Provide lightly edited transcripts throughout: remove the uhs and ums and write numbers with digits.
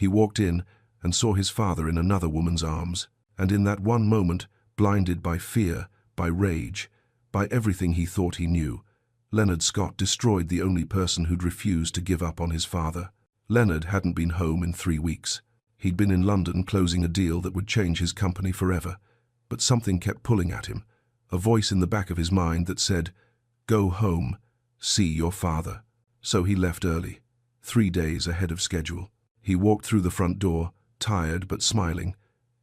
He walked in and saw his father in another woman's arms, and in that one moment, blinded by fear, by rage, by everything he thought he knew, Leonard Scott destroyed the only person who'd refused to give up on his father. Leonard hadn't been home in 3 weeks. He'd been in London closing a deal that would change his company forever, but something kept pulling at him, a voice in the back of his mind that said, "Go home, see your father." So he left early, 3 days ahead of schedule. He walked through the front door, tired but smiling.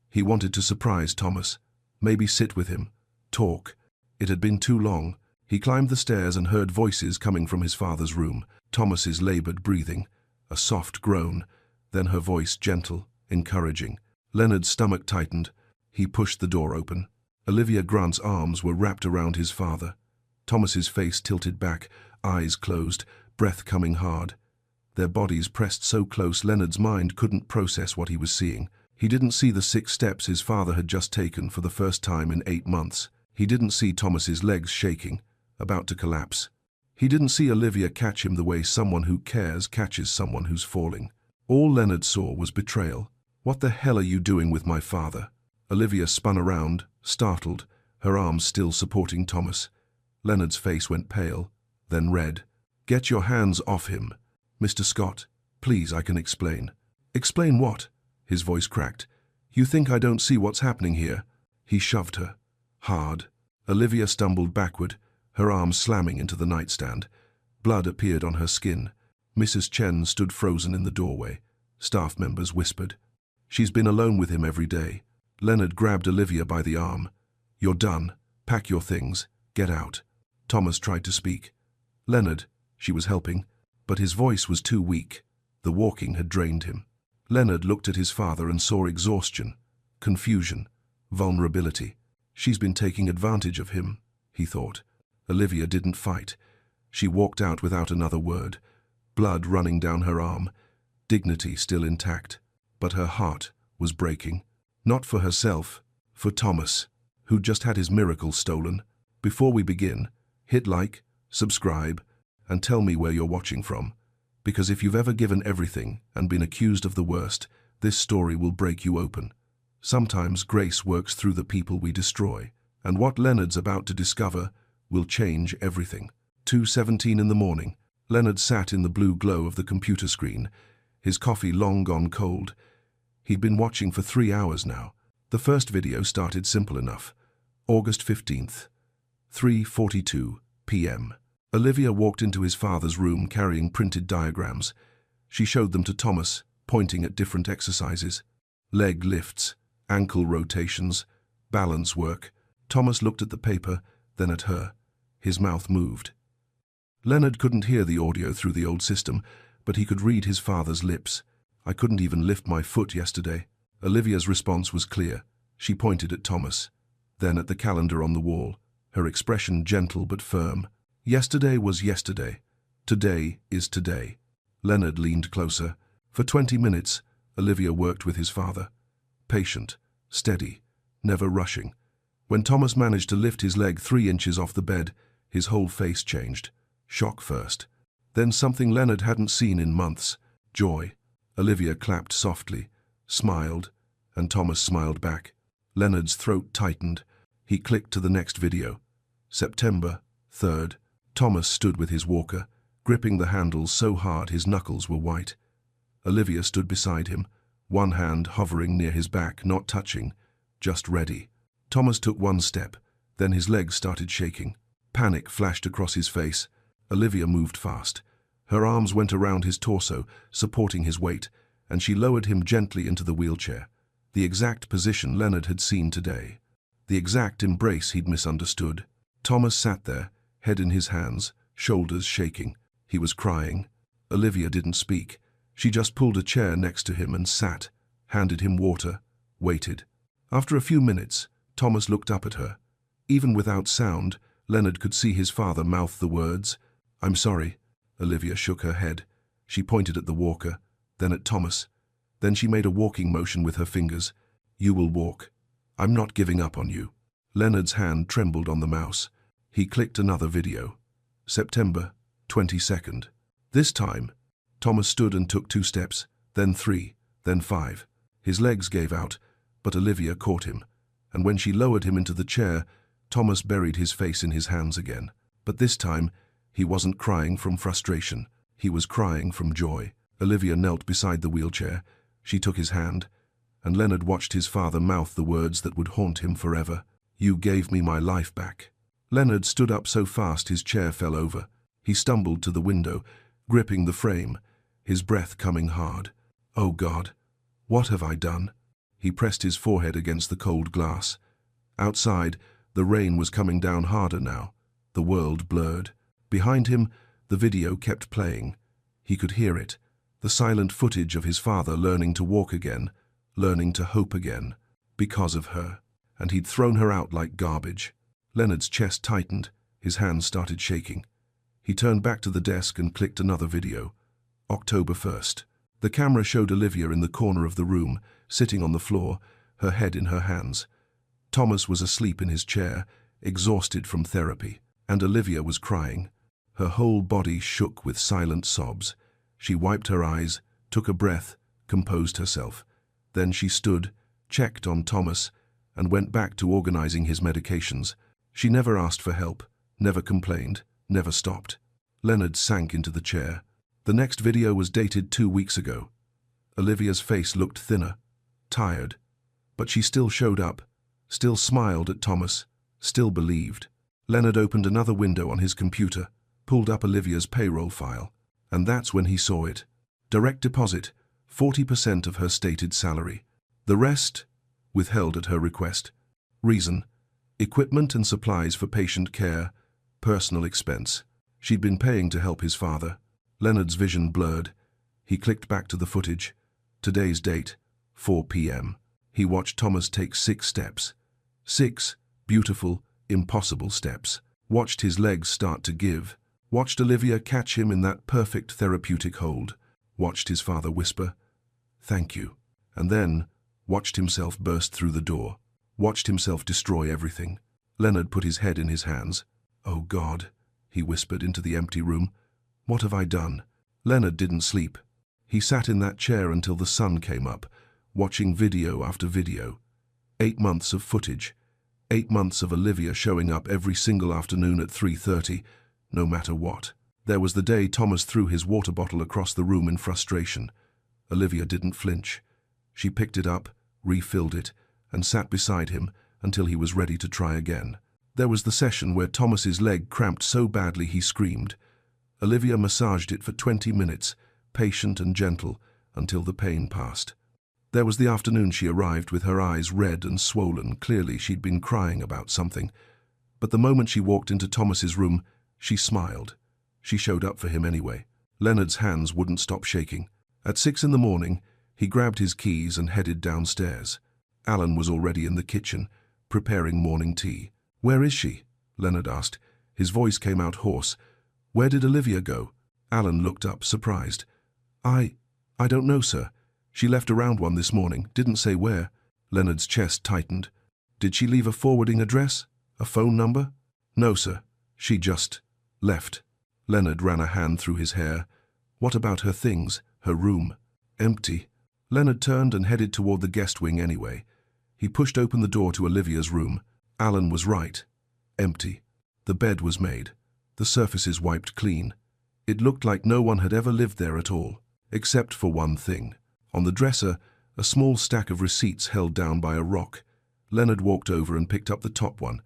He wanted to surprise Thomas, maybe sit with him, talk. It had been too long. He climbed the stairs and heard voices coming from his father's room, Thomas's labored breathing, a soft groan, then her voice gentle, encouraging. Leonard's stomach tightened. He pushed the door open. Olivia Grant's arms were wrapped around his father. Thomas's face tilted back, eyes closed, breath coming hard. Their bodies pressed so close Leonard's mind couldn't process what he was seeing. He didn't see the 6 steps his father had just taken for the first time in 8 months. He didn't see Thomas's legs shaking, about to collapse. He didn't see Olivia catch him the way someone who cares catches someone who's falling. All Leonard saw was betrayal. "What the hell are you doing with my father?" Olivia spun around, startled, her arms still supporting Thomas. Leonard's face went pale, then red. "Get your hands off him. Mr. Scott, please, I can explain." "Explain what?" His voice cracked. "You think I don't see what's happening here?" He shoved her. Hard. Olivia stumbled backward, her arms slamming into the nightstand. Blood appeared on her skin. Mrs. Chen stood frozen in the doorway. Staff members whispered. "She's been alone with him every day." Leonard grabbed Olivia by the arm. "You're done. Pack your things. Get out." Thomas tried to speak. "Leonard," she was helping, but his voice was too weak. The walking had drained him. Leonard looked at his father and saw exhaustion, confusion, vulnerability. "She's been taking advantage of him," he thought. Olivia didn't fight. She walked out without another word, blood running down her arm, dignity still intact. But her heart was breaking. Not for herself, for Thomas, who'd just had his miracle stolen. Before we begin, hit like, subscribe, and tell me where you're watching from. Because if you've ever given everything and been accused of the worst, this story will break you open. Sometimes grace works through the people we destroy, and what Leonard's about to discover will change everything. 2:17 in the morning. Leonard sat in the blue glow of the computer screen, his coffee long gone cold. He'd been watching for 3 hours now. The first video started simple enough. August 15th, 3:42 p.m. Olivia walked into his father's room carrying printed diagrams. She showed them to Thomas, pointing at different exercises. Leg lifts, ankle rotations, balance work. Thomas looked at the paper, then at her. His mouth moved. Leonard couldn't hear the audio through the old system, but he could read his father's lips. "I couldn't even lift my foot yesterday." Olivia's response was clear. She pointed at Thomas, then at the calendar on the wall, her expression gentle but firm. Yesterday was yesterday. Today is today. Leonard leaned closer. For 20 minutes, Olivia worked with his father. Patient, steady, never rushing. When Thomas managed to lift his leg 3 inches off the bed, his whole face changed. Shock first. Then something Leonard hadn't seen in months. Joy. Olivia clapped softly, smiled, and Thomas smiled back. Leonard's throat tightened. He clicked to the next video. September 3rd. Thomas stood with his walker, gripping the handles so hard his knuckles were white. Olivia stood beside him, one hand hovering near his back, not touching, just ready. Thomas took 1 step, then his legs started shaking. Panic flashed across his face. Olivia moved fast. Her arms went around his torso, supporting his weight, and she lowered him gently into the wheelchair. The exact position Leonard had seen today. The exact embrace he'd misunderstood. Thomas sat there, head in his hands, shoulders shaking. He was crying. Olivia didn't speak. She just pulled a chair next to him and sat, handed him water, waited. After a few minutes, Thomas looked up at her. Even without sound, Leonard could see his father mouth the words, "I'm sorry." Olivia shook her head. She pointed at the walker, then at Thomas. Then she made a walking motion with her fingers. "You will walk. I'm not giving up on you." Leonard's hand trembled on the mouse. He clicked another video. September 22nd. This time, Thomas stood and took 2 steps, then 3, then 5. His legs gave out, but Olivia caught him, and when she lowered him into the chair, Thomas buried his face in his hands again. But this time, he wasn't crying from frustration. He was crying from joy. Olivia knelt beside the wheelchair. She took his hand, and Leonard watched his father mouth the words that would haunt him forever. "You gave me my life back." Leonard stood up so fast his chair fell over. He stumbled to the window, gripping the frame, his breath coming hard. "Oh God, what have I done?" He pressed his forehead against the cold glass. Outside, the rain was coming down harder now. The world blurred. Behind him, the video kept playing. He could hear it, the silent footage of his father learning to walk again, learning to hope again, because of her. And he'd thrown her out like garbage. Leonard's chest tightened, his hands started shaking. He turned back to the desk and clicked another video. October 1st. The camera showed Olivia in the corner of the room, sitting on the floor, her head in her hands. Thomas was asleep in his chair, exhausted from therapy, and Olivia was crying. Her whole body shook with silent sobs. She wiped her eyes, took a breath, composed herself. Then she stood, checked on Thomas, and went back to organizing his medications. She never asked for help, never complained, never stopped. Leonard sank into the chair. The next video was dated 2 weeks ago. Olivia's face looked thinner, tired, but she still showed up, still smiled at Thomas, still believed. Leonard opened another window on his computer, pulled up Olivia's payroll file, and that's when he saw it. Direct deposit, 40% of her stated salary. The rest, withheld at her request. Reason: equipment and supplies for patient care, personal expense. She'd been paying to help his father. Leonard's vision blurred. He clicked back to the footage. Today's date, 4 p.m. He watched Thomas take 6 steps. 6 beautiful, impossible steps. Watched his legs start to give. Watched Olivia catch him in that perfect therapeutic hold. Watched his father whisper, "Thank you." And then watched himself burst through the door. Watched himself destroy everything. Leonard put his head in his hands. "Oh God," he whispered into the empty room. "What have I done?" Leonard didn't sleep. He sat in that chair until the sun came up, watching video after video. 8 months of footage. 8 months of Olivia showing up every single afternoon at 3:30, no matter what. There was the day Thomas threw his water bottle across the room in frustration. Olivia didn't flinch. She picked it up, refilled it, and sat beside him until he was ready to try again. There was the session where Thomas's leg cramped so badly he screamed. Olivia massaged it for 20 minutes, patient and gentle, until the pain passed. There was the afternoon she arrived with her eyes red and swollen. Clearly she'd been crying about something. But the moment she walked into Thomas's room, she smiled. She showed up for him anyway. Leonard's hands wouldn't stop shaking. At 6 in the morning, he grabbed his keys and headed downstairs. Alan was already in the kitchen, preparing morning tea. "Where is she?" Leonard asked. His voice came out hoarse. "Where did Olivia go?" Alan looked up, surprised. I don't know, sir. She left around 1 this morning, didn't say where." Leonard's chest tightened. "Did she leave a forwarding address? A phone number?" "No, sir. She just left." Leonard ran a hand through his hair. "What about her things, her room?" "Empty." Leonard turned and headed toward the guest wing anyway. He pushed open the door to Olivia's room. Alan was right. Empty. The bed was made. The surfaces wiped clean. It looked like no one had ever lived there at all, except for one thing. On the dresser, a small stack of receipts held down by a rock. Leonard walked over and picked up the top one.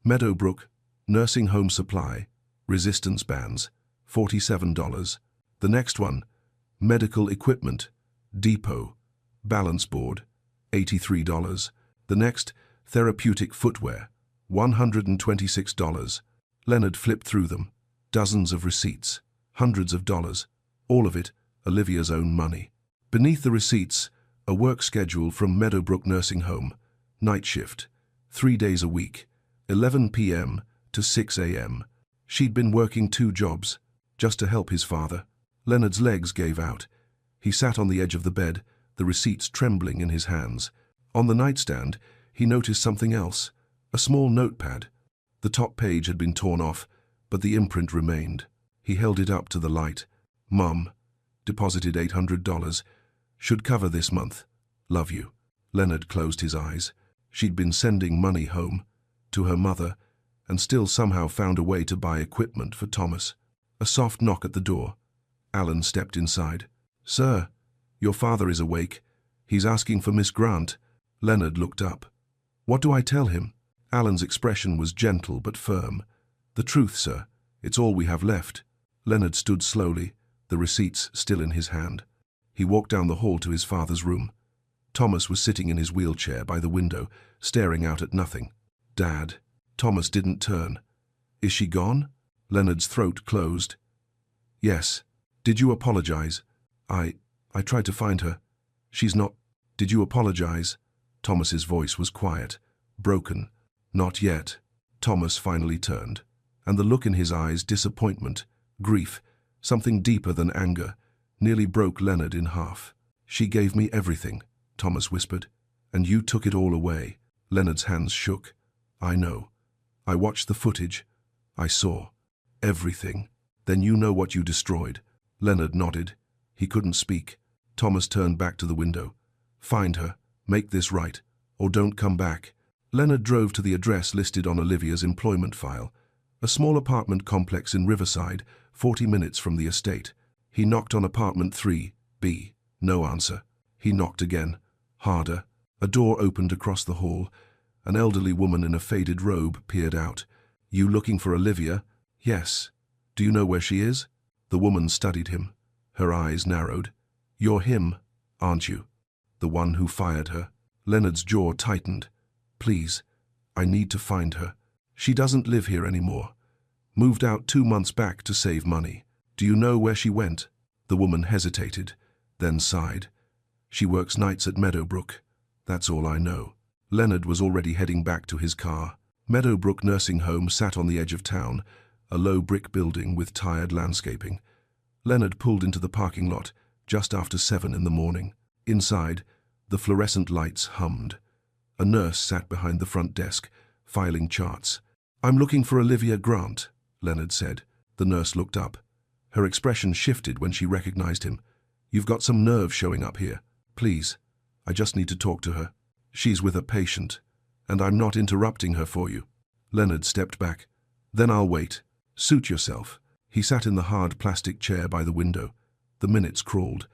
Meadowbrook, nursing home supply, resistance bands, $47. The next one, medical equipment, depot, balance board, $83. The next, therapeutic footwear, $126. Leonard flipped through them. Dozens of receipts, hundreds of dollars, all of it Olivia's own money. Beneath the receipts, a work schedule from Meadowbrook Nursing Home, night shift, 3 days a week, 11 p.m. to 6 a.m. She'd been working 2 jobs, just to help his father. Leonard's legs gave out. He sat on the edge of the bed, the receipts trembling in his hands. On the nightstand, he noticed something else, a small notepad. The top page had been torn off, but the imprint remained. He held it up to the light. "Mum deposited $800. Should cover this month. Love you. Leonard closed his eyes. She'd been sending money home, to her mother, and still somehow found a way to buy equipment for Thomas. A soft knock at the door. Alan stepped inside. "Sir, your father is awake. He's asking for Miss Grant." Leonard looked up. "What do I tell him?" Alan's expression was gentle but firm. "The truth, sir. It's all we have left." Leonard stood slowly, the receipts still in his hand. He walked down the hall to his father's room. Thomas was sitting in his wheelchair by the window, staring out at nothing. "Dad." Thomas didn't turn. "Is she gone?" Leonard's throat closed. "Yes. Did you apologize?" I tried to find her. She's not." "Did you apologize?" Thomas's voice was quiet, broken. "Not yet." Thomas finally turned, and the look in his eyes, disappointment, grief, something deeper than anger, nearly broke Leonard in half. "She gave me everything," Thomas whispered, "and you took it all away." Leonard's hands shook. "I know. I watched the footage. I saw. Everything. Then you know what you destroyed." Leonard nodded. He couldn't speak. Thomas turned back to the window. "Find her. Make this right. Or don't come back." Leonard drove to the address listed on Olivia's employment file. A small apartment complex in Riverside, 40 minutes from the estate. He knocked on apartment 3B. No answer. He knocked again. Harder. A door opened across the hall. An elderly woman in a faded robe peered out. "You looking for Olivia?" "Yes." "Do you know where she is?" The woman studied him. Her eyes narrowed. "You're him, aren't you? The one who fired her?" Leonard's jaw tightened. "Please, I need to find her. She doesn't live here anymore. Moved out 2 months back to save money. Do you know where she went?" The woman hesitated, then sighed. "She works nights at Meadowbrook. That's all I know." Leonard was already heading back to his car. Meadowbrook Nursing Home sat on the edge of town, a low brick building with tired landscaping. Leonard pulled into the parking lot just after 7 in the morning. Inside, the fluorescent lights hummed. A nurse sat behind the front desk, filing charts. "I'm looking for Olivia Grant," Leonard said. The nurse looked up. Her expression shifted when she recognized him. "You've got some nerve showing up here. Please, I just need to talk to her. She's with a patient, and I'm not interrupting her for you." Leonard stepped back. "Then I'll wait. Suit yourself." He sat in the hard plastic chair by the window. The minutes crawled.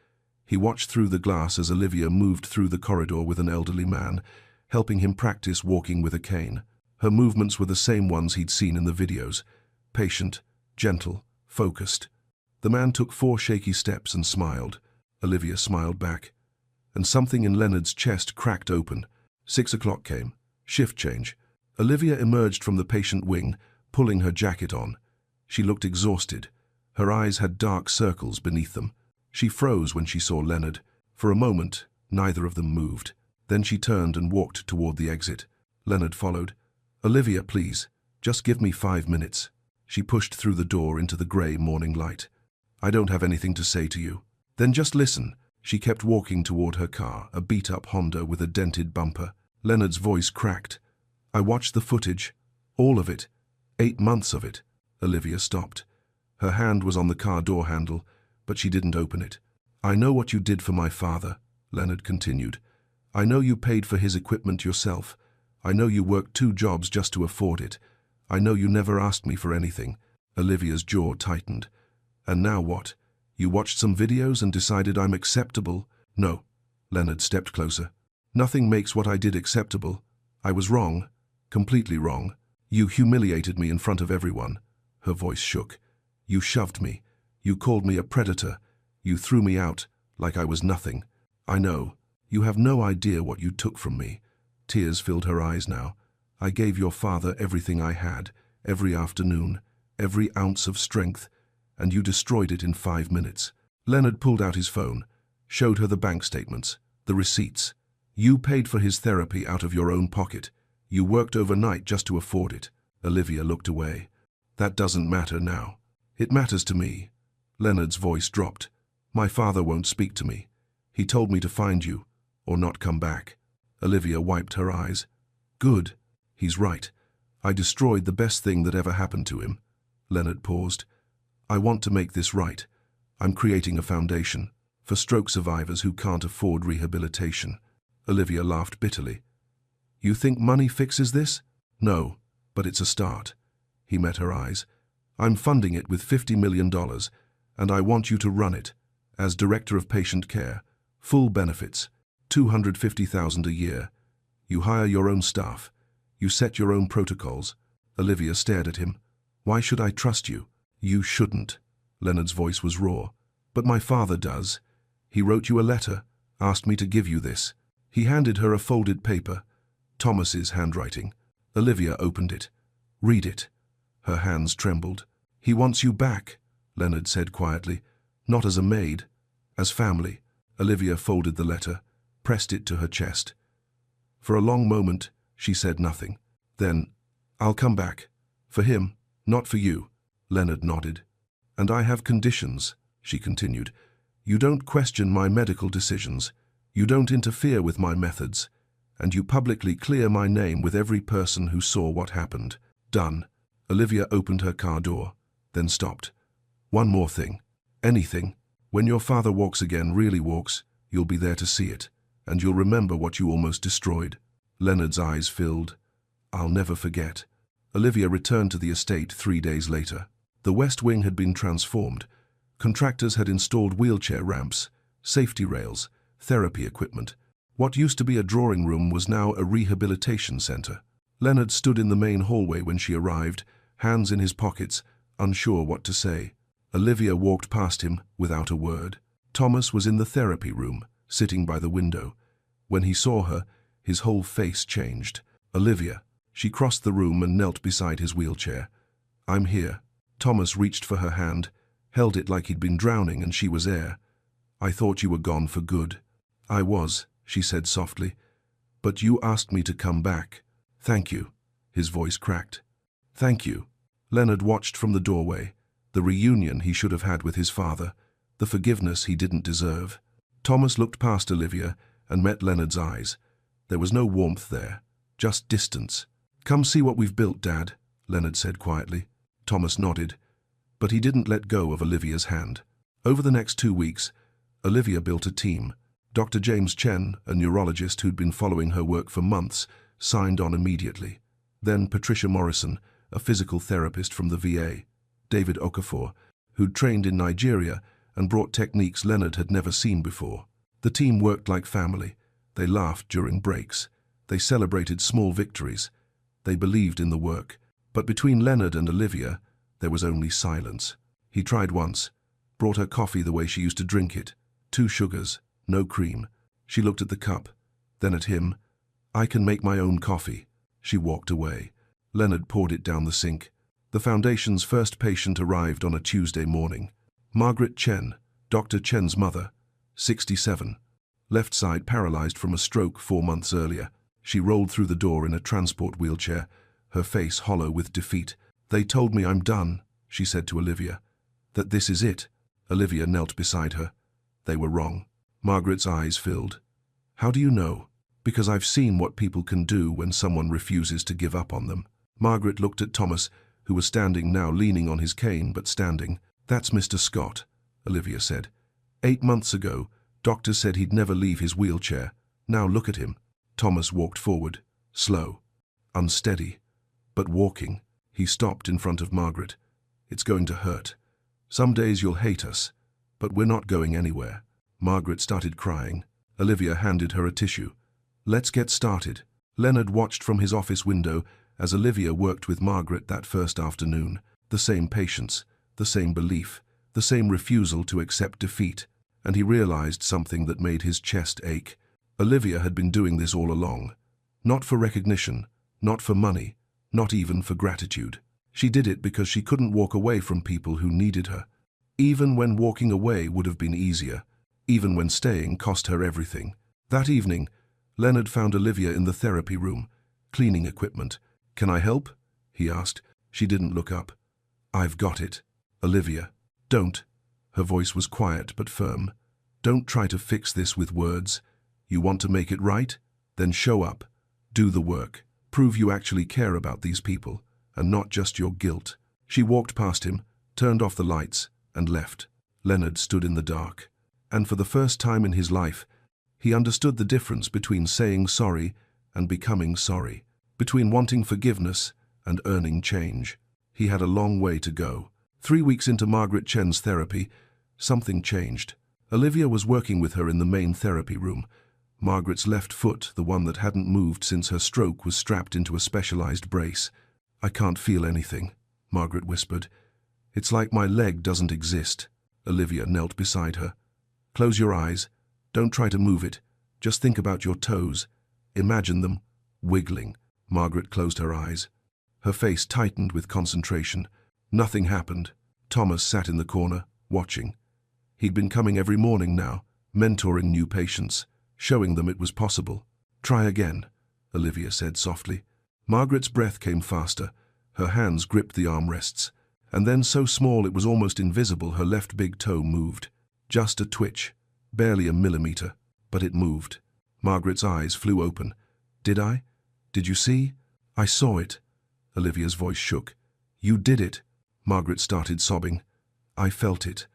He watched through the glass as Olivia moved through the corridor with an elderly man, helping him practice walking with a cane. Her movements were the same ones he'd seen in the videos. Patient, gentle, focused. The man took 4 shaky steps and smiled. Olivia smiled back. And something in Leonard's chest cracked open. 6 o'clock came. Shift change. Olivia emerged from the patient wing, pulling her jacket on. She looked exhausted. Her eyes had dark circles beneath them. She froze when she saw Leonard. For a moment, neither of them moved. Then she turned and walked toward the exit. Leonard followed. "Olivia, please, just give me 5 minutes." She pushed through the door into the grey morning light. "I don't have anything to say to you." "Then just listen." She kept walking toward her car, a beat-up Honda with a dented bumper. Leonard's voice cracked. "I watched the footage. All of it. 8 months of it." Olivia stopped. Her hand was on the car door handle, but she didn't open it. "I know what you did for my father," Leonard continued. "I know you paid for his equipment yourself. I know you worked 2 jobs just to afford it. I know you never asked me for anything." Olivia's jaw tightened. "And now what? You watched some videos and decided I'm acceptable?" "No." Leonard stepped closer. "Nothing makes what I did acceptable. I was wrong. Completely wrong. You humiliated me in front of everyone." Her voice shook. "You shoved me. You called me a predator. You threw me out like I was nothing. I know. You have no idea what you took from me." Tears filled her eyes now. "I gave your father everything I had, every afternoon, every ounce of strength, and you destroyed it in 5 minutes." Leonard pulled out his phone, showed her the bank statements, the receipts. "You paid for his therapy out of your own pocket. You worked overnight just to afford it." Olivia looked away. "That doesn't matter now." "It matters to me." Leonard's voice dropped. "My father won't speak to me. He told me to find you, or not come back." Olivia wiped her eyes. "Good. He's right. I destroyed the best thing that ever happened to him." Leonard paused. "I want to make this right. I'm creating a foundation. For stroke survivors who can't afford rehabilitation. Olivia laughed bitterly. You think money fixes this? No, but it's a start. He met her eyes. I'm funding it with $50 million, and I want you to run it. As Director of Patient Care, full benefits, $250,000 a year. You hire your own staff. You set your own protocols. Olivia stared at him. Why should I trust you? You shouldn't. Leonard's voice was raw. But my father does. He wrote you a letter, asked me to give you this. He handed her a folded paper. Thomas's handwriting. Olivia opened it. Read it. Her hands trembled. He wants you back, Leonard said quietly. Not as a maid, as family. Olivia folded the letter, pressed it to her chest. For a long moment, she said nothing. Then, I'll come back. For him, not for you. Leonard nodded. And I have conditions, she continued. You don't question my medical decisions. You don't interfere with my methods. And you publicly clear my name with every person who saw what happened. Done. Olivia opened her car door, then stopped. One more thing. Anything. When your father walks again, really walks, you'll be there to see it, and you'll remember what you almost destroyed. Leonard's eyes filled. I'll never forget. Olivia returned to the estate 3 days later. The West Wing had been transformed. Contractors had installed wheelchair ramps, safety rails, therapy equipment. What used to be a drawing room was now a rehabilitation center. Leonard stood in the main hallway when she arrived, hands in his pockets, unsure what to say. Olivia walked past him without a word. Thomas was in the therapy room, sitting by the window. When he saw her, his whole face changed. Olivia. She crossed the room and knelt beside his wheelchair. I'm here. Thomas reached for her hand, held it like he'd been drowning and she was air. I thought you were gone for good. I was, she said softly. But you asked me to come back. Thank you. His voice cracked. Thank you. Leonard watched from the doorway. The reunion he should have had with his father. The forgiveness he didn't deserve. Thomas looked past Olivia and met Leonard's eyes. There was no warmth there, just distance. Come see what we've built, Dad, Leonard said quietly. Thomas nodded, but he didn't let go of Olivia's hand. Over the next 2 weeks, Olivia built a team. Dr. James Chen, a neurologist who'd been following her work for months, signed on immediately. Then Patricia Morrison, a physical therapist from the VA. David Okafor, who'd trained in Nigeria and brought techniques Leonard had never seen before. The team worked like family. They laughed during breaks. They celebrated small victories. They believed in the work. But between Leonard and Olivia, there was only silence. He tried once, brought her coffee the way she used to drink it. 2 sugars, no cream. She looked at the cup, then at him. I can make my own coffee. She walked away. Leonard poured it down the sink. The foundation's first patient arrived on a Tuesday morning. Margaret Chen, Dr. Chen's mother, 67. Left side paralyzed from a stroke 4 months earlier. She rolled through the door in a transport wheelchair, her face hollow with defeat. They told me I'm done, she said to Olivia. That this is it. Olivia knelt beside her. They were wrong. Margaret's eyes filled. How do you know? Because I've seen what people can do when someone refuses to give up on them. Margaret looked at Thomas, who was standing now, leaning on his cane but standing. That's Mr. Scott, Olivia said. 8 months ago, doctors said he'd never leave his wheelchair. Now look at him. Thomas walked forward, slow, unsteady, but walking. He stopped in front of Margaret. It's going to hurt. Some days you'll hate us, but we're not going anywhere. Margaret started crying. Olivia handed her a tissue. Let's get started. Leonard watched from his office window as Olivia worked with Margaret that first afternoon. The same patience, the same belief, the same refusal to accept defeat. And he realized something that made his chest ache. Olivia had been doing this all along. Not for recognition, not for money, not even for gratitude. She did it because she couldn't walk away from people who needed her. Even when walking away would have been easier. Even when staying cost her everything. That evening, Leonard found Olivia in the therapy room, cleaning equipment. Can I help? He asked. She didn't look up. I've got it. Olivia, don't. Her voice was quiet but firm. Don't try to fix this with words. You want to make it right? Then show up. Do the work. Prove you actually care about these people, and not just your guilt. She walked past him, turned off the lights, and left. Leonard stood in the dark. And for the first time in his life, he understood the difference between saying sorry and becoming sorry, between wanting forgiveness and earning change. He had a long way to go. 3 weeks into Margaret Chen's therapy, something changed. Olivia was working with her in the main therapy room. Margaret's left foot, the one that hadn't moved since her stroke, was strapped into a specialized brace. "I can't feel anything," Margaret whispered. "It's like my leg doesn't exist." Olivia knelt beside her. "Close your eyes. Don't try to move it. Just think about your toes. Imagine them wiggling." Margaret closed her eyes. Her face tightened with concentration. Nothing happened. Thomas sat in the corner, watching. He'd been coming every morning now, mentoring new patients, showing them it was possible. "Try again," Olivia said softly. Margaret's breath came faster. Her hands gripped the armrests. And then, so small it was almost invisible, her left big toe moved. Just a twitch, barely a millimeter, but it moved. Margaret's eyes flew open. "Did I? Did you see?" "I saw it." Olivia's voice shook. "You did it." Margaret started sobbing. "I felt it.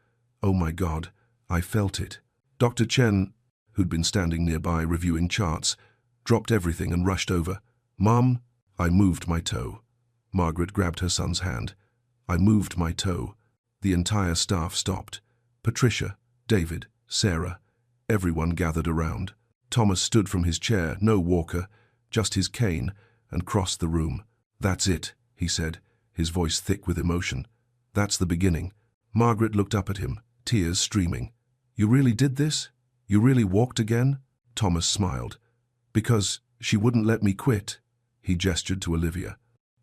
Oh my God, I felt it." Dr. Chen, who'd been standing nearby reviewing charts, dropped everything and rushed over. "Mom, I moved my toe." Margaret grabbed her son's hand. "I moved my toe." The entire staff stopped. Patricia, David, Sarah, everyone gathered around. Thomas stood from his chair, no walker, just his cane, and crossed the room. "That's it," he said, his voice thick with emotion. "That's the beginning." Margaret looked up at him, tears streaming. "You really did this? You really walked again?" Thomas smiled. "Because she wouldn't let me quit." He gestured to Olivia.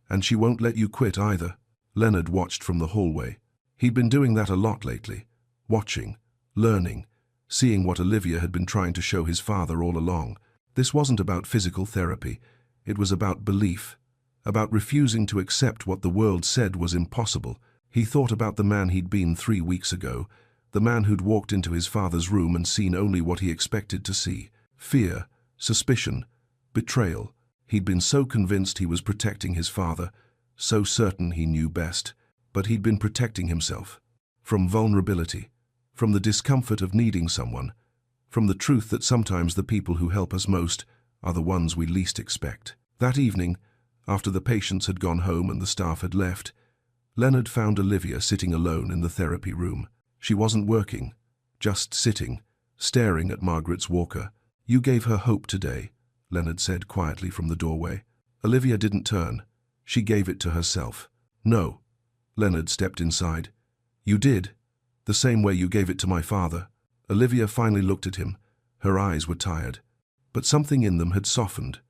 "And she won't let you quit either." Leonard watched from the hallway. He'd been doing that a lot lately. Watching, learning, seeing what Olivia had been trying to show his father all along. This wasn't about physical therapy. It was about belief, about refusing to accept what the world said was impossible. He thought about the man he'd been 3 weeks ago, the man who'd walked into his father's room and seen only what he expected to see. Fear, suspicion, betrayal. He'd been so convinced he was protecting his father, so certain he knew best, but he'd been protecting himself. From vulnerability, from the discomfort of needing someone, from the truth that sometimes the people who help us most are the ones we least expect. That evening, after the patients had gone home and the staff had left, Leonard found Olivia sitting alone in the therapy room. She wasn't working, just sitting, staring at Margaret's walker. "You gave her hope today," Leonard said quietly from the doorway. Olivia didn't turn. She gave it to herself. "No." Leonard stepped inside. "You did, the same way you gave it to my father." Olivia finally looked at him. Her eyes were tired, but something in them had softened,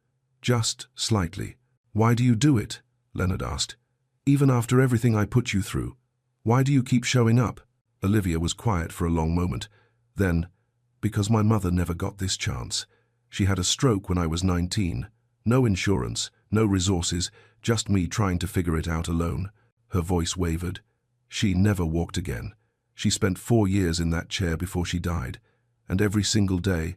just slightly. "Why do you do it?" Leonard asked. "Even after everything I put you through, why do you keep showing up?" Olivia was quiet for a long moment. Then, "Because my mother never got this chance. She had a stroke when I was 19. No insurance, no resources, just me trying to figure it out alone." Her voice wavered. "She never walked again. She spent 4 years in that chair before she died. And every single day,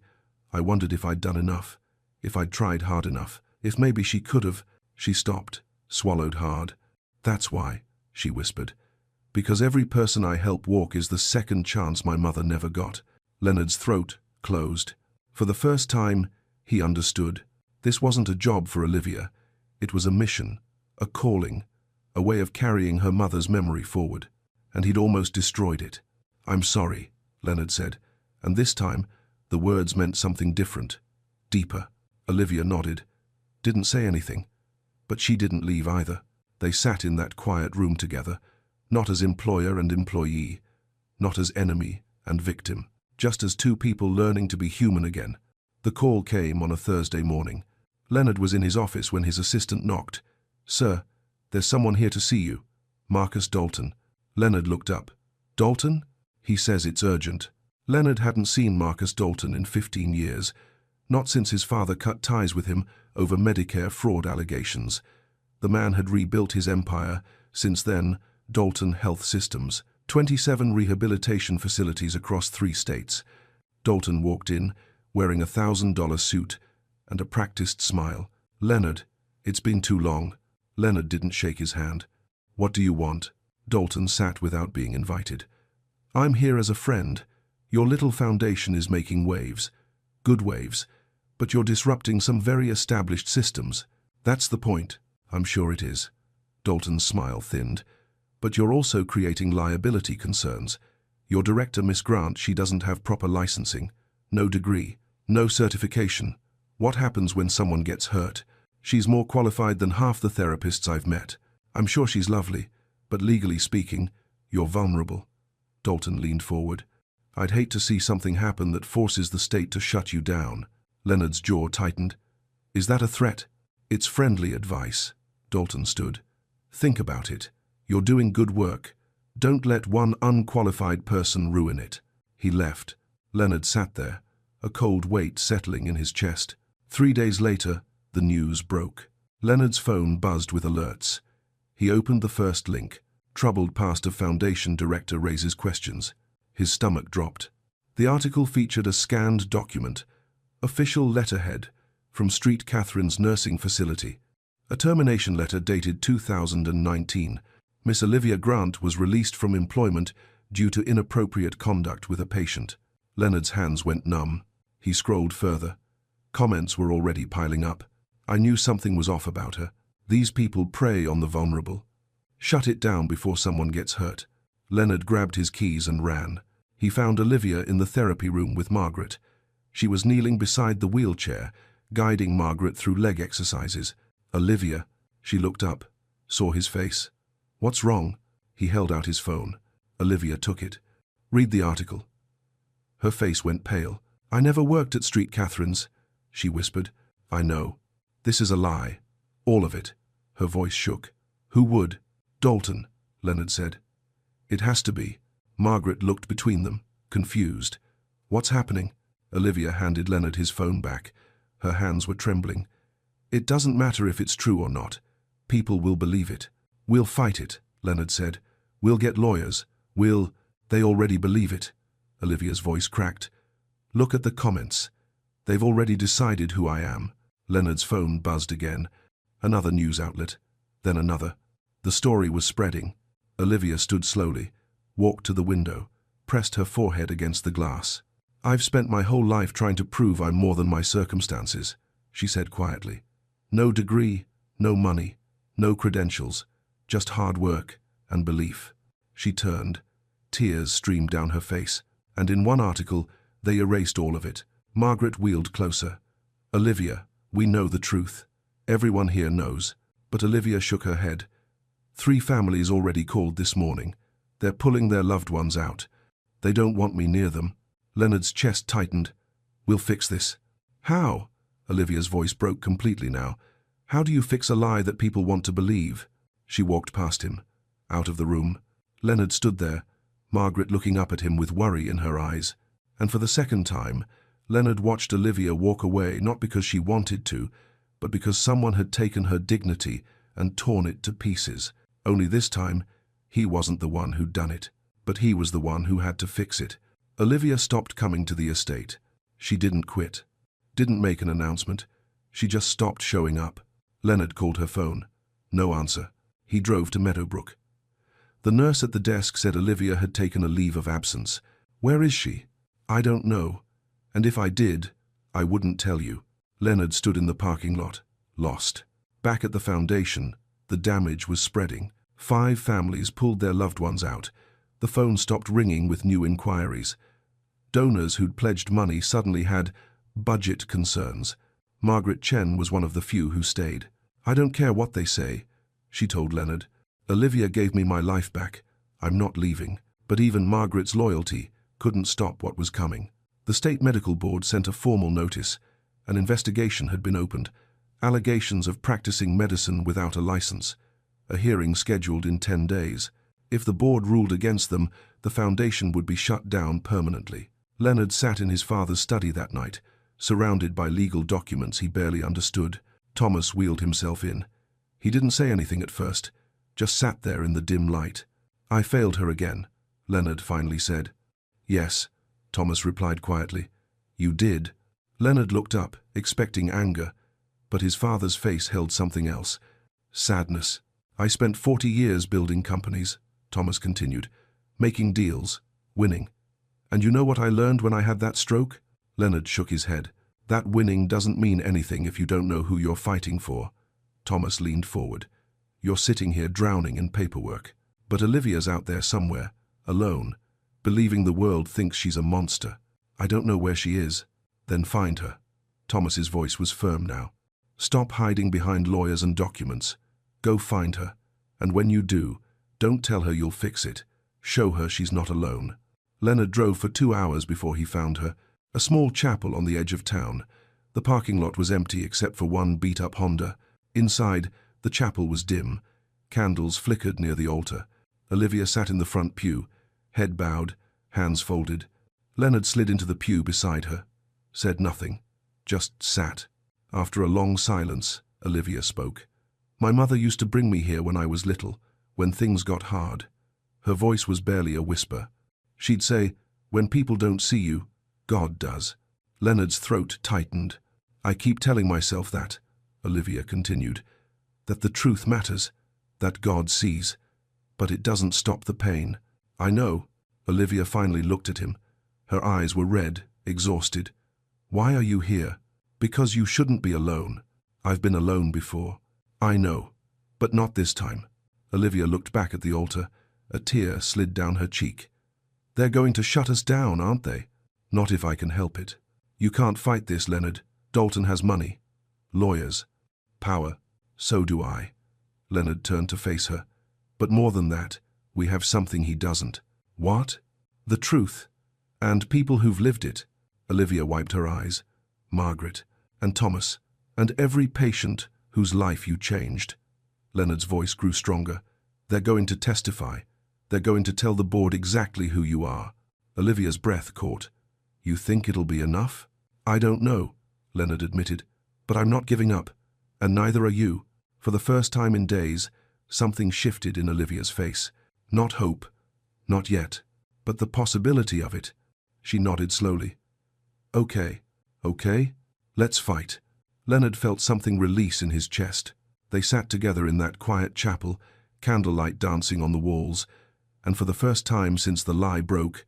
I wondered if I'd done enough, if I'd tried hard enough, if maybe she could have." She stopped, swallowed hard. "That's why," she whispered. "Because every person I help walk is the second chance my mother never got." Leonard's throat closed. For the first time, he understood. This wasn't a job for Olivia. It was a mission, a calling, a way of carrying her mother's memory forward. And he'd almost destroyed it. "I'm sorry," Leonard said. And this time, the words meant something different, deeper. Olivia nodded. Didn't say anything. But she didn't leave either. They sat in that quiet room together, not as employer and employee, not as enemy and victim, just as two people learning to be human again. The call came on a Thursday morning. Leonard was in his office when his assistant knocked. "Sir, there's someone here to see you. Marcus Dalton." Leonard looked up. "Dalton?" "He says it's urgent." Leonard hadn't seen Marcus Dalton in 15 years, not since his father cut ties with him over Medicare fraud allegations. The man had rebuilt his empire, since then, Dalton Health Systems, 27 rehabilitation facilities across 3 states. Dalton walked in, wearing a $1,000 suit and a practiced smile. "Leonard, it's been too long." Leonard didn't shake his hand. "What do you want?" Dalton sat without being invited. "I'm here as a friend. Your little foundation is making waves, good waves, but you're disrupting some very established systems. That's the point. I'm sure it is. Dalton's smile thinned. But you're also creating liability concerns. Your director, Miss Grant, she doesn't have proper licensing, no degree, no certification. What happens when someone gets hurt? She's more qualified than half the therapists I've met. I'm sure she's lovely, but legally speaking, you're vulnerable. Dalton leaned forward. I'd hate to see something happen that forces the state to shut you down. Leonard's jaw tightened. Is that a threat? It's friendly advice. Dalton stood. Think about it. You're doing good work. Don't let one unqualified person ruin it. He left. Leonard sat there, a cold weight settling in his chest. 3 days later, the news broke. Leonard's phone buzzed with alerts. He opened the first link. Troubled pastor foundation director raises questions. His stomach dropped. The article featured a scanned document, official letterhead, from St. Catherine's nursing facility. A termination letter dated 2019. Miss Olivia Grant was released from employment due to inappropriate conduct with a patient. Leonard's hands went numb. He scrolled further. Comments were already piling up. I knew something was off about her. These people prey on the vulnerable. Shut it down before someone gets hurt. Leonard grabbed his keys and ran. He found Olivia in the therapy room with Margaret. She was kneeling beside the wheelchair, guiding Margaret through leg exercises. Olivia, she looked up, saw his face. What's wrong? He held out his phone. Olivia took it. Read the article. Her face went pale. I never worked at St. Catherine's, she whispered. I know. This is a lie. All of it. Her voice shook. Who would? Dalton, Leonard said. It has to be. Margaret looked between them, confused. What's happening? Olivia handed Leonard his phone back. Her hands were trembling. It doesn't matter if it's true or not. People will believe it. We'll fight it, Leonard said. We'll get lawyers. They already believe it. Olivia's voice cracked. Look at the comments. They've already decided who I am. Leonard's phone buzzed again. Another news outlet. Then another. The story was spreading. Olivia stood slowly, walked to the window, pressed her forehead against the glass. I've spent my whole life trying to prove I'm more than my circumstances, she said quietly. No degree, no money, no credentials, just hard work and belief. She turned. Tears streamed down her face, and in one article, they erased all of it. Margaret wheeled closer. Olivia, we know the truth. Everyone here knows. But Olivia shook her head. 3 families already called this morning. They're pulling their loved ones out. They don't want me near them. Leonard's chest tightened. We'll fix this. How? Olivia's voice broke completely now. How do you fix a lie that people want to believe? She walked past him, out of the room. Leonard stood there, Margaret looking up at him with worry in her eyes. And for the second time, Leonard watched Olivia walk away not because she wanted to, but because someone had taken her dignity and torn it to pieces. Only this time, he wasn't the one who'd done it, but he was the one who had to fix it. Olivia stopped coming to the estate. She didn't quit, didn't make an announcement. She just stopped showing up. Leonard called her phone. No answer. He drove to Meadowbrook. The nurse at the desk said Olivia had taken a leave of absence. Where is she? I don't know. And if I did, I wouldn't tell you. Leonard stood in the parking lot, lost. Back at the foundation, the damage was spreading. 5 families pulled their loved ones out. The phone stopped ringing with new inquiries. Donors who'd pledged money suddenly had budget concerns. Margaret Chen was one of the few who stayed. I don't care what they say, she told Leonard. Olivia gave me my life back. I'm not leaving. But even Margaret's loyalty couldn't stop what was coming. The State Medical Board sent a formal notice. An investigation had been opened. Allegations of practicing medicine without a license. A hearing scheduled in 10 days. If the board ruled against them, the foundation would be shut down permanently. Leonard sat in his father's study that night, surrounded by legal documents he barely understood. Thomas wheeled himself in. He didn't say anything at first, just sat there in the dim light. I failed her again, Leonard finally said. Yes, Thomas replied quietly. You did. Leonard looked up, expecting anger, but his father's face held something else. Sadness. I spent 40 years building companies, Thomas continued, making deals, winning. And you know what I learned when I had that stroke? Leonard shook his head. That winning doesn't mean anything if you don't know who you're fighting for. Thomas leaned forward. You're sitting here drowning in paperwork. But Olivia's out there somewhere, alone, believing the world thinks she's a monster. I don't know where she is. Then find her. Thomas's voice was firm now. Stop hiding behind lawyers and documents. Go find her. And when you do, don't tell her you'll fix it. Show her she's not alone. Leonard drove for 2 hours before he found her. A small chapel on the edge of town. The parking lot was empty except for one beat-up Honda. Inside, the chapel was dim. Candles flickered near the altar. Olivia sat in the front pew, head bowed, hands folded. Leonard slid into the pew beside her, said nothing, just sat. After a long silence, Olivia spoke. My mother used to bring me here when I was little, when things got hard. Her voice was barely a whisper. She'd say, when people don't see you, God does. Leonard's throat tightened. I keep telling myself that, Olivia continued, that the truth matters, that God sees. But it doesn't stop the pain. I know. Olivia finally looked at him. Her eyes were red, exhausted. Why are you here? Because you shouldn't be alone. I've been alone before. I know. But not this time. Olivia looked back at the altar. A tear slid down her cheek. They're going to shut us down, aren't they? Not if I can help it. You can't fight this, Leonard. Dalton has money. Lawyers. Power. So do I. Leonard turned to face her. But more than that, we have something he doesn't. What? The truth. And people who've lived it. Olivia wiped her eyes. Margaret. And Thomas. And every patient whose life you changed. Leonard's voice grew stronger. They're going to testify. They're going to tell the board exactly who you are. Olivia's breath caught. You think it'll be enough? I don't know, Leonard admitted. But I'm not giving up. And neither are you. For the first time in days, something shifted in Olivia's face. Not hope. Not yet. But the possibility of it. She nodded slowly. Okay. Okay? Let's fight. Leonard felt something release in his chest. They sat together in that quiet chapel, candlelight dancing on the walls, and for the first time since the lie broke,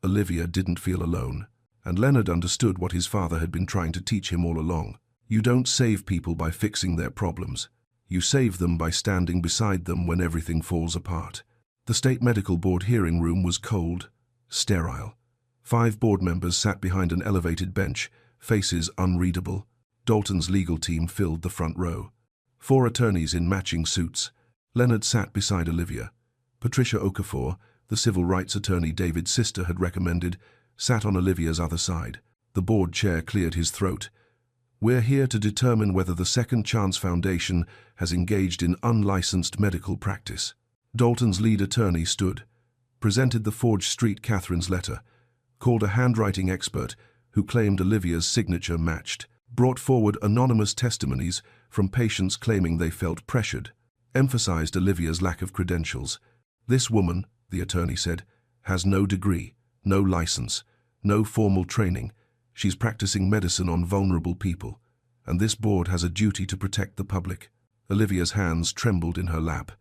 Olivia didn't feel alone. And Leonard understood what his father had been trying to teach him all along. You don't save people by fixing their problems. You save them by standing beside them when everything falls apart. The State Medical Board hearing room was cold, sterile. 5 board members sat behind an elevated bench, faces unreadable. Dalton's legal team filled the front row. 4 attorneys in matching suits. Leonard sat beside Olivia. Patricia Okafor, the civil rights attorney David's sister had recommended, sat on Olivia's other side. The board chair cleared his throat. We're here to determine whether the Second Chance Foundation has engaged in unlicensed medical practice. Dalton's lead attorney stood, presented the forged Street Catherine's letter, called a handwriting expert who claimed Olivia's signature matched, brought forward anonymous testimonies from patients claiming they felt pressured, emphasized Olivia's lack of credentials. This woman, the attorney said, has no degree, no license, no formal training. She's practicing medicine on vulnerable people, and this board has a duty to protect the public. Olivia's hands trembled in her lap.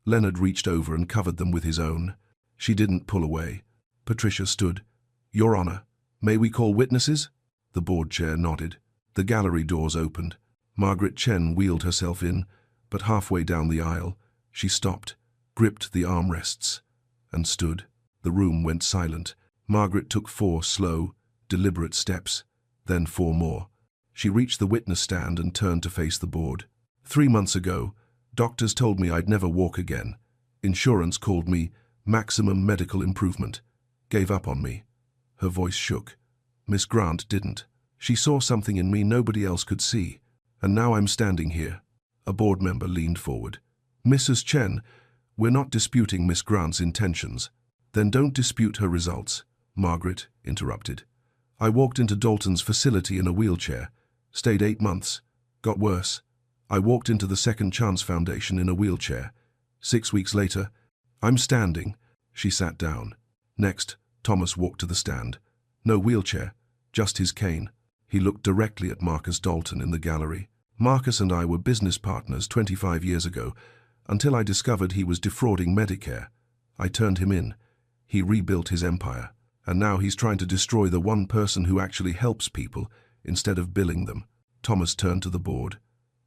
Leonard reached over and covered them with his own. She didn't pull away. Patricia stood. Your Honor, may we call witnesses? The board chair nodded. The gallery doors opened. Margaret Chen wheeled herself in, but halfway down the aisle, she stopped, gripped the armrests, and stood. The room went silent. Margaret took 4 slow, deliberate steps, then 4 more. She reached the witness stand and turned to face the board. 3 months ago, doctors told me I'd never walk again. Insurance called me maximum medical improvement. Gave up on me. Her voice shook. Miss Grant didn't. She saw something in me nobody else could see. And now I'm standing here. A board member leaned forward. Mrs. Chen, we're not disputing Miss Grant's intentions. Then don't dispute her results. Margaret interrupted. I walked into Dalton's facility in a wheelchair, stayed 8 months, got worse. I walked into the Second Chance Foundation in a wheelchair. 6 weeks later, I'm standing. She sat down. Next, Thomas walked to the stand. No wheelchair, just his cane. He looked directly at Marcus Dalton in the gallery. Marcus and I were business partners 25 years ago, until I discovered he was defrauding Medicare. I turned him in. He rebuilt his empire. And now he's trying to destroy the one person who actually helps people instead of billing them. Thomas turned to the board.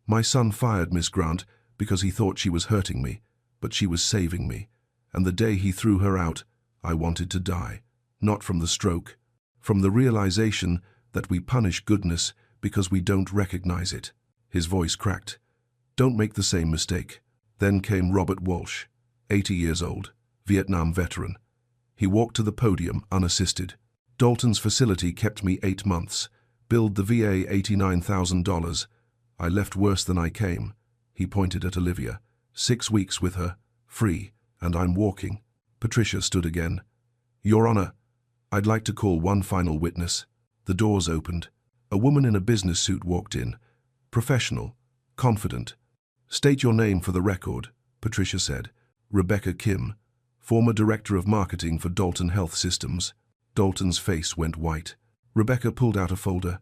My son fired Miss Grant because he thought she was hurting me, but she was saving me. And the day he threw her out, I wanted to die. Not from the stroke, from the realization that we punish goodness because we don't recognize it. His voice cracked. Don't make the same mistake. Then came Robert Walsh, 80 years old, Vietnam veteran. He walked to the podium unassisted. Dalton's facility kept me 8 months, billed the VA $89,000. I left worse than I came. He pointed at Olivia. 6 weeks with her, free, and I'm walking. Patricia stood again. Your Honor, I'd like to call one final witness. The doors opened. A woman in a business suit walked in. Professional, confident. State your name for the record, Patricia said. Rebecca Kim, former Director of Marketing for Dalton Health Systems. Dalton's face went white. Rebecca pulled out a folder.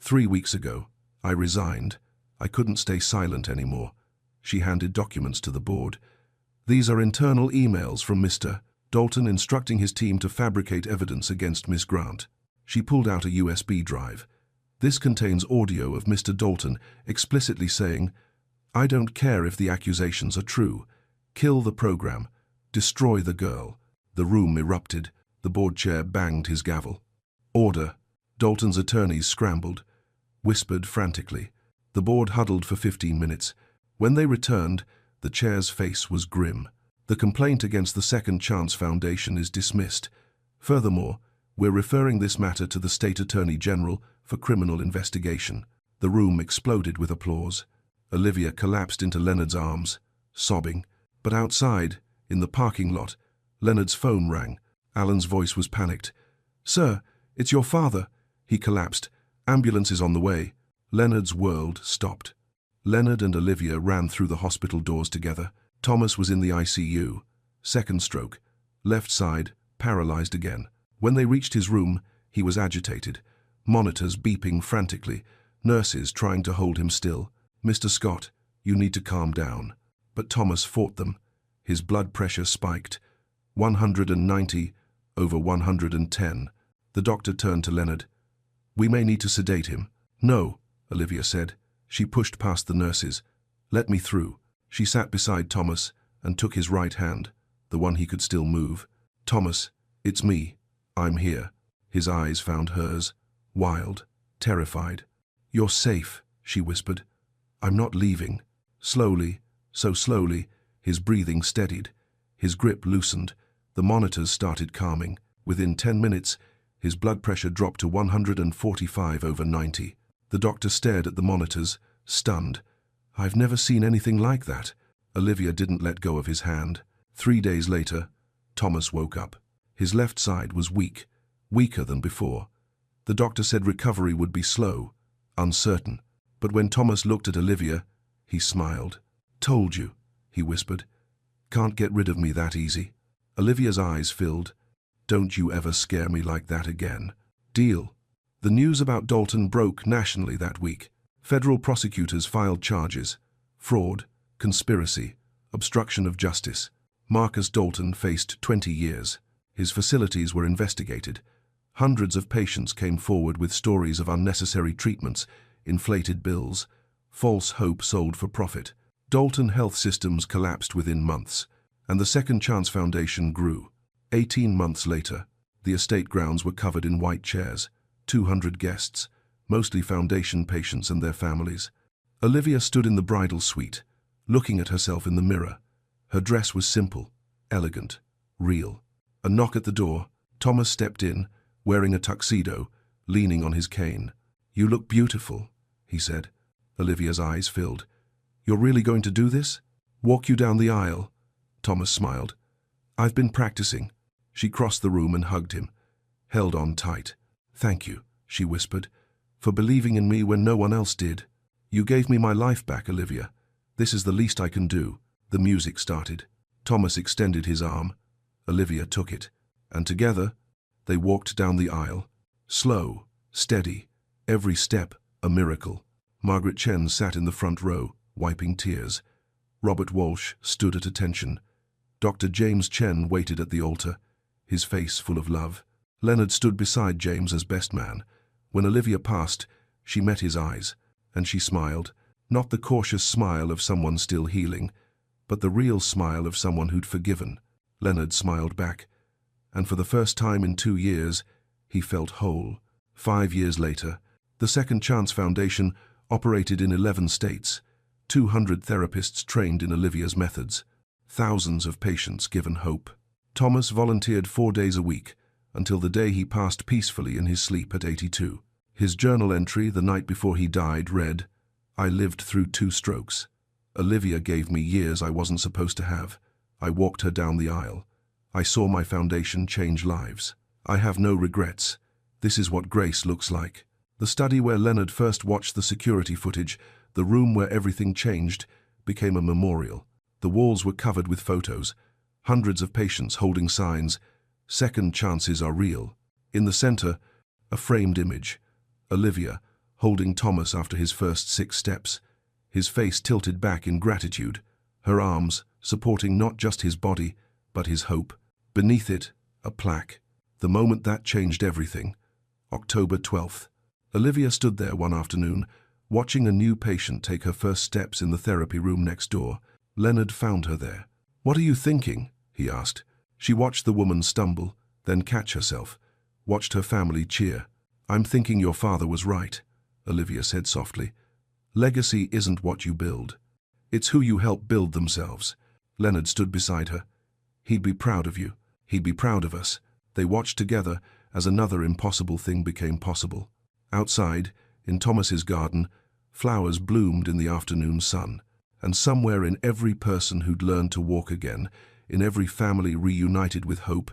3 weeks ago, I resigned. I couldn't stay silent anymore. She handed documents to the board. These are internal emails from Mr. Dalton instructing his team to fabricate evidence against Miss Grant. She pulled out a USB drive. This contains audio of Mr. Dalton explicitly saying, I don't care if the accusations are true. Kill the program. Destroy the girl. The room erupted. The board chair banged his gavel. Order. Dalton's attorneys scrambled, whispered frantically. The board huddled for 15 minutes. When they returned, the chair's face was grim. The complaint against the Second Chance Foundation is dismissed. Furthermore, we're referring this matter to the State Attorney General for criminal investigation. The room exploded with applause. Olivia collapsed into Leonard's arms, sobbing. But outside, in the parking lot, Leonard's phone rang. Alan's voice was panicked. Sir, it's your father. He collapsed. Ambulance is on the way. Leonard's world stopped. Leonard and Olivia ran through the hospital doors together. Thomas was in the ICU. Second stroke. Left side, paralyzed again. When they reached his room, he was agitated. Monitors beeping frantically. Nurses trying to hold him still. Mr. Scott, you need to calm down. But Thomas fought them. His blood pressure spiked. 190 over 110. The doctor turned to Leonard. We may need to sedate him. No, Olivia said. She pushed past the nurses. Let me through. She sat beside Thomas and took his right hand, the one he could still move. Thomas, it's me. I'm here. His eyes found hers, wild, terrified. You're safe, she whispered. I'm not leaving. Slowly, so slowly, his breathing steadied. His grip loosened. The monitors started calming. Within 10 minutes, his blood pressure dropped to 145 over 90. The doctor stared at the monitors, stunned. I've never seen anything like that. Olivia didn't let go of his hand. 3 days later, Thomas woke up. His left side was weak, weaker than before. The doctor said recovery would be slow, uncertain. But when Thomas looked at Olivia, he smiled. Told you, he whispered. Can't get rid of me that easy. Olivia's eyes filled. Don't you ever scare me like that again. Deal. The news about Dalton broke nationally that week. Federal prosecutors filed charges. Fraud, conspiracy, obstruction of justice. Marcus Dalton faced 20 years. His facilities were investigated. Hundreds of patients came forward with stories of unnecessary treatments, inflated bills, false hope sold for profit. Dalton Health Systems collapsed within months, and the Second Chance Foundation grew. 18 months later, the estate grounds were covered in white chairs, 200 guests, mostly foundation patients and their families. Olivia stood in the bridal suite, looking at herself in the mirror. Her dress was simple, elegant, real. A knock at the door. Thomas stepped in, wearing a tuxedo, leaning on his cane. You look beautiful, he said. Olivia's eyes filled. You're really going to do this? Walk you down the aisle? Thomas smiled. I've been practicing. She crossed the room and hugged him, held on tight. Thank you, she whispered, for believing in me when no one else did. You gave me my life back, Olivia. This is the least I can do. The music started. Thomas extended his arm. Olivia took it, and together, they walked down the aisle. Slow, steady, every step a miracle. Margaret Chen sat in the front row, wiping tears. Robert Walsh stood at attention. Dr. James Chen waited at the altar, his face full of love. Leonard stood beside James as best man. When Olivia passed, she met his eyes, and she smiled, not the cautious smile of someone still healing, but the real smile of someone who'd forgiven. Leonard smiled back, and for the first time in 2 years, he felt whole. 5 years later, the Second Chance Foundation operated in 11 states, 200 therapists trained in Olivia's methods, thousands of patients given hope. Thomas volunteered 4 days a week, until the day he passed peacefully in his sleep at 82. His journal entry the night before he died read, "I lived through 2 strokes. Olivia gave me years I wasn't supposed to have. I walked her down the aisle. I saw my foundation change lives. I have no regrets. This is what grace looks like." The study where Leonard first watched the security footage, the room where everything changed, became a memorial. The walls were covered with photos, hundreds of patients holding signs, "Second chances are real." In the center, a framed image, Olivia, holding Thomas after his first 6 steps, his face tilted back in gratitude, her arms supporting not just his body, but his hope. Beneath it, a plaque. The moment that changed everything. October 12th. Olivia stood there one afternoon, watching a new patient take her first steps in the therapy room next door. Leonard found her there. "What are you thinking?" he asked. She watched the woman stumble, then catch herself, watched her family cheer. "I'm thinking your father was right," Olivia said softly. "Legacy isn't what you build. It's who you help build themselves." Leonard stood beside her. "He'd be proud of you. He'd be proud of us." They watched together as another impossible thing became possible. Outside, in Thomas's garden, flowers bloomed in the afternoon sun, and somewhere in every person who'd learned to walk again, in every family reunited with hope,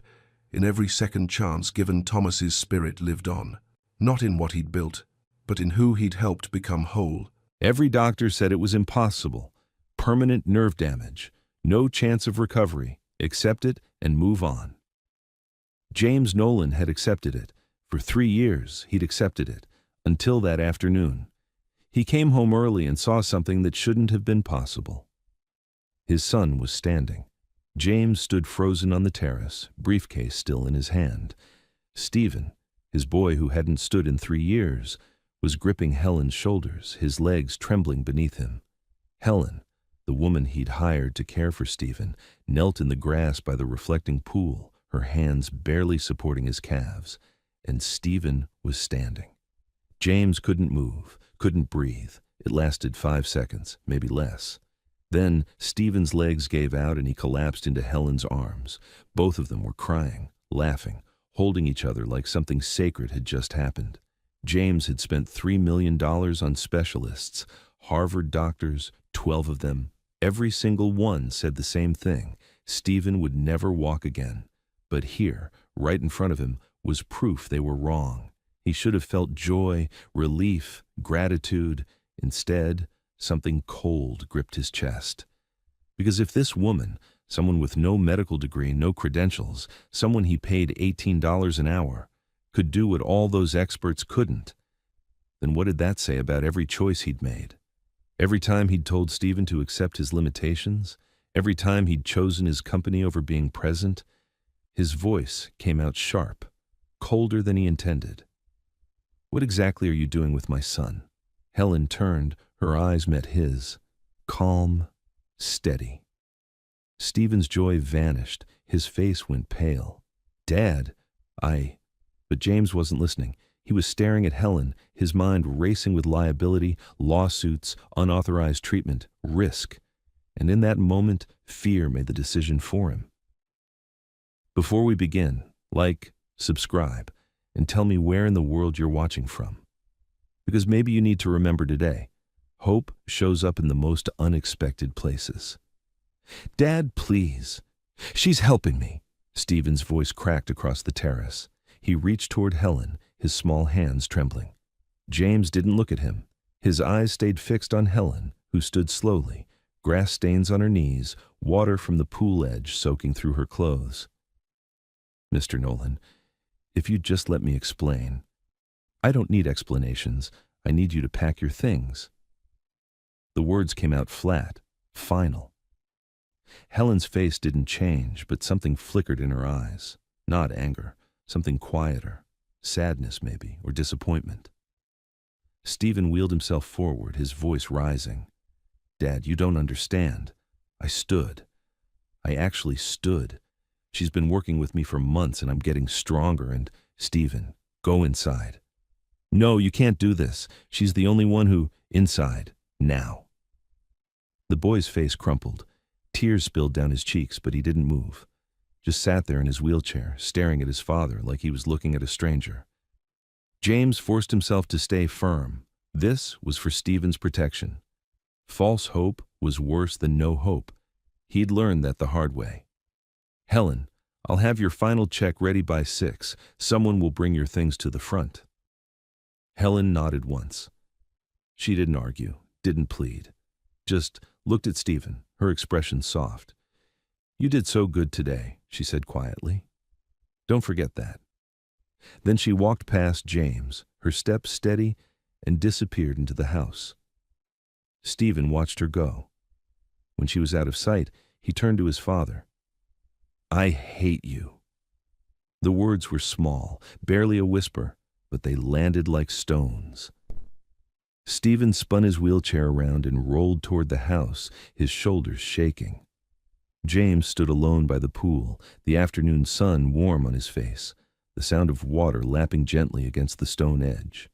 in every second chance given, Thomas's spirit lived on. Not in what he'd built, but in who he'd helped become whole. Every doctor said it was impossible. Permanent nerve damage. No chance of recovery. Accept it and move on. James Nolan had accepted it. For 3 years, he'd accepted it, until that afternoon. He came home early and saw something that shouldn't have been possible. His son was standing. James stood frozen on the terrace, briefcase still in his hand. Stephen, his boy who hadn't stood in 3 years, was gripping Helen's shoulders, his legs trembling beneath him. Helen, the woman he'd hired to care for Stephen, knelt in the grass by the reflecting pool, her hands barely supporting his calves, and Stephen was standing. James couldn't move, couldn't breathe. It lasted 5 seconds, maybe less. Then Stephen's legs gave out and he collapsed into Helen's arms. Both of them were crying, laughing, holding each other like something sacred had just happened. James had spent $3 million on specialists, Harvard doctors, 12 of them. Every single one said the same thing. Stephen would never walk again. But here, right in front of him, was proof they were wrong. He should have felt joy, relief, gratitude. Instead, something cold gripped his chest. Because if this woman, someone with no medical degree, no credentials, someone he paid $18 an hour, could do what all those experts couldn't, then what did that say about every choice he'd made? Every time he'd told Stephen to accept his limitations, every time he'd chosen his company over being present, his voice came out sharp, colder than he intended. "What exactly are you doing with my son?" Helen turned, her eyes met his, calm, steady. Stephen's joy vanished, his face went pale. "Dad, But James wasn't listening. He was staring at Helen, his mind racing with liability, lawsuits, unauthorized treatment, risk. And in that moment, fear made the decision for him. Before we begin, like, subscribe, and tell me where in the world you're watching from. Because maybe you need to remember today, hope shows up in the most unexpected places. "Dad, please. She's helping me." Stephen's voice cracked across the terrace. He reached toward Helen, his small hands trembling. James didn't look at him. His eyes stayed fixed on Helen, who stood slowly, grass stains on her knees, water from the pool edge soaking through her clothes. "Mr. Nolan, if you'd just let me explain." "I don't need explanations. I need you to pack your things." The words came out flat, final. Helen's face didn't change, but something flickered in her eyes. Not anger, Something quieter, sadness maybe, or disappointment. Stephen wheeled himself forward, his voice rising. "Dad, you don't understand. I stood. I actually stood. She's been working with me for months and I'm getting stronger and, Stephen, go inside." "No, you can't do this. She's the only one who, inside, now." The boy's face crumpled. Tears spilled down his cheeks, but he didn't move. Just sat there in his wheelchair, staring at his father like he was looking at a stranger. James forced himself to stay firm. This was for Stephen's protection. False hope was worse than no hope. He'd learned that the hard way. "Helen, I'll have your final check ready by 6. Someone will bring your things to the front." Helen nodded once. She didn't argue, didn't plead. Just looked at Stephen, her expression soft. "You did so good today," she said quietly. "Don't forget that." Then she walked past James, her step steady, and disappeared into the house. Stephen watched her go. When she was out of sight, he turned to his father. "I hate you." The words were small, barely a whisper, but they landed like stones. Stephen spun his wheelchair around and rolled toward the house, his shoulders shaking. James stood alone by the pool, the afternoon sun warm on his face, the sound of water lapping gently against the stone edge.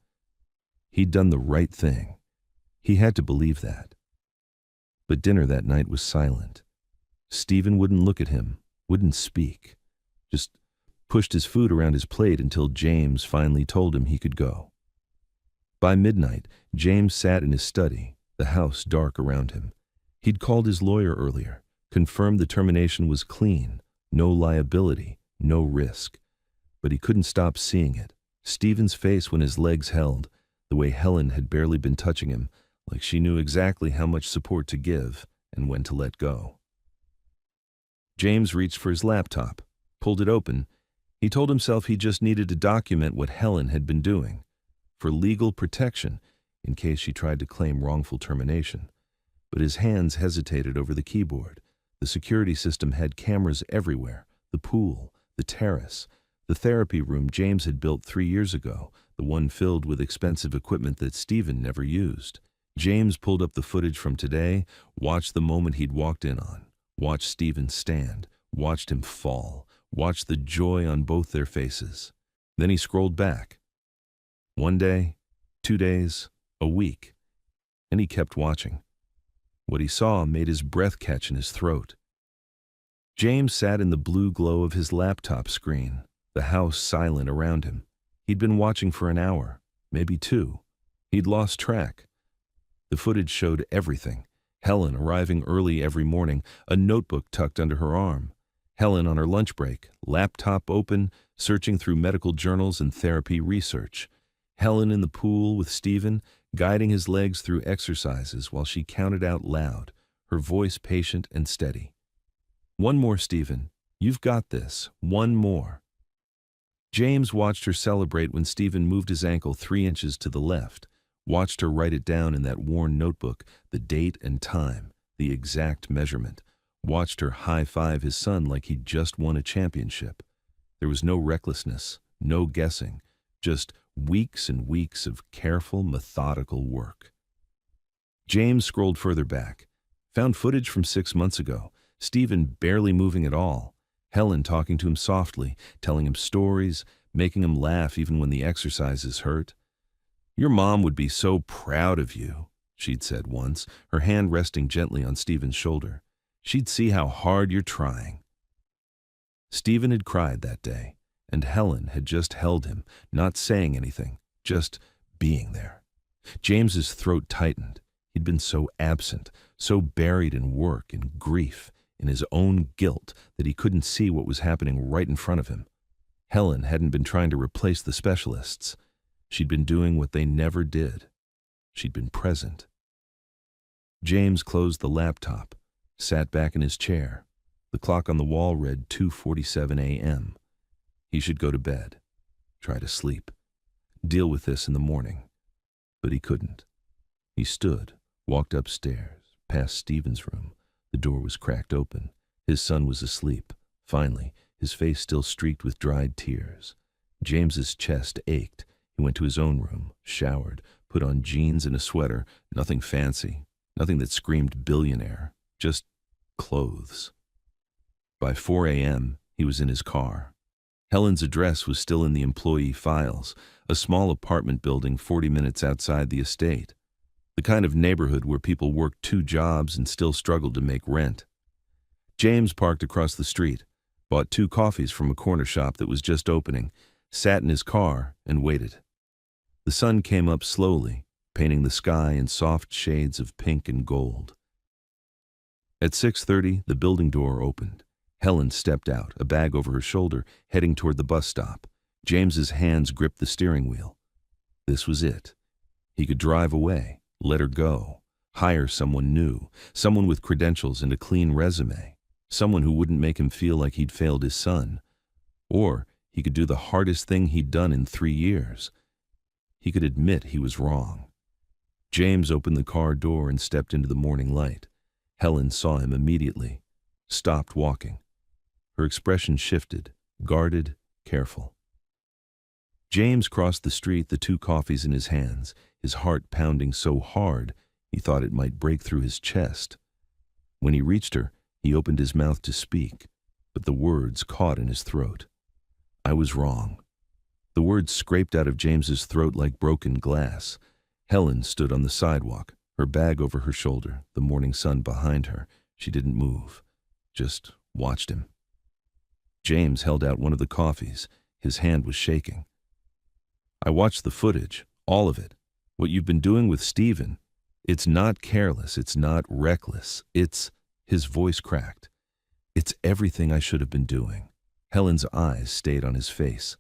He'd done the right thing. He had to believe that. But dinner that night was silent. Stephen wouldn't look at him, wouldn't speak, just pushed his food around his plate until James finally told him he could go. By midnight, James sat in his study, the house dark around him. He'd called his lawyer earlier, confirmed the termination was clean, no liability, no risk. But he couldn't stop seeing it. Stephen's face when his legs held, the way Helen had barely been touching him, like she knew exactly how much support to give and when to let go. James reached for his laptop, pulled it open. He told himself he just needed to document what Helen had been doing, for legal protection, in case she tried to claim wrongful termination. But his hands hesitated over the keyboard. The security system had cameras everywhere, the pool, the terrace, the therapy room James had built 3 years ago, the one filled with expensive equipment that Stephen never used. James pulled up the footage from today, watched the moment he'd walked in on, watched Stephen stand, watched him fall, watched the joy on both their faces. Then he scrolled back. 1 day, 2 days, a week. And he kept watching. What he saw made his breath catch in his throat. James sat in the blue glow of his laptop screen, the house silent around him. He'd been watching for an hour, maybe 2. He'd lost track. The footage showed everything. Helen arriving early every morning, a notebook tucked under her arm. Helen on her lunch break, laptop open, searching through medical journals and therapy research. Helen in the pool with Stephen, guiding his legs through exercises while she counted out loud, her voice patient and steady. "1 more, Stephen. You've got this. 1 more." James watched her celebrate when Stephen moved his ankle 3 inches to the left, watched her write it down in that worn notebook, the date and time, the exact measurement, watched her high-five his son like he'd just won a championship. There was no recklessness, no guessing, just weeks and weeks of careful, methodical work. James scrolled further back, found footage from 6 months ago, Stephen barely moving at all, Helen talking to him softly, telling him stories, making him laugh even when the exercises hurt. "Your mom would be so proud of you," she'd said once, her hand resting gently on Stephen's shoulder. "She'd see how hard you're trying." Stephen had cried that day, and Helen had just held him, not saying anything, just being there. James's throat tightened. He'd been so absent, so buried in work and grief, in his own guilt, that he couldn't see what was happening right in front of him. Helen hadn't been trying to replace the specialists. She'd been doing what they never did. She'd been present. James closed the laptop, sat back in his chair. The clock on the wall read 2:47 a.m. He should go to bed, try to sleep, deal with this in the morning. But he couldn't. He stood, walked upstairs, past Stephen's room. The door was cracked open. His son was asleep, finally, his face still streaked with dried tears. James's chest ached. He went to his own room, showered, put on jeans and a sweater, nothing fancy, nothing that screamed billionaire, just clothes. By 4 a.m., he was in his car. Helen's address was still in the employee files, a small apartment building 40 minutes outside the estate, the kind of neighborhood where people worked 2 jobs and still struggled to make rent. James parked across the street, bought 2 coffees from a corner shop that was just opening, sat in his car, and waited. The sun came up slowly, painting the sky in soft shades of pink and gold. At 6:30, the building door opened. Helen stepped out, a bag over her shoulder, heading toward the bus stop. James's hands gripped the steering wheel. This was it. He could drive away, let her go, hire someone new, someone with credentials and a clean resume, someone who wouldn't make him feel like he'd failed his son. Or he could do the hardest thing he'd done in 3 years. He could admit he was wrong. James opened the car door and stepped into the morning light. Helen saw him immediately, stopped walking. Her expression shifted, guarded, careful. James crossed the street, the 2 coffees in his hands, his heart pounding so hard he thought it might break through his chest. When he reached her, he opened his mouth to speak, but the words caught in his throat. I was wrong. The words scraped out of James's throat like broken glass. Helen stood on the sidewalk, her bag over her shoulder, the morning sun behind her. She didn't move, just watched him. James held out one of the coffees. His hand was shaking. I watched the footage, all of it. What you've been doing with Stephen. It's not careless, it's not reckless. His voice cracked. It's everything I should have been doing. Helen's eyes stayed on his face,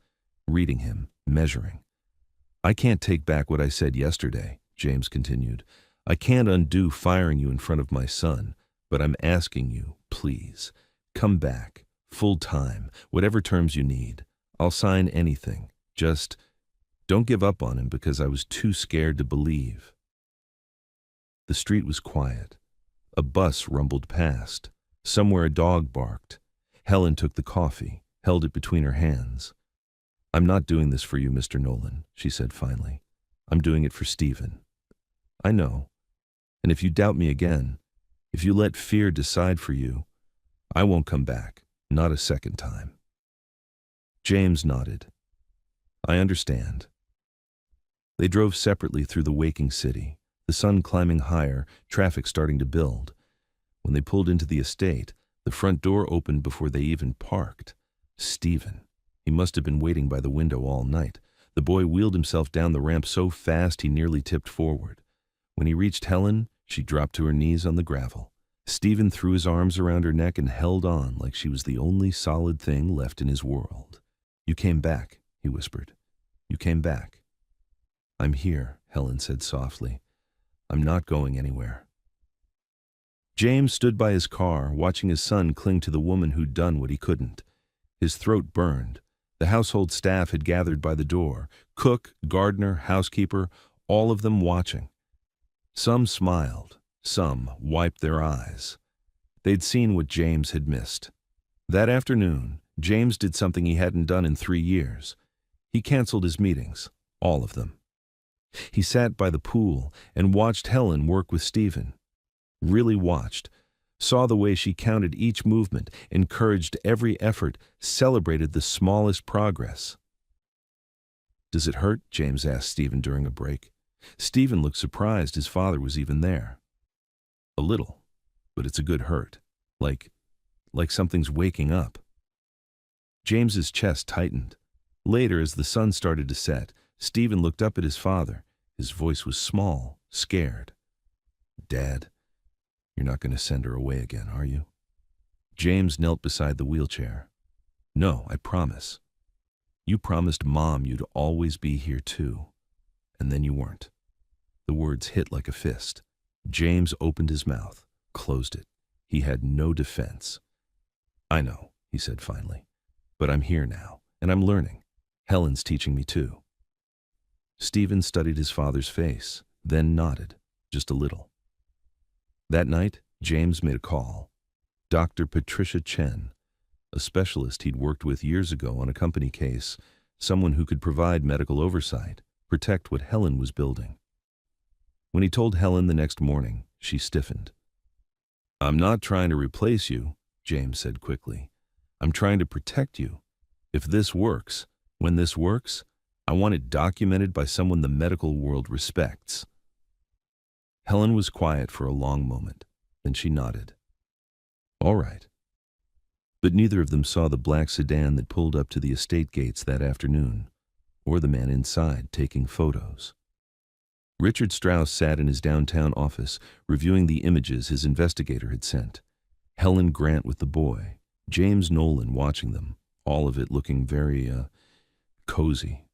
reading him, measuring. I can't take back what I said yesterday, James continued. I can't undo firing you in front of my son, but I'm asking you, please, come back, full time, whatever terms you need. I'll sign anything. Just don't give up on him because I was too scared to believe. The street was quiet. A bus rumbled past. Somewhere a dog barked. Helen took the coffee, held it between her hands. I'm not doing this for you, Mr. Nolan, she said finally. I'm doing it for Stephen. I know. And if you doubt me again, if you let fear decide for you, I won't come back, not a second time. James nodded. I understand. They drove separately through the waking city, the sun climbing higher, traffic starting to build. When they pulled into the estate, the front door opened before they even parked. Stephen. He must have been waiting by the window all night. The boy wheeled himself down the ramp so fast he nearly tipped forward. When he reached Helen, she dropped to her knees on the gravel. Stephen threw his arms around her neck and held on like she was the only solid thing left in his world. You came back, he whispered. You came back. I'm here, Helen said softly. I'm not going anywhere. James stood by his car, watching his son cling to the woman who'd done what he couldn't. His throat burned. The household staff had gathered by the door. Cook, gardener, housekeeper, all of them watching. Some smiled. Some wiped their eyes. They'd seen what James had missed. That afternoon, James did something he hadn't done in 3 years. He canceled his meetings, all of them. He sat by the pool and watched Helen work with Stephen. Really watched. Saw the way she counted each movement, encouraged every effort, celebrated the smallest progress. Does it hurt? James asked Stephen during a break. Stephen looked surprised his father was even there. A little, but it's a good hurt. Like something's waking up. James's chest tightened. Later, as the sun started to set, Stephen looked up at his father. His voice was small, scared. Dad, you're not going to send her away again, are you? James knelt beside the wheelchair. No, I promise. You promised Mom you'd always be here too. And then you weren't. The words hit like a fist. James opened his mouth, closed it. He had no defense. I know, he said finally. But I'm here now, and I'm learning. Helen's teaching me too. Stephen studied his father's face, then nodded, just a little. That night, James made a call. Dr. Patricia Chen, a specialist he'd worked with years ago on a company case, someone who could provide medical oversight, protect what Helen was building. When he told Helen the next morning, she stiffened. "I'm not trying to replace you," James said quickly. "I'm trying to protect you. If this works, when this works, I want it documented by someone the medical world respects." Helen was quiet for a long moment. Then she nodded. "All right." But neither of them saw the black sedan that pulled up to the estate gates that afternoon, or the man inside taking photos. Richard Strauss sat in his downtown office, reviewing the images his investigator had sent. Helen Grant with the boy, James Nolan watching them, all of it looking very, cozy.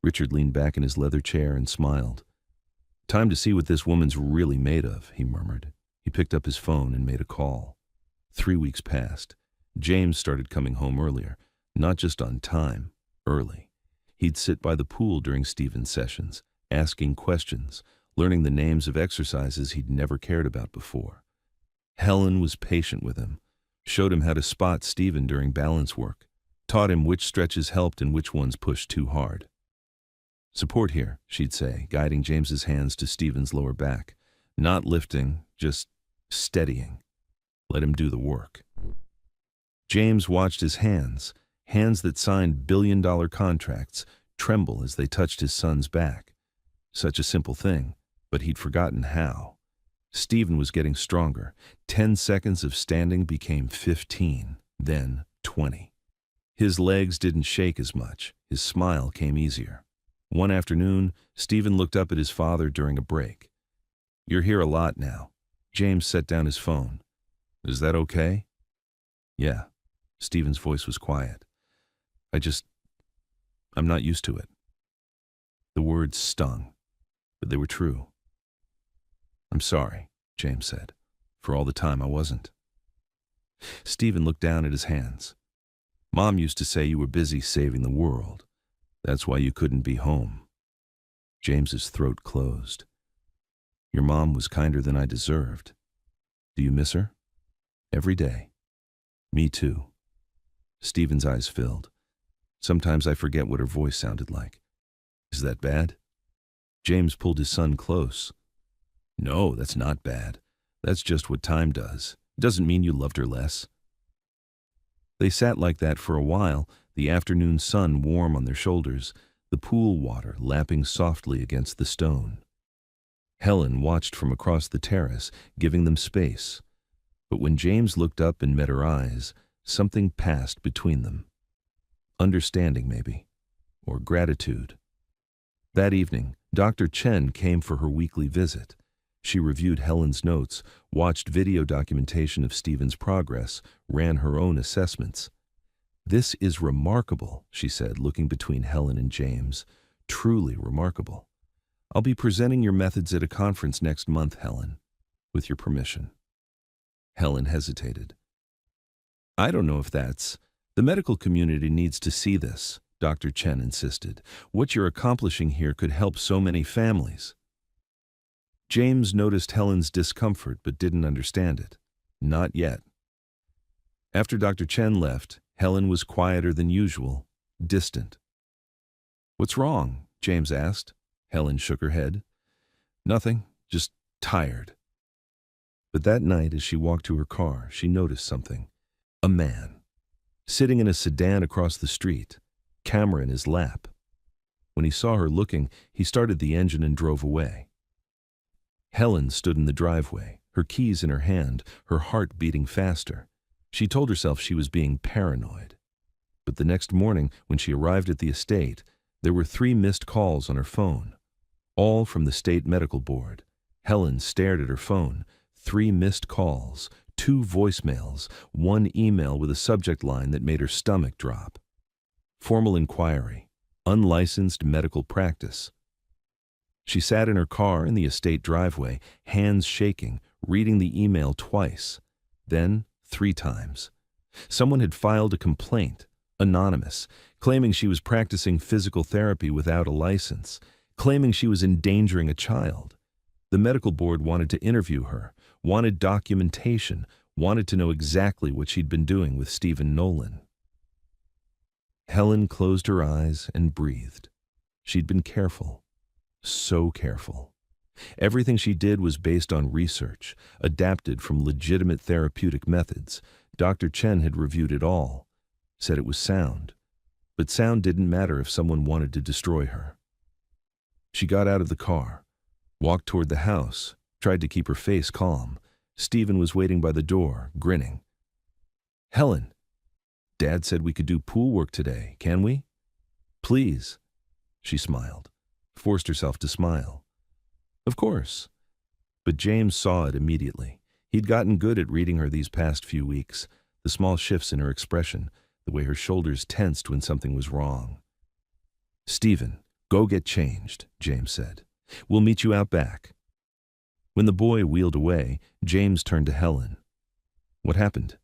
Richard leaned back in his leather chair and smiled. "Time to see what this woman's really made of," he murmured. He picked up his phone and made a call. 3 weeks passed. James started coming home earlier, not just on time, early. He'd sit by the pool during Stephen's sessions, asking questions, learning the names of exercises he'd never cared about before. Helen was patient with him, showed him how to spot Stephen during balance work, taught him which stretches helped and which ones pushed too hard. "Support here," she'd say, guiding James's hands to Stephen's lower back. "Not lifting, just steadying. Let him do the work." James watched his hands that signed billion-dollar contracts, tremble as they touched his son's back. Such a simple thing, but he'd forgotten how. Stephen was getting stronger. 10 seconds of standing became 15, then 20. His legs didn't shake as much. His smile came easier. One afternoon, Stephen looked up at his father during a break. "You're here a lot now." James set down his phone. "Is that okay?" "Yeah." Stephen's voice was quiet. I'm not used to it." The words stung, but they were true. "I'm sorry," James said. "For all the time I wasn't." Stephen looked down at his hands. "Mom used to say you were busy saving the world. That's why you couldn't be home." James's throat closed. "Your mom was kinder than I deserved. Do you miss her?" "Every day." "Me too." Stephen's eyes filled. "Sometimes I forget what her voice sounded like." "Is that bad?" James pulled his son close. "No, that's not bad. That's just what time does. It doesn't mean you loved her less." They sat like that for a while, the afternoon sun warm on their shoulders, the pool water lapping softly against the stone. Helen watched from across the terrace, giving them space. But when James looked up and met her eyes, something passed between them. Understanding, maybe, or gratitude. That evening, Dr. Chen came for her weekly visit. She reviewed Helen's notes, watched video documentation of Stephen's progress, ran her own assessments. "This is remarkable," she said, looking between Helen and James. "Truly remarkable. I'll be presenting your methods at a conference next month, Helen, with your permission." Helen hesitated. "I don't know if that's... The medical community needs to see this," Dr. Chen insisted. "What you're accomplishing here could help so many families." James noticed Helen's discomfort but didn't understand it. Not yet. After Dr. Chen left, Helen was quieter than usual, distant. "What's wrong?" James asked. Helen shook her head. "Nothing, just tired." But that night, as she walked to her car, she noticed something. A man, sitting in a sedan across the street, camera in his lap. When he saw her looking, he started the engine and drove away. Helen stood in the driveway, her keys in her hand, her heart beating faster. She told herself she was being paranoid. But the next morning, when she arrived at the estate, there were 3 missed calls on her phone, all from the state medical board. Helen stared at her phone. 3 missed calls, 2 voicemails, 1 email with a subject line that made her stomach drop. Formal inquiry, unlicensed medical practice. She sat in her car in the estate driveway, hands shaking, reading the email twice, then 3 times. Someone had filed a complaint, anonymous, claiming she was practicing physical therapy without a license, claiming she was endangering a child. The medical board wanted to interview her, wanted documentation, wanted to know exactly what she'd been doing with Stephen Nolan. Helen closed her eyes and breathed. She'd been careful, so careful. Everything she did was based on research, adapted from legitimate therapeutic methods. Dr. Chen had reviewed it all, said it was sound. But sound didn't matter if someone wanted to destroy her. She got out of the car, walked toward the house, tried to keep her face calm. Stephen was waiting by the door, grinning. "Helen, Dad said we could do pool work today, can we?" "Please." She smiled, forced herself to smile. "Of course." But James saw it immediately. He'd gotten good at reading her these past few weeks, the small shifts in her expression, the way her shoulders tensed when something was wrong. "Stephen, go get changed," James said. "We'll meet you out back." When the boy wheeled away, James turned to Helen. "What happened?"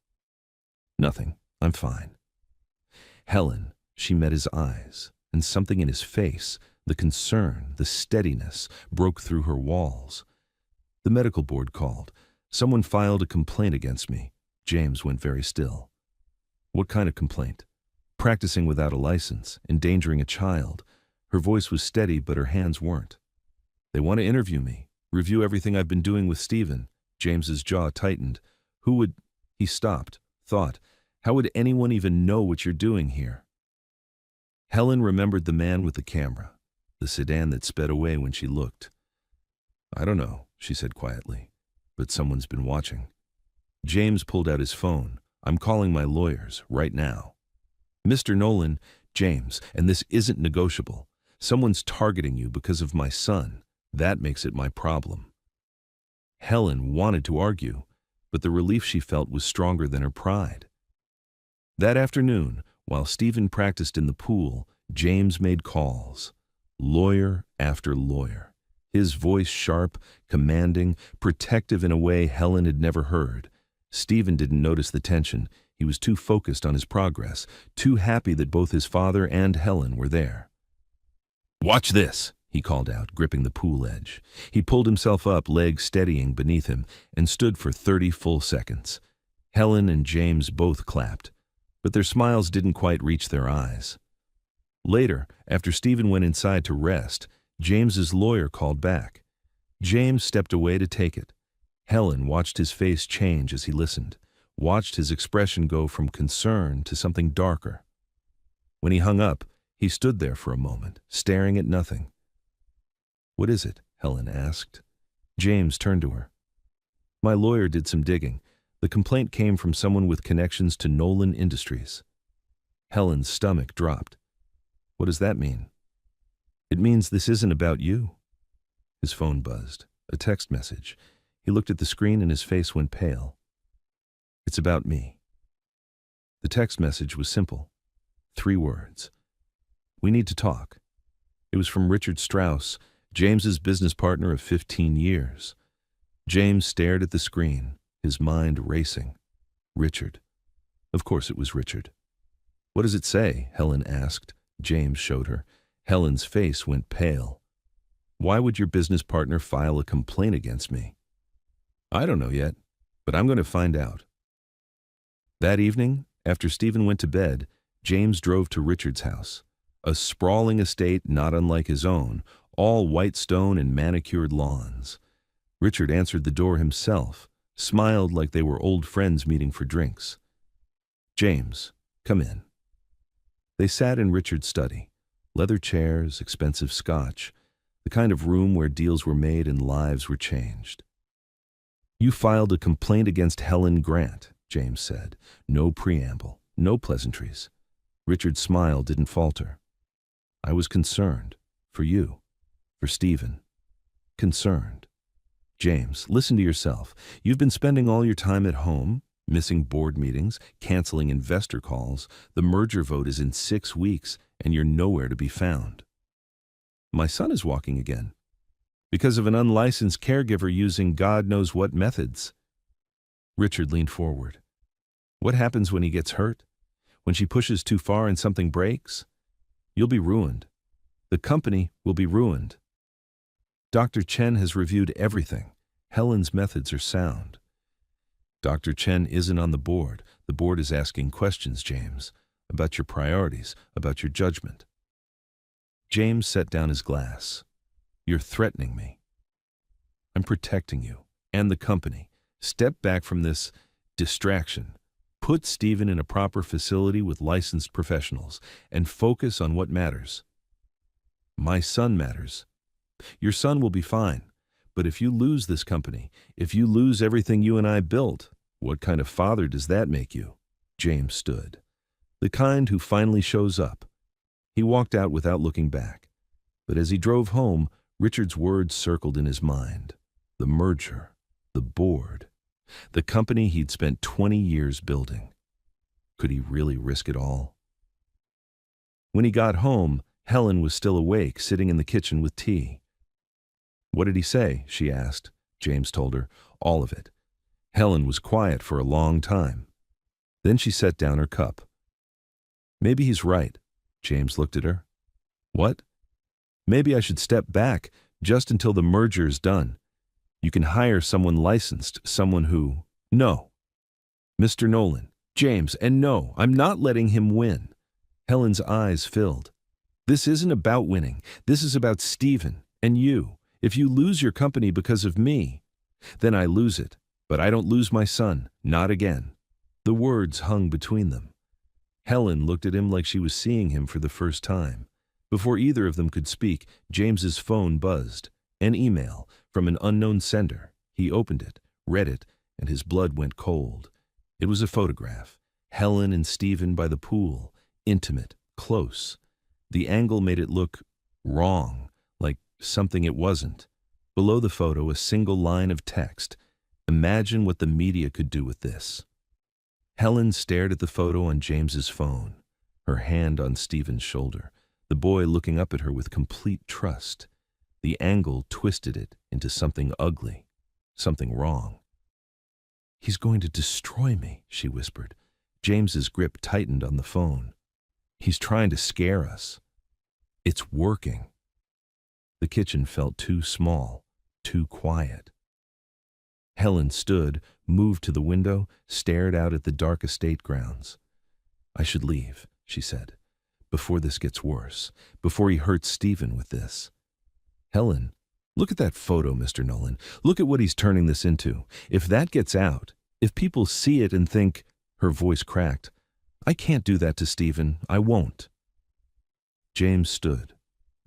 "Nothing. I'm fine." Helen, she met his eyes, and something in his face, the concern, the steadiness, broke through her walls. "The medical board called. Someone filed a complaint against me." James went very still. "What kind of complaint?" "Practicing without a license, endangering a child." Her voice was steady, but her hands weren't. "They want to interview me, review everything I've been doing with Stephen." James's jaw tightened. Who would... He stopped, thought, how would anyone even know what you're doing here? Helen remembered the man with the camera, the sedan that sped away when she looked. "I don't know," she said quietly, "but someone's been watching." James pulled out his phone. "I'm calling my lawyers right now." "Mr. Nolan," "James, and this isn't negotiable. Someone's targeting you because of my son. That makes it my problem." Helen wanted to argue, but the relief she felt was stronger than her pride. That afternoon, while Stephen practiced in the pool, James made calls. Lawyer after lawyer. His voice sharp, commanding, protective in a way Helen had never heard. Stephen didn't notice the tension. He was too focused on his progress, too happy that both his father and Helen were there. "Watch this," he called out, gripping the pool edge. He pulled himself up, legs steadying beneath him, and stood for 30 full seconds. Helen and James both clapped, but their smiles didn't quite reach their eyes. Later, after Stephen went inside to rest, James's lawyer called back. James stepped away to take it. Helen watched his face change as he listened, watched his expression go from concern to something darker. When he hung up, he stood there for a moment, staring at nothing. "What is it?" Helen asked. James turned to her. "My lawyer did some digging. The complaint came from someone with connections to Nolan Industries." Helen's stomach dropped. "What does that mean?" "It means this isn't about you." His phone buzzed. A text message. He looked at the screen and his face went pale. "It's about me." The text message was simple. 3 words. "We need to talk." It was from Richard Strauss, James's business partner of 15 years. James stared at the screen, his mind racing. Richard. Of course it was Richard. "What does it say?" Helen asked. James showed her. Helen's face went pale. "Why would your business partner file a complaint against me?" "I don't know yet, but I'm going to find out." That evening, after Stephen went to bed, James drove to Richard's house. A sprawling estate not unlike his own, all white stone and manicured lawns. Richard answered the door himself, smiled like they were old friends meeting for drinks. "James, come in." They sat in Richard's study. Leather chairs, expensive scotch, the kind of room where deals were made and lives were changed. "You filed a complaint against Helen Grant," James said. No preamble, no pleasantries. Richard's smile didn't falter. "I was concerned. For you. For Stephen. Concerned." "James, listen to yourself. You've been spending all your time at home, missing board meetings, canceling investor calls. The merger vote is in 6 weeks, and you're nowhere to be found." "My son is walking again." "Because of an unlicensed caregiver using God knows what methods." Richard leaned forward. "What happens when he gets hurt? When she pushes too far and something breaks? You'll be ruined. The company will be ruined." "Dr. Chen has reviewed everything. Helen's methods are sound." "Dr. Chen isn't on the board. The board is asking questions, James. about your priorities, about your judgment. James set down his glass. You're threatening me. I'm protecting you and the company. Step back from this distraction. Put Stephen in a proper facility with licensed professionals and focus on what matters. My son matters. Your son will be fine. But if you lose this company, if you lose everything you and I built, what kind of father does that make you? James stood. The kind who finally shows up. He walked out without looking back. But as he drove home, Richard's words circled in his mind. The merger, the board, the company he'd spent 20 years building. Could he really risk it all? When he got home, Helen was still awake, sitting in the kitchen with tea. What did he say? She asked. James told her. All of it. Helen was quiet for a long time. Then she set down her cup. Maybe he's right. James looked at her. What? Maybe I should step back just until the merger is done. You can hire someone licensed, someone who... No. Mr. Nolan. James, and no, I'm not letting him win. Helen's eyes filled. This isn't about winning. This is about Stephen and you. If you lose your company because of me, then I lose it. But I don't lose my son. Not again. The words hung between them. Helen looked at him like she was seeing him for the first time. Before either of them could speak, James's phone buzzed. An email from an unknown sender. He opened it, read it, and his blood went cold. It was a photograph. Helen and Stephen by the pool. Intimate, close. The angle made it look wrong, like something it wasn't. Below the photo, a single line of text. Imagine what the media could do with this. Helen stared at the photo on James's phone, her hand on Stephen's shoulder, the boy looking up at her with complete trust. The angle twisted it into something ugly, something wrong. He's going to destroy me, she whispered. James's grip tightened on the phone. He's trying to scare us. It's working. The kitchen felt too small, too quiet. Helen stood, moved to the window, stared out at the dark estate grounds. I should leave, she said, before this gets worse, before he hurts Stephen with this. Helen, look at that photo, Mr. Nolan. Look at what he's turning this into. If that gets out, if people see it and think, her voice cracked, I can't do that to Stephen. I won't. James stood,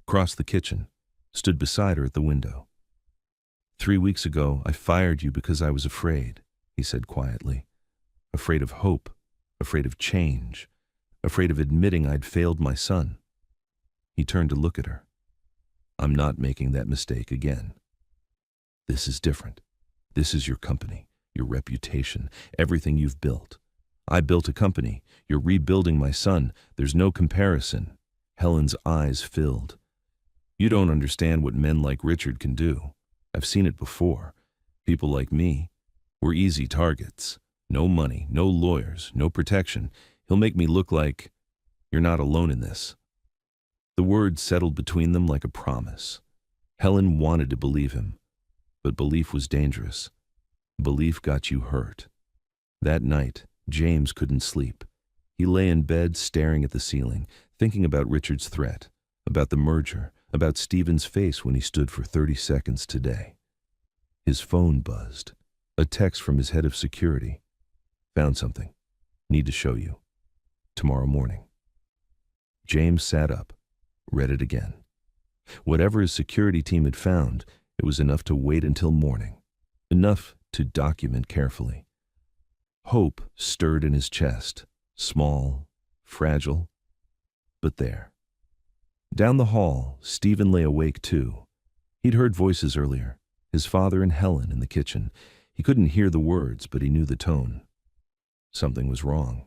crossed the kitchen, stood beside her at the window. 3 weeks ago, I fired you because I was afraid, he said quietly. Afraid of hope, afraid of change, afraid of admitting I'd failed my son. He turned to look at her. I'm not making that mistake again. This is different. This is your company, your reputation, everything you've built. I built a company. You're rebuilding my son. There's no comparison. Helen's eyes filled. You don't understand what men like Richard can do. I've seen it before. People like me, we're easy targets. No money, no lawyers, no protection. He'll make me look like you're not alone in this. The words settled between them like a promise. Helen wanted to believe him, but belief was dangerous. Belief got you hurt. That night, James couldn't sleep. He lay in bed staring at the ceiling, thinking about Richard's threat, about the merger, about Stephen's face when he stood for 30 seconds today. His phone buzzed. A text from his head of security. Found something. Need to show you. Tomorrow morning. James sat up, read it again. Whatever his security team had found, it was enough to wait until morning. Enough to document carefully. Hope stirred in his chest, small, fragile, but there. Down the hall, Stephen lay awake too. He'd heard voices earlier, his father and Helen in the kitchen. He couldn't hear the words, but he knew the tone. Something was wrong.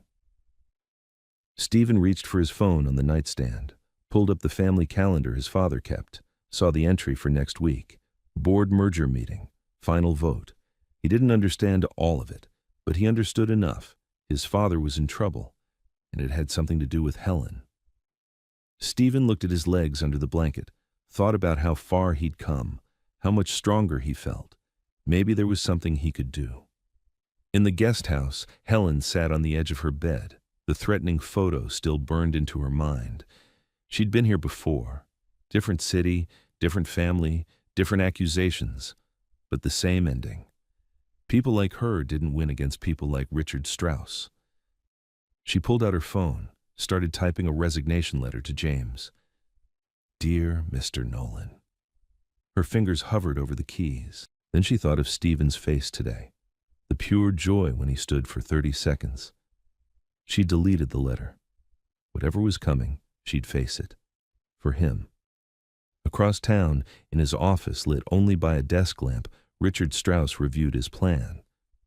Stephen reached for his phone on the nightstand, pulled up the family calendar his father kept, saw the entry for next week. Board merger meeting, final vote. He didn't understand all of it, but he understood enough. His father was in trouble, and it had something to do with Helen. Stephen looked at his legs under the blanket, thought about how far he'd come, how much stronger he felt. Maybe there was something he could do. In the guest house, Helen sat on the edge of her bed, The threatening photo still burned into her mind. She'd been here before. Different city, different family, different accusations, but the same ending. People like her didn't win against people like Richard Strauss. She pulled out her phone, started typing a resignation letter to James. Dear Mr. Nolan. Her fingers hovered over the keys. Then she thought of Stephen's face today, the pure joy when he stood for 30 seconds. She deleted the letter. Whatever was coming, she'd face it. For him. Across town, in his office lit only by a desk lamp, Richard Strauss reviewed his plan.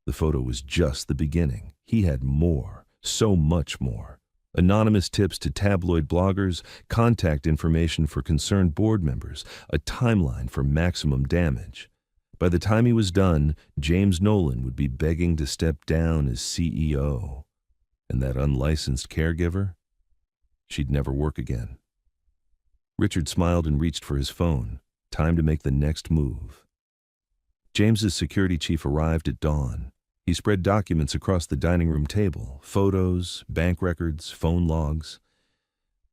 The photo was just the beginning. He had more, so much more. Anonymous tips to tabloid bloggers, contact information for concerned board members, a timeline for maximum damage. By the time he was done, James Nolan would be begging to step down as CEO. And that unlicensed caregiver? She'd never work again. Richard smiled and reached for his phone. Time to make the next move. James's security chief arrived at dawn. He spread documents across the dining room table, photos, bank records, phone logs.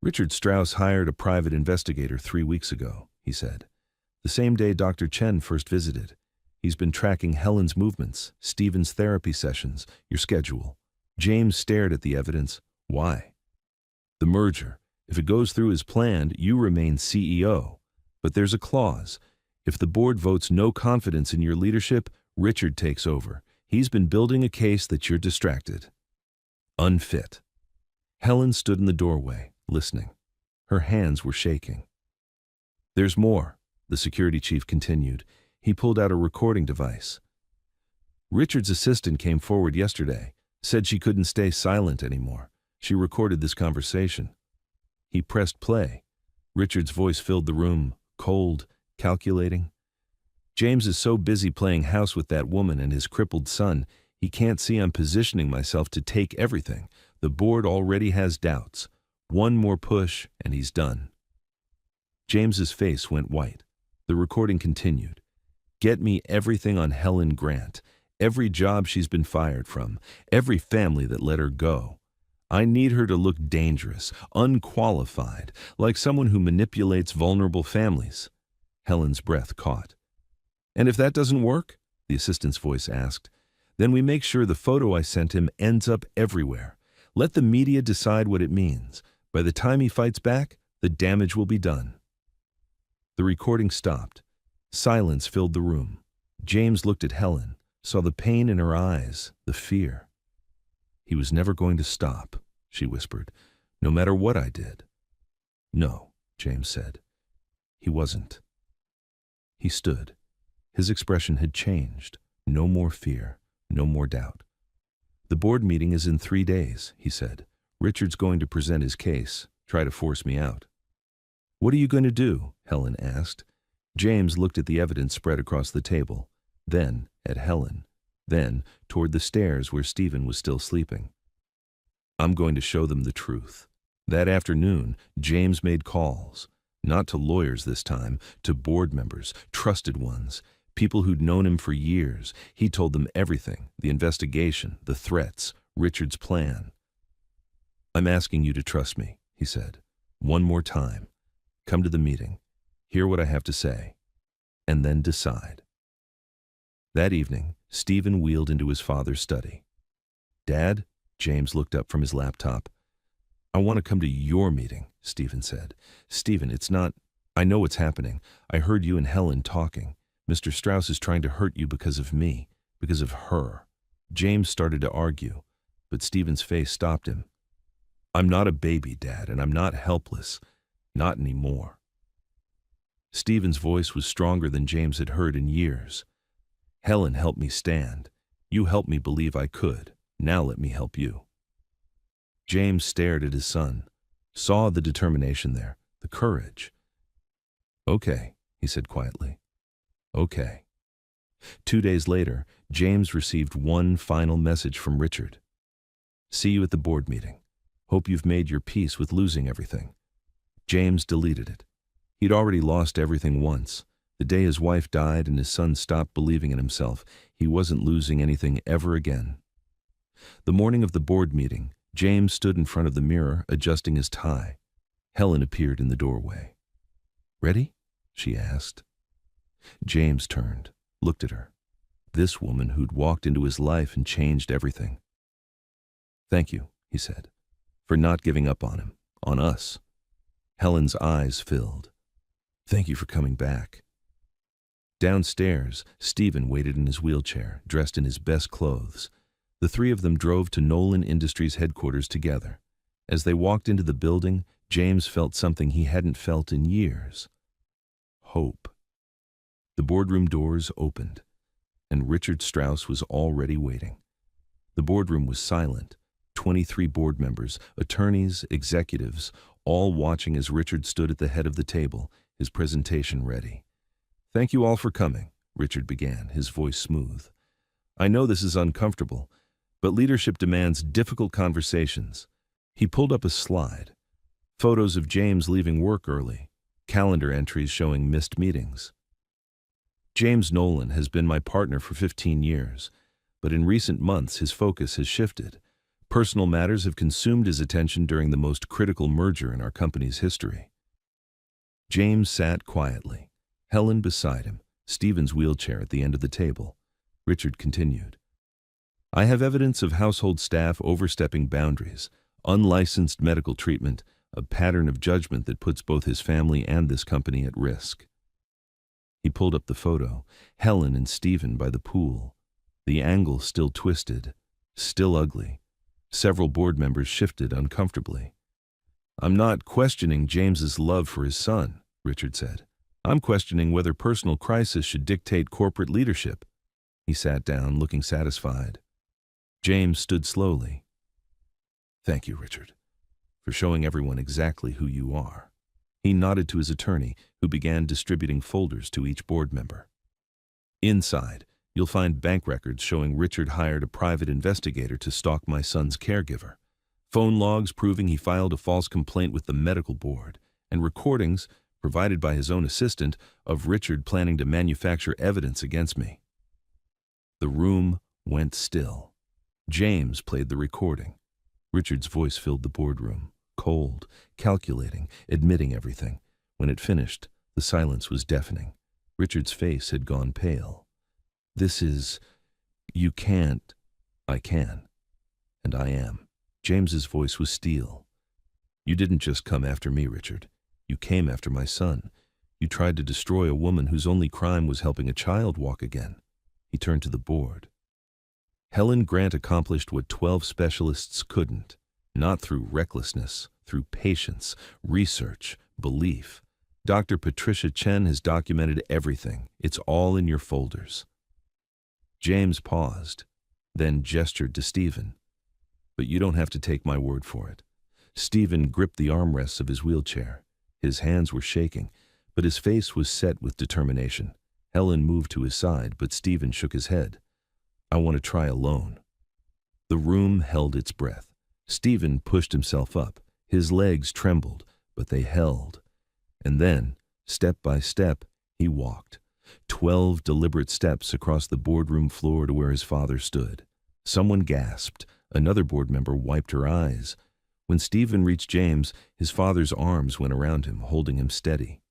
Richard Strauss hired a private investigator 3 weeks ago, he said. The same day Dr. Chen first visited. He's been tracking Helen's movements, Stephen's therapy sessions, your schedule. James stared at the evidence. Why? The merger. If it goes through as planned, you remain CEO. But there's a clause. If the board votes no confidence in your leadership, Richard takes over. He's been building a case that you're distracted. Unfit. Helen stood in the doorway, listening. Her hands were shaking. There's more, the security chief continued. He pulled out a recording device. Richard's assistant came forward yesterday, said she couldn't stay silent anymore. She recorded this conversation. He pressed play. Richard's voice filled the room, cold, calculating. James is so busy playing house with that woman and his crippled son, he can't see I'm positioning myself to take everything. The board already has doubts. One more push, and he's done. James's face went white. The recording continued. Get me everything on Helen Grant, every job she's been fired from, every family that let her go. I need her to look dangerous, unqualified, like someone who manipulates vulnerable families. Helen's breath caught. And if that doesn't work, the assistant's voice asked, then we make sure the photo I sent him ends up everywhere. Let the media decide what it means. By the time he fights back, the damage will be done. The recording stopped. Silence filled the room. James looked at Helen, saw the pain in her eyes, the fear. He was never going to stop, she whispered, no matter what I did. No, James said. He wasn't. He stood. His expression had changed. No more fear, no more doubt. The board meeting is in 3 days, he said. Richard's going to present his case, try to force me out. What are you going to do? Helen asked. James looked at the evidence spread across the table, then at Helen, then toward the stairs where Stephen was still sleeping. I'm going to show them the truth. That afternoon, James made calls, not to lawyers this time, to board members, trusted ones, people who'd known him for years. He told them everything, the investigation, the threats, Richard's plan. I'm asking you to trust me, he said. One more time. Come to the meeting. Hear what I have to say. And then decide. That evening, Stephen wheeled into his father's study. Dad, James looked up from his laptop. I want to come to your meeting, Stephen said. Stephen, it's not... I know what's happening. I heard you and Helen talking. Mr. Strauss is trying to hurt you because of me, because of her. James started to argue, but Stephen's face stopped him. I'm not a baby, Dad, and I'm not helpless. Not anymore. Stephen's voice was stronger than James had heard in years. Helen helped me stand. You helped me believe I could. Now let me help you. James stared at his son, saw the determination there, the courage. Okay, he said quietly. Okay. 2 days later, James received one final message from Richard. See you at the board meeting. Hope you've made your peace with losing everything. James deleted it. He'd already lost everything once. The day his wife died and his son stopped believing in himself, he wasn't losing anything ever again. The morning of the board meeting, James stood in front of the mirror, adjusting his tie. Helen appeared in the doorway. "Ready?" she asked. James turned, looked at her. This woman who'd walked into his life and changed everything. "Thank you," he said, "for not giving up on him, on us." Helen's eyes filled. "Thank you for coming back." Downstairs, Stephen waited in his wheelchair, dressed in his best clothes. The three of them drove to Nolan Industries headquarters together. As they walked into the building, James felt something he hadn't felt in years. Hope. The boardroom doors opened, and Richard Strauss was already waiting. The boardroom was silent. 23 board members, attorneys, executives, all watching as Richard stood at the head of the table, his presentation ready. "Thank you all for coming," Richard began, his voice smooth. "I know this is uncomfortable, but leadership demands difficult conversations." He pulled up a slide. Photos of James leaving work early, calendar entries showing missed meetings. "James Nolan has been my partner for 15 years, but in recent months his focus has shifted. Personal matters have consumed his attention during the most critical merger in our company's history." James sat quietly, Helen beside him, Stephen's wheelchair at the end of the table. Richard continued. "I have evidence of household staff overstepping boundaries, unlicensed medical treatment, a pattern of judgment that puts both his family and this company at risk." He pulled up the photo, Helen and Stephen by the pool. The angle still twisted, still ugly. Several board members shifted uncomfortably. "I'm not questioning James's love for his son," Richard said. "I'm questioning whether personal crisis should dictate corporate leadership." He sat down, looking satisfied. James stood slowly. "Thank you, Richard, for showing everyone exactly who you are." He nodded to his attorney, who began distributing folders to each board member. "Inside, you'll find bank records showing Richard hired a private investigator to stalk my son's caregiver, phone logs proving he filed a false complaint with the medical board, and recordings, provided by his own assistant, of Richard planning to manufacture evidence against me." The room went still. James played the recording. Richard's voice filled the boardroom, cold, calculating, admitting everything. When it finished, the silence was deafening. Richard's face had gone pale. "This is... You can't... I can. And I am." James's voice was steel. "You didn't just come after me, Richard. You came after my son. You tried to destroy a woman whose only crime was helping a child walk again." He turned to the board. Helen Grant accomplished what 12 specialists couldn't, not through recklessness, through patience, research, belief. Dr. Patricia Chen has documented everything. It's all in your folders." James paused, then gestured to Stephen. "But you don't have to take my word for it." Stephen gripped the armrests of his wheelchair. His hands were shaking, but his face was set with determination. Helen moved to his side, but Stephen shook his head. "I want to try alone." The room held its breath. Stephen pushed himself up. His legs trembled, but they held. And then, step by step, he walked. 12 deliberate steps across the boardroom floor to where his father stood. Someone gasped. Another board member wiped her eyes. When Stephen reached James, his father's arms went around him, holding him steady.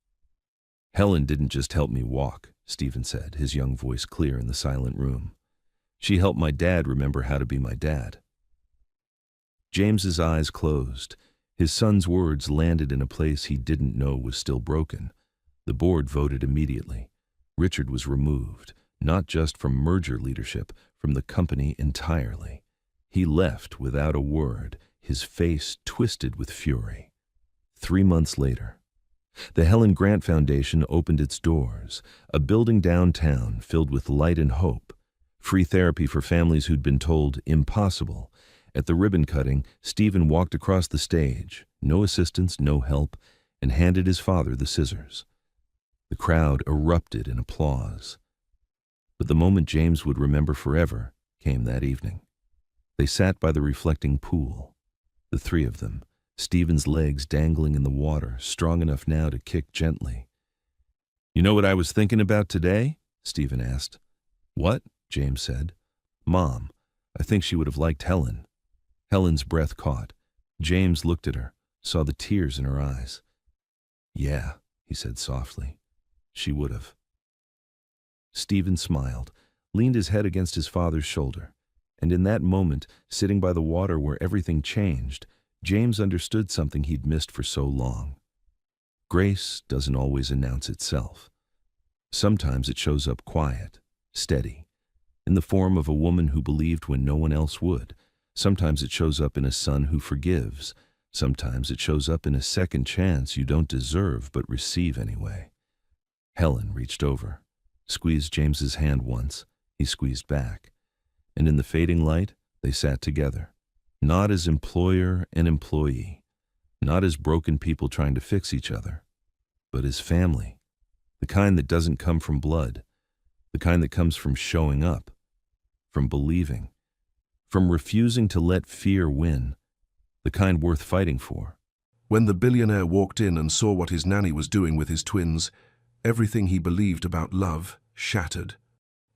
"Helen didn't just help me walk," Stephen said, his young voice clear in the silent room. "She helped my dad remember how to be my dad." James's eyes closed. His son's words landed in a place he didn't know was still broken. The board voted immediately. Richard was removed, not just from merger leadership, from the company entirely. He left without a word, his face twisted with fury. 3 months later, the Helen Grant Foundation opened its doors, a building downtown filled with light and hope, free therapy for families who'd been told impossible. At the ribbon cutting, Stephen walked across the stage, no assistance, no help, and handed his father the scissors. The crowd erupted in applause. But the moment James would remember forever came that evening. They sat by the reflecting pool, the three of them, Stephen's legs dangling in the water, strong enough now to kick gently. "You know what I was thinking about today?" Stephen asked. "What?" James said. "Mom. I think she would have liked Helen." Helen's breath caught. James looked at her, saw the tears in her eyes. "Yeah," he said softly. "She would have." Stephen smiled, leaned his head against his father's shoulder, and in that moment, sitting by the water where everything changed, James understood something he'd missed for so long. Grace doesn't always announce itself. Sometimes it shows up quiet, steady, in the form of a woman who believed when no one else would. Sometimes it shows up in a son who forgives. Sometimes it shows up in a second chance you don't deserve but receive anyway. Helen reached over, squeezed James's hand once. He squeezed back. And in the fading light, they sat together. Not as employer and employee. Not as broken people trying to fix each other. But as family. The kind that doesn't come from blood. The kind that comes from showing up. From believing. From refusing to let fear win. The kind worth fighting for. When the billionaire walked in and saw what his nanny was doing with his twins, everything he believed about love shattered.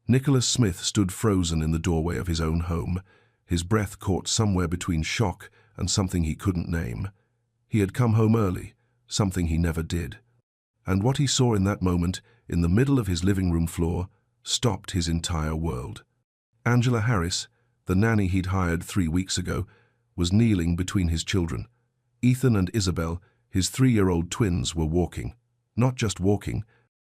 Nicholas Smith stood frozen in the doorway of his own home, his breath caught somewhere between shock and something he couldn't name. He had come home early, something he never did. And what he saw in that moment, in the middle of his living room floor, stopped his entire world. Angela Harris, the nanny he'd hired 3 weeks ago, was kneeling between his children. Ethan and Isabel, his 3-year-old twins, were walking. Not just walking,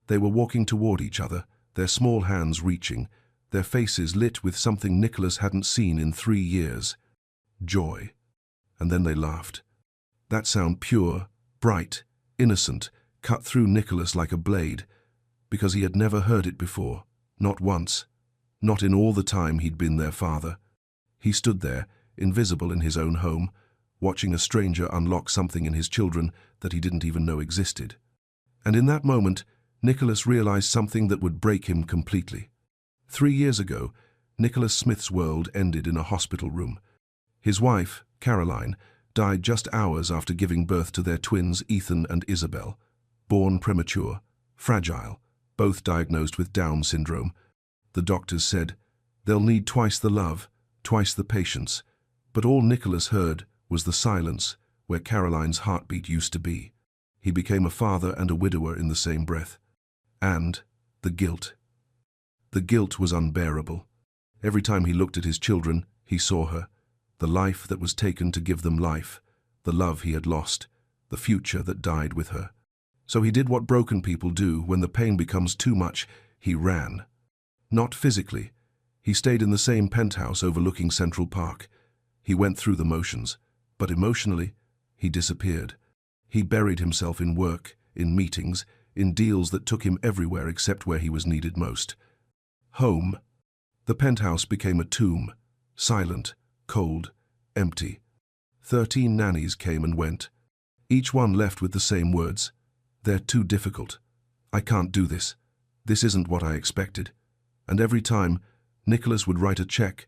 they were walking toward each other, their small hands reaching, their faces lit with something Nicholas hadn't seen in 3 years. Joy. And then they laughed. That sound pure, bright, innocent, cut through Nicholas like a blade, because he had never heard it before, not once, not in all the time he'd been their father. He stood there, invisible in his own home, watching a stranger unlock something in his children that he didn't even know existed. And in that moment, Nicholas realized something that would break him completely. 3 years ago, Nicholas Smith's world ended in a hospital room. His wife, Caroline, died just hours after giving birth to their twins Ethan and Isabel. Born premature, fragile, both diagnosed with Down syndrome. The doctors said, they'll need twice the love, twice the patience. But all Nicholas heard was the silence where Caroline's heartbeat used to be. He became a father and a widower in the same breath. And the guilt. The guilt was unbearable. Every time he looked at his children, he saw her. The life that was taken to give them life. The love he had lost. The future that died with her. So he did what broken people do when the pain becomes too much. He ran. Not physically. He stayed in the same penthouse overlooking Central Park. He went through the motions. But emotionally, he disappeared. He buried himself in work, in meetings, in deals that took him everywhere except where he was needed most. Home. The penthouse became a tomb, silent, cold, empty. 13 nannies came and went. Each one left with the same words. They're too difficult. I can't do this. This isn't what I expected. And every time, Nicholas would write a check,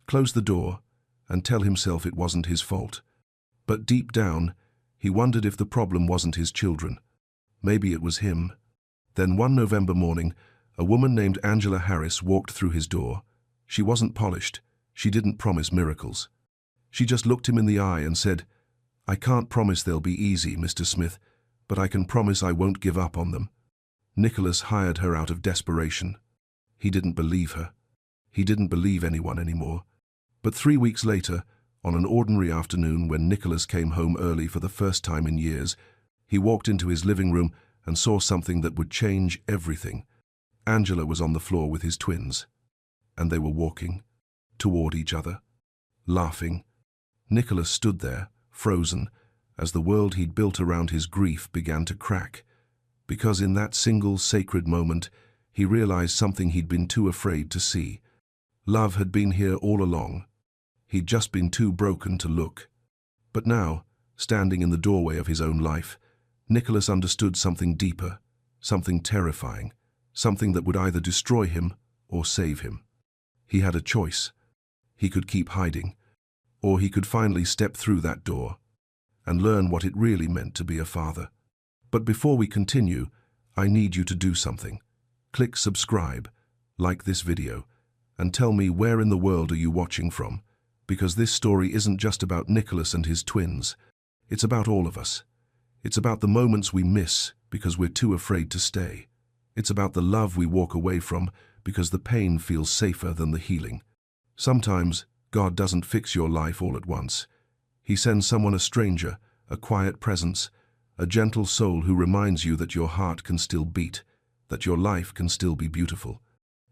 close the door, and tell himself it wasn't his fault. But deep down, he wondered if the problem wasn't his children. Maybe it was him. Then one November morning, a woman named Angela Harris walked through his door. She wasn't polished. She didn't promise miracles. She just looked him in the eye and said, I can't promise they'll be easy, Mr. Smith, but I can promise I won't give up on them. Nicholas hired her out of desperation. He didn't believe her. He didn't believe anyone anymore. But 3 weeks later, on an ordinary afternoon when Nicholas came home early for the first time in years, he walked into his living room and saw something that would change everything. Angela was on the floor with his twins, and they were walking toward each other, laughing. Nicholas stood there, frozen, as the world he'd built around his grief began to crack, because in that single sacred moment, he realized something he'd been too afraid to see. Love had been here all along. He'd just been too broken to look. But now, standing in the doorway of his own life, Nicholas understood something deeper, something terrifying, something that would either destroy him or save him. He had a choice. He could keep hiding, or he could finally step through that door and learn what it really meant to be a father. But before we continue, I need you to do something. Click subscribe, like this video, and tell me where in the world are you watching from. Because this story isn't just about Nicholas and his twins. It's about all of us. It's about the moments we miss because we're too afraid to stay. It's about the love we walk away from because the pain feels safer than the healing. Sometimes God doesn't fix your life all at once. He sends someone, a stranger, a quiet presence, a gentle soul who reminds you that your heart can still beat, that your life can still be beautiful.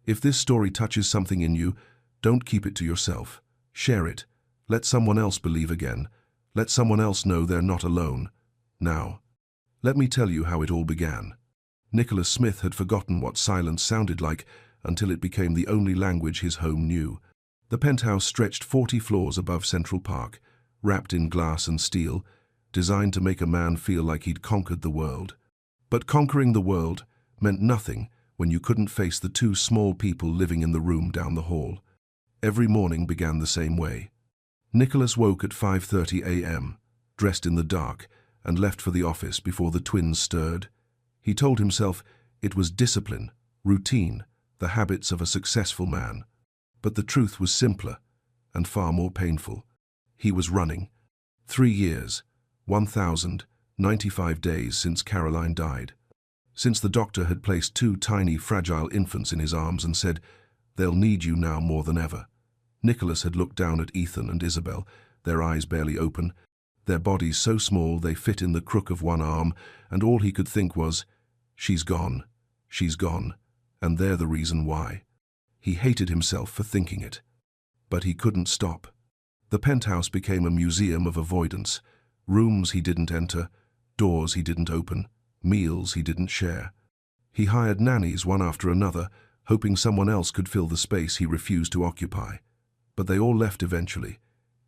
If this story touches something in you, don't keep it to yourself. Share it. Let someone else believe again. Let someone else know they're not alone. Now, let me tell you how it all began. Nicholas Smith had forgotten what silence sounded like until it became the only language his home knew. The penthouse stretched 40 floors above Central Park, wrapped in glass and steel, designed to make a man feel like he'd conquered the world. But conquering the world meant nothing when you couldn't face the two small people living in the room down the hall. Every morning began the same way. Nicholas woke at 5:30 a.m., dressed in the dark, and left for the office before the twins stirred. He told himself it was discipline, routine, the habits of a successful man. But the truth was simpler and far more painful. He was running. 3 years, 1,095 days since Caroline died. Since the doctor had placed 2 tiny, fragile infants in his arms and said, "They'll need you now more than ever." Nicholas had looked down at Ethan and Isabel, their eyes barely open, their bodies so small they fit in the crook of one arm, and all he could think was, she's gone, and they're the reason why. He hated himself for thinking it. But he couldn't stop. The penthouse became a museum of avoidance. Rooms he didn't enter, doors he didn't open, meals he didn't share. He hired nannies one after another, hoping someone else could fill the space he refused to occupy. But they all left eventually,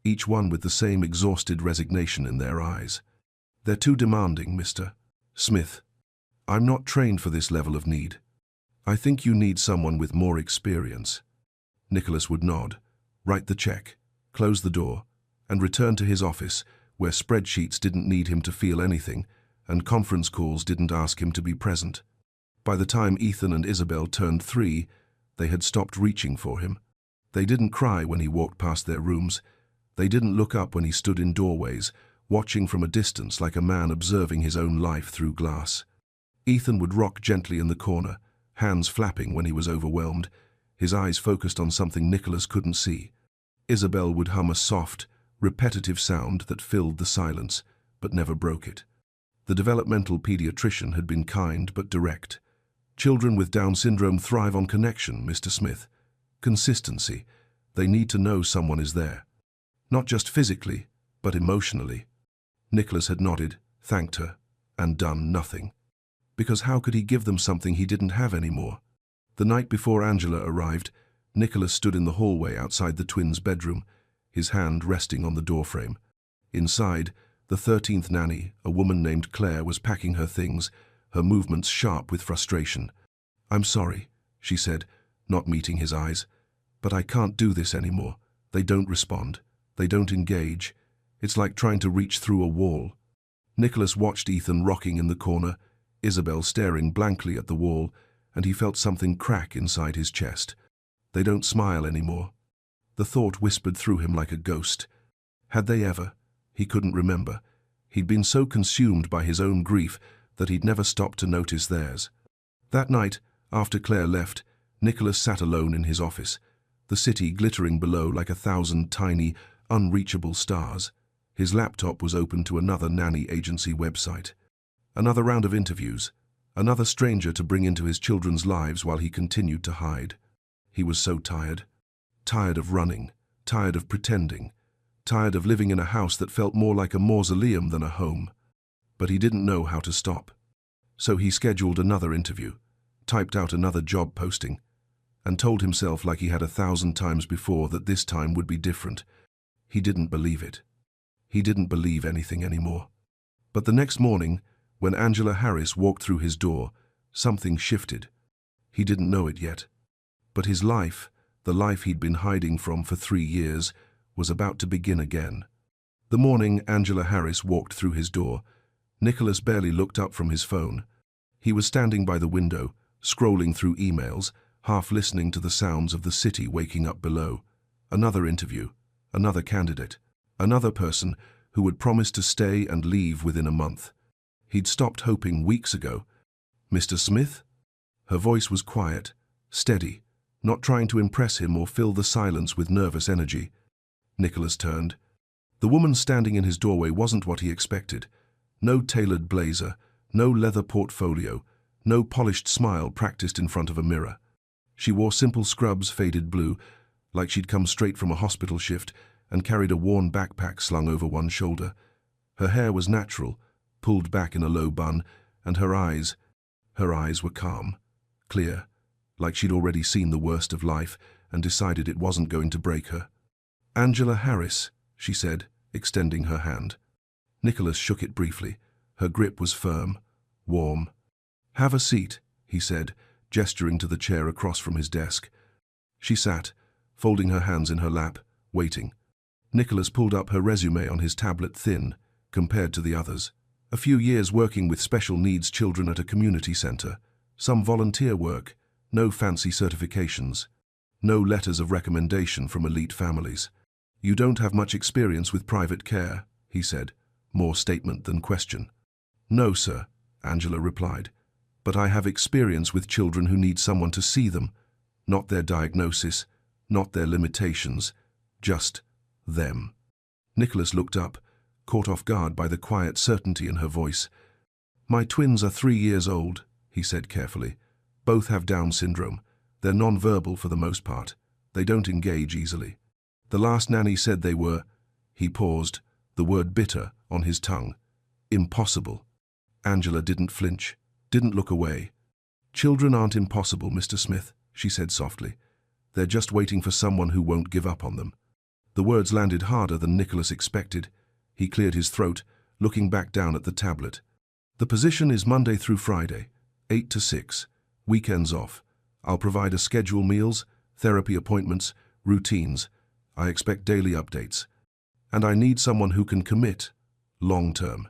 each one with the same exhausted resignation in their eyes. "They're too demanding, Mr. Smith. I'm not trained for this level of need. I think you need someone with more experience." Nicholas would nod, write the check, close the door, and return to his office, where spreadsheets didn't need him to feel anything, and conference calls didn't ask him to be present. By the time Ethan and Isabel turned 3, they had stopped reaching for him. They didn't cry when he walked past their rooms. They didn't look up when he stood in doorways, watching from a distance like a man observing his own life through glass. Ethan would rock gently in the corner, hands flapping when he was overwhelmed, his eyes focused on something Nicholas couldn't see. Isabel would hum a soft, repetitive sound that filled the silence, but never broke it. The developmental pediatrician had been kind but direct. "Children with Down syndrome thrive on connection, Mr. Smith. Consistency. They need to know someone is there. Not just physically, but emotionally." Nicholas had nodded, thanked her, and done nothing. Because how could he give them something he didn't have anymore? The night before Angela arrived, Nicholas stood in the hallway outside the twins' bedroom, his hand resting on the doorframe. Inside, the 13th nanny, a woman named Claire, was packing her things, her movements sharp with frustration. "I'm sorry," she said, not meeting his eyes, "but I can't do this anymore. They don't respond. They don't engage. It's like trying to reach through a wall." Nicholas watched Ethan rocking in the corner, Isabel staring blankly at the wall, and he felt something crack inside his chest. They don't smile anymore. The thought whispered through him like a ghost. Had they ever? He couldn't remember. He'd been so consumed by his own grief that he'd never stopped to notice theirs. That night, after Claire left, Nicholas sat alone in his office, the city glittering below like 1,000 tiny, unreachable stars. His laptop was open to another nanny agency website. Another round of interviews, another stranger to bring into his children's lives while he continued to hide. He was so tired. Tired of running, tired of pretending, tired of living in a house that felt more like a mausoleum than a home. But he didn't know how to stop. So he scheduled another interview, typed out another job posting, and told himself like he had 1,000 times before that this time would be different. He didn't believe it. He didn't believe anything anymore. But the next morning, when Angela Harris walked through his door, something shifted. He didn't know it yet. But his life, the life he'd been hiding from for 3 years, was about to begin again. The morning Angela Harris walked through his door, Nicholas barely looked up from his phone. He was standing by the window, scrolling through emails, half listening to the sounds of the city waking up below. Another interview, Another candidate. Another person who would promise to stay and leave within a month. He'd stopped hoping weeks ago. "Mr. Smith?" Her voice was quiet, steady, not trying to impress him or fill the silence with nervous energy. Nicholas turned. The woman standing in his doorway wasn't what he expected. No tailored blazer, no leather portfolio, no polished smile practiced in front of a mirror. She wore simple scrubs, faded blue, like she'd come straight from a hospital shift, and carried a worn backpack slung over one shoulder. Her hair was natural, pulled back in a low bun, and her eyes were calm, clear, like she'd already seen the worst of life and decided it wasn't going to break her. "Angela Harris," she said, extending her hand. Nicholas shook it briefly. Her grip was firm, warm. "Have a seat," he said, gesturing to the chair across from his desk. She sat, folding her hands in her lap, waiting. Nicholas pulled up her resume on his tablet, thin, compared to the others. A few years working with special needs children at a community center, some volunteer work, no fancy certifications, no letters of recommendation from elite families. "You don't have much experience with private care," he said, more statement than question. "No, sir," Angela replied, "but I have experience with children who need someone to see them, not their diagnosis, not their limitations, just them." Nicholas looked up, caught off guard by the quiet certainty in her voice. "My twins are 3 years old," he said carefully. "Both have Down syndrome. They're non-verbal for the most part. They don't engage easily. The last nanny said they were—" He paused, the word bitter on his tongue. "Impossible." Angela didn't flinch, didn't look away. "Children aren't impossible, Mr. Smith," she said softly. "They're just waiting for someone who won't give up on them." The words landed harder than Nicholas expected. He cleared his throat, looking back down at the tablet. "The position is Monday through Friday, 8 to 6, weekends off. I'll provide a schedule, meals, therapy appointments, routines. I expect daily updates. And I need someone who can commit, long term."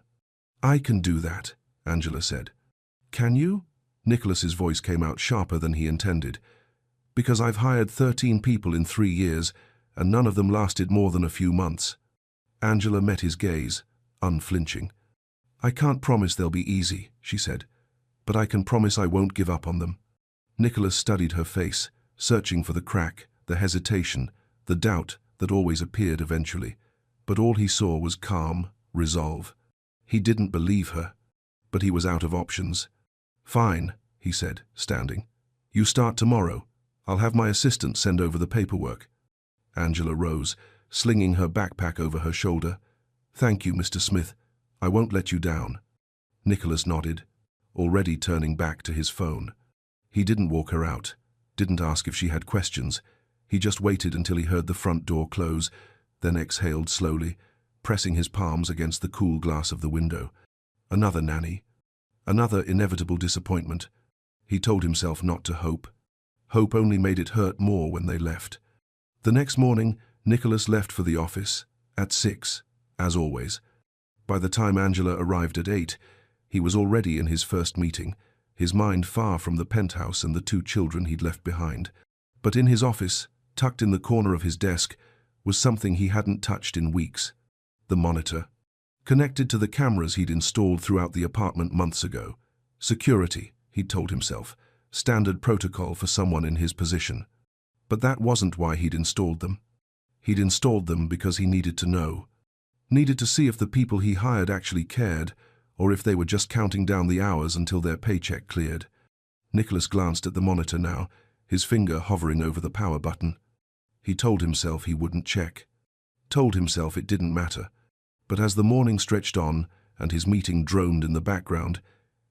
"I can do that," Angela said. "Can you?" Nicholas's voice came out sharper than he intended. "Because I've hired 13 people in 3 years, and none of them lasted more than a few months." Angela met his gaze, unflinching. "I can't promise they'll be easy," she said, "but I can promise I won't give up on them." Nicholas studied her face, searching for the crack, the hesitation, the doubt that always appeared eventually. But all he saw was calm, resolve. He didn't believe her, but he was out of options. "Fine," he said, standing. "You start tomorrow. I'll have my assistant send over the paperwork." Angela rose, slinging her backpack over her shoulder. "Thank you, Mr. Smith. I won't let you down." Nicholas nodded, already turning back to his phone. He didn't walk her out, didn't ask if she had questions. He just waited until he heard the front door close, then exhaled slowly, pressing his palms against the cool glass of the window. Another nanny. Another inevitable disappointment. He told himself not to hope. Hope only made it hurt more when they left. The next morning, Nicholas left for the office, at 6, as always. By the time Angela arrived at 8, he was already in his first meeting, his mind far from the penthouse and the 2 children he'd left behind. But in his office, tucked in the corner of his desk, was something he hadn't touched in weeks. The monitor. Connected to the cameras he'd installed throughout the apartment months ago. Security, he'd told himself. Standard protocol for someone in his position. But that wasn't why he'd installed them. He'd installed them because he needed to know. Needed to see if the people he hired actually cared, or if they were just counting down the hours until their paycheck cleared. Nicholas glanced at the monitor now, his finger hovering over the power button. He told himself he wouldn't check. Told himself it didn't matter. But as the morning stretched on and his meeting droned in the background,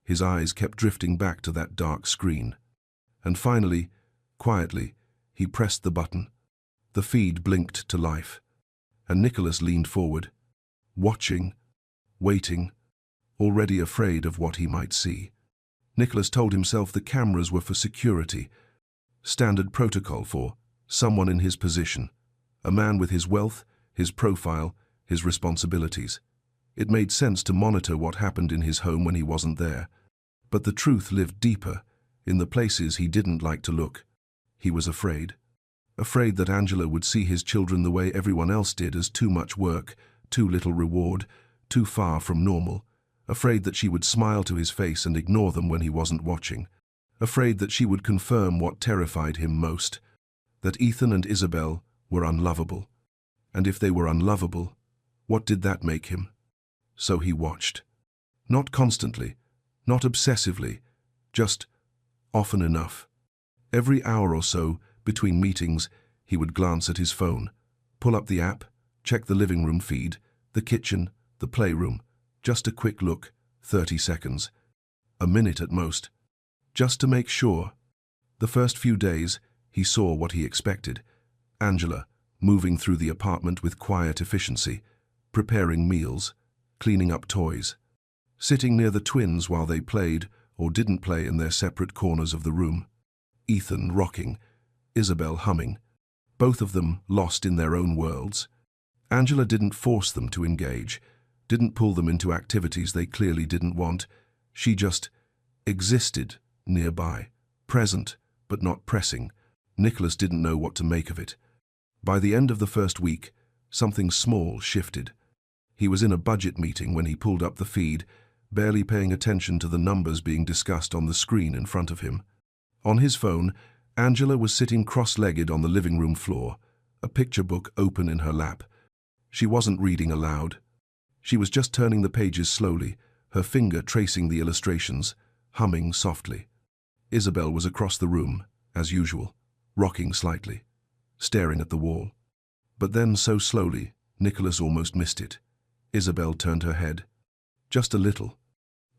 his eyes kept drifting back to that dark screen. And finally, quietly, he pressed the button. The feed blinked to life. And Nicholas leaned forward, watching, waiting, already afraid of what he might see. Nicholas told himself the cameras were for security. Standard protocol for someone in his position. A man with his wealth, his profile, his responsibilities. It made sense to monitor what happened in his home when he wasn't there. But the truth lived deeper, in the places he didn't like to look. He was afraid. afraid that Angela would see his children the way everyone else did, as too much work, too little reward, too far from normal, afraid that she would smile to his face and ignore them when he wasn't watching, afraid that she would confirm what terrified him most, that Ethan and Isabel were unlovable. And if they were unlovable, what did that make him? So he watched. Not constantly, not obsessively, just often enough. Every hour or so, between meetings, he would glance at his phone, pull up the app, check the living room feed, the kitchen, the playroom, just a quick look, 30 seconds, a minute at most, just to make sure. The first few days, he saw what he expected. Angela, moving through the apartment with quiet efficiency, preparing meals, cleaning up toys, sitting near the twins while they played or didn't play in their separate corners of the room. Ethan rocking, Isabel humming, both of them lost in their own worlds. Angela didn't force them to engage, didn't pull them into activities they clearly didn't want. She just existed nearby, present but not pressing. Nicholas didn't know what to make of it. By the end of the first week, something small shifted. He was in a budget meeting when he pulled up the feed, barely paying attention to the numbers being discussed on the screen in front of him. On his phone, Angela was sitting cross-legged on the living room floor, a picture book open in her lap. She wasn't reading aloud. She was just turning the pages slowly, her finger tracing the illustrations, humming softly. Isabel was across the room, as usual, rocking slightly, staring at the wall. But then, so slowly, Nicholas almost missed it. Isabel turned her head, just a little,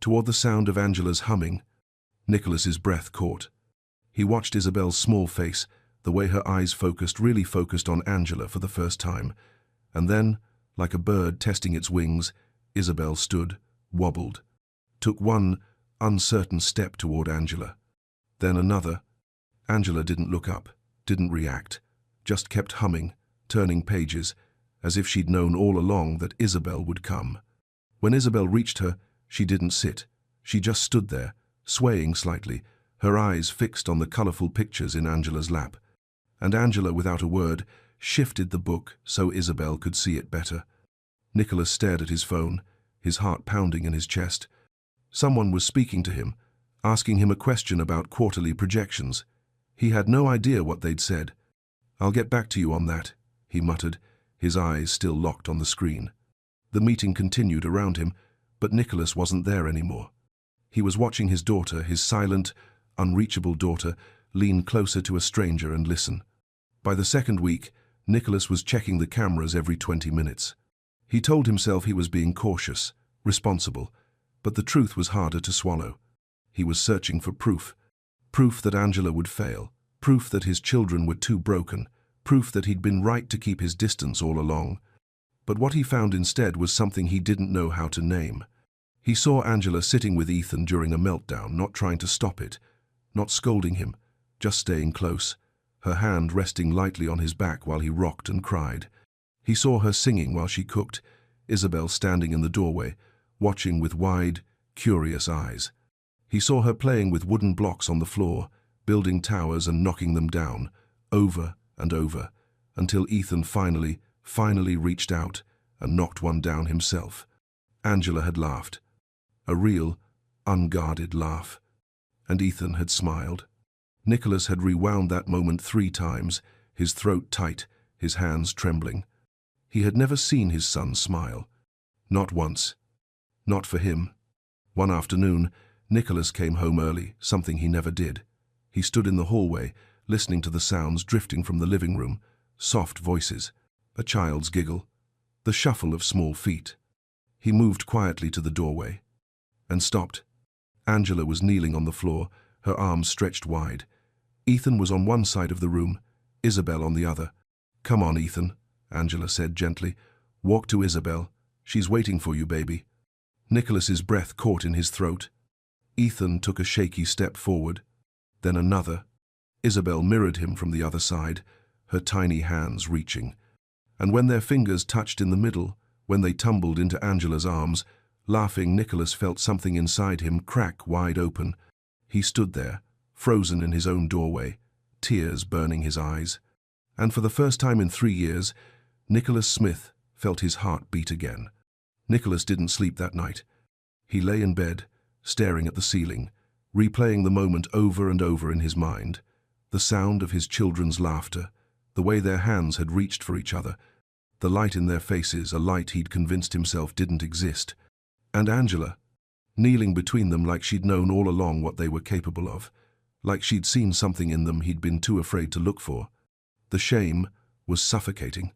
toward the sound of Angela's humming. Nicholas's breath caught. He watched Isabel's small face, the way her eyes really focused on Angela for the first time. And then, like a bird testing its wings, Isabel stood, wobbled, took one uncertain step toward Angela. Then another. Angela didn't look up, didn't react, just kept humming, turning pages, as if she'd known all along that Isabel would come. When Isabel reached her, she didn't sit. She just stood there, swaying slightly, her eyes fixed on the colorful pictures in Angela's lap. And Angela, without a word, shifted the book so Isabel could see it better. Nicholas stared at his phone, his heart pounding in his chest. Someone was speaking to him, asking him a question about quarterly projections. He had no idea what they'd said. "I'll get back to you on that," he muttered, his eyes still locked on the screen. The meeting continued around him, but Nicholas wasn't there anymore. He was watching his daughter, his silent, unreachable daughter, lean closer to a stranger and listen. By the second week, Nicholas was checking the cameras every 20 minutes. He told himself he was being cautious, responsible, but the truth was harder to swallow. He was searching for proof. Proof that Angela would fail, proof that his children were too broken, proof that he'd been right to keep his distance all along. But what he found instead was something he didn't know how to name. He saw Angela sitting with Ethan during a meltdown, not trying to stop it, not scolding him, just staying close, her hand resting lightly on his back while he rocked and cried. He saw her singing while she cooked, Isabel standing in the doorway, watching with wide, curious eyes. He saw her playing with wooden blocks on the floor, building towers and knocking them down, over and over, until Ethan finally reached out and knocked one down himself. Angela had laughed. A real, unguarded laugh. And Ethan had smiled. Nicholas had rewound that moment 3 times, his throat tight, his hands trembling. He had never seen his son smile. Not once. Not for him. One afternoon, Nicholas came home early, something he never did. He stood in the hallway, listening to the sounds drifting from the living room, soft voices, a child's giggle, the shuffle of small feet. He moved quietly to the doorway and stopped. Angela was kneeling on the floor, her arms stretched wide. Ethan was on one side of the room, Isabel on the other. "Come on, Ethan," Angela said gently. "Walk to Isabel. She's waiting for you, baby." Nicholas's breath caught in his throat. Ethan took a shaky step forward, then another. Isabel mirrored him from the other side, her tiny hands reaching. And when their fingers touched in the middle, when they tumbled into Angela's arms, laughing, Nicholas felt something inside him crack wide open. He stood there, frozen in his own doorway, tears burning his eyes. And for the first time in 3 years, Nicholas Smith felt his heart beat again. Nicholas didn't sleep that night. He lay in bed, staring at the ceiling, replaying the moment over and over in his mind. The sound of his children's laughter, the way their hands had reached for each other, the light in their faces, a light he'd convinced himself didn't exist. And Angela, kneeling between them like she'd known all along what they were capable of, like she'd seen something in them he'd been too afraid to look for. The shame was suffocating.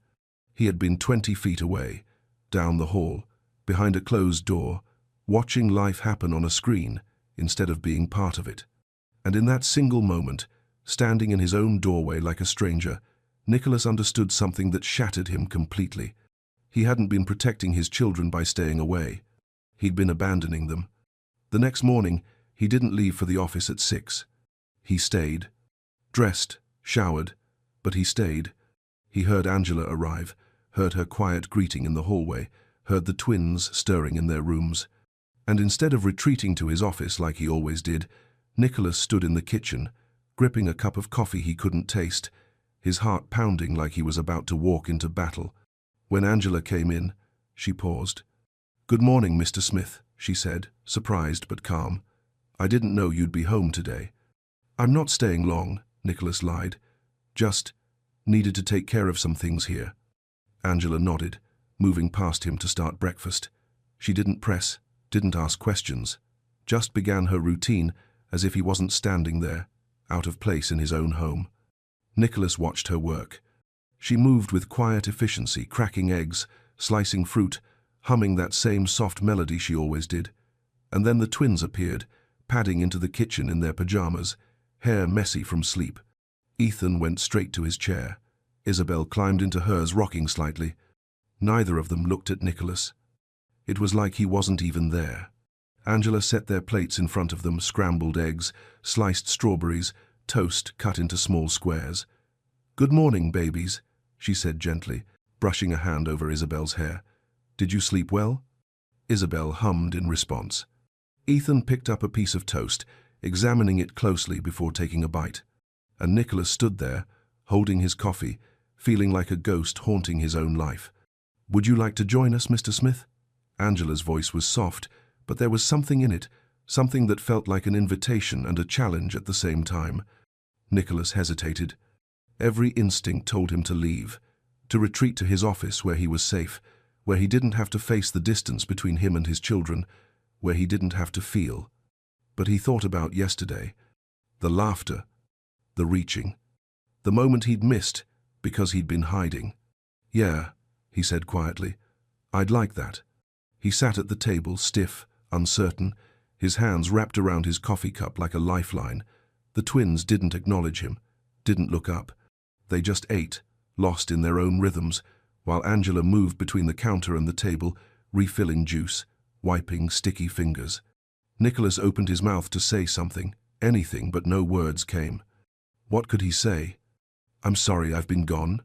He had been 20 feet away, down the hall, behind a closed door, watching life happen on a screen instead of being part of it. And in that single moment, standing in his own doorway like a stranger, Nicholas understood something that shattered him completely. He hadn't been protecting his children by staying away. He'd been abandoning them. The next morning, he didn't leave for the office at 6. He stayed. Dressed, showered, but he stayed. He heard Angela arrive, heard her quiet greeting in the hallway, heard the twins stirring in their rooms. And instead of retreating to his office like he always did, Nicholas stood in the kitchen, gripping a cup of coffee he couldn't taste, his heart pounding like he was about to walk into battle. When Angela came in, she paused. "Good morning, Mr. Smith," she said, surprised but calm. "I didn't know you'd be home today." "I'm not staying long," Nicholas lied. "Just needed to take care of some things here." Angela nodded, moving past him to start breakfast. She didn't press, didn't ask questions, just began her routine as if he wasn't standing there, out of place in his own home. Nicholas watched her work. She moved with quiet efficiency, cracking eggs, slicing fruit, humming that same soft melody she always did. And then the twins appeared, padding into the kitchen in their pajamas, hair messy from sleep. Ethan went straight to his chair. Isabel climbed into hers, rocking slightly. Neither of them looked at Nicholas. It was like he wasn't even there. Angela set their plates in front of them, scrambled eggs, sliced strawberries, toast cut into small squares. "Good morning, babies," she said gently, brushing a hand over Isabel's hair. "Did you sleep well?" Isabel hummed in response. Ethan picked up a piece of toast, examining it closely before taking a bite. And Nicholas stood there, holding his coffee, feeling like a ghost haunting his own life. "Would you like to join us, Mr. Smith?" Angela's voice was soft, but there was something in it, something that felt like an invitation and a challenge at the same time. Nicholas hesitated. Every instinct told him to leave, to retreat to his office where he was safe, where he didn't have to face the distance between him and his children, where he didn't have to feel. But he thought about yesterday, the laughter, the reaching, the moment he'd missed because he'd been hiding. "Yeah," he said quietly, "I'd like that." He sat at the table, stiff, uncertain, his hands wrapped around his coffee cup like a lifeline. The twins didn't acknowledge him, didn't look up. They just ate, lost in their own rhythms, while Angela moved between the counter and the table, refilling juice, wiping sticky fingers. Nicholas opened his mouth to say something, anything, but no words came. What could he say? "I'm sorry I've been gone.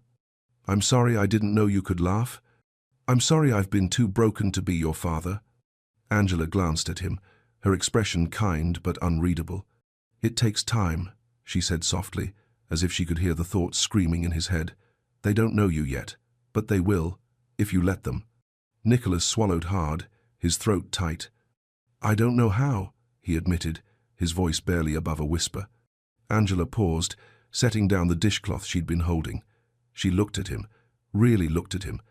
I'm sorry I didn't know you could laugh. I'm sorry I've been too broken to be your father." Angela glanced at him, her expression kind but unreadable. "It takes time," she said softly, as if she could hear the thoughts screaming in his head. "They don't know you yet, but they will, if you let them." Nicholas swallowed hard, his throat tight. "I don't know how," he admitted, his voice barely above a whisper. Angela paused, setting down the dishcloth she'd been holding. She looked at him, really looked at him,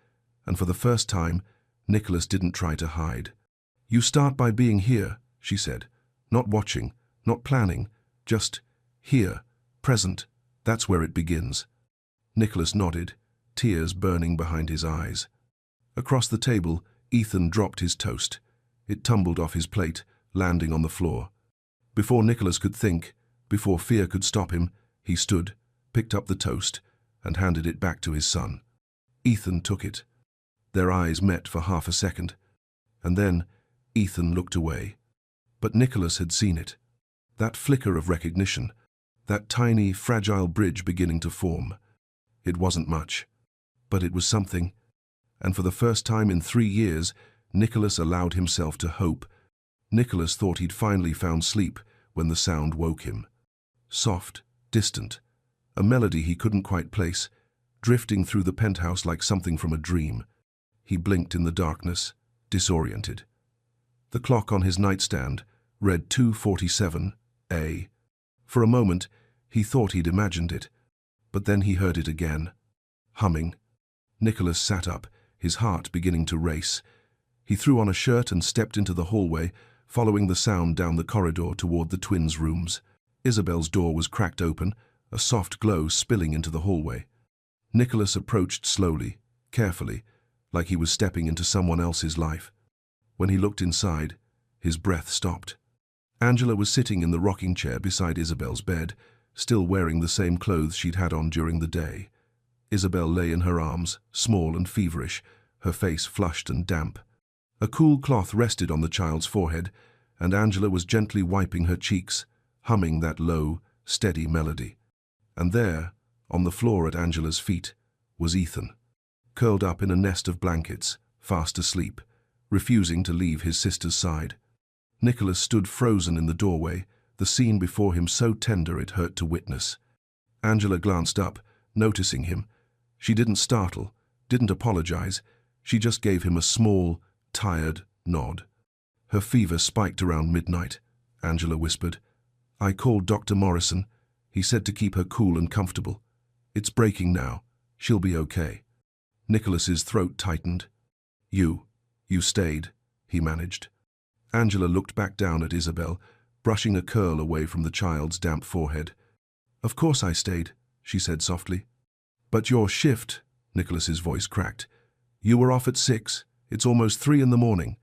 and for the first time, Nicholas didn't try to hide. "You start by being here," she said. "Not watching, not planning, just here, present. That's where it begins." Nicholas nodded, tears burning behind his eyes. Across the table, Ethan dropped his toast. It tumbled off his plate, landing on the floor. Before Nicholas could think, before fear could stop him, he stood, picked up the toast, and handed it back to his son. Ethan took it. Their eyes met for half a second, and then Ethan looked away. But Nicholas had seen it. That flicker of recognition, that tiny, fragile bridge beginning to form. It wasn't much, but it was something. And for the first time in 3 years, Nicholas allowed himself to hope. Nicholas thought he'd finally found sleep when the sound woke him. Soft, distant, a melody he couldn't quite place, drifting through the penthouse like something from a dream. He blinked in the darkness, disoriented. The clock on his nightstand read 2:47 A. For a moment, he thought he'd imagined it, but then he heard it again, humming. Nicholas sat up, his heart beginning to race. He threw on a shirt and stepped into the hallway, following the sound down the corridor toward the twins' rooms. Isabel's door was cracked open, a soft glow spilling into the hallway. Nicholas approached slowly, carefully, like he was stepping into someone else's life. When he looked inside, his breath stopped. Angela was sitting in the rocking chair beside Isabel's bed, still wearing the same clothes she'd had on during the day. Isabel lay in her arms, small and feverish, her face flushed and damp. A cool cloth rested on the child's forehead, and Angela was gently wiping her cheeks, humming that low, steady melody. And there, on the floor at Angela's feet, was Ethan, curled up in a nest of blankets, fast asleep, refusing to leave his sister's side. Nicholas stood frozen in the doorway, the scene before him so tender it hurt to witness. Angela glanced up, noticing him. She didn't startle, didn't apologize. She just gave him a small, tired nod. Her fever spiked around midnight. Angela whispered, "I called Dr. Morrison. He said to keep her cool and comfortable. It's breaking now. She'll be okay." Nicholas's throat tightened. You stayed," he managed. Angela looked back down at Isabel, brushing a curl away from the child's damp forehead. "Of course I stayed," she said softly. "But your shift," Nicholas's voice cracked. "You were off at 6. It's almost 3 in the morning."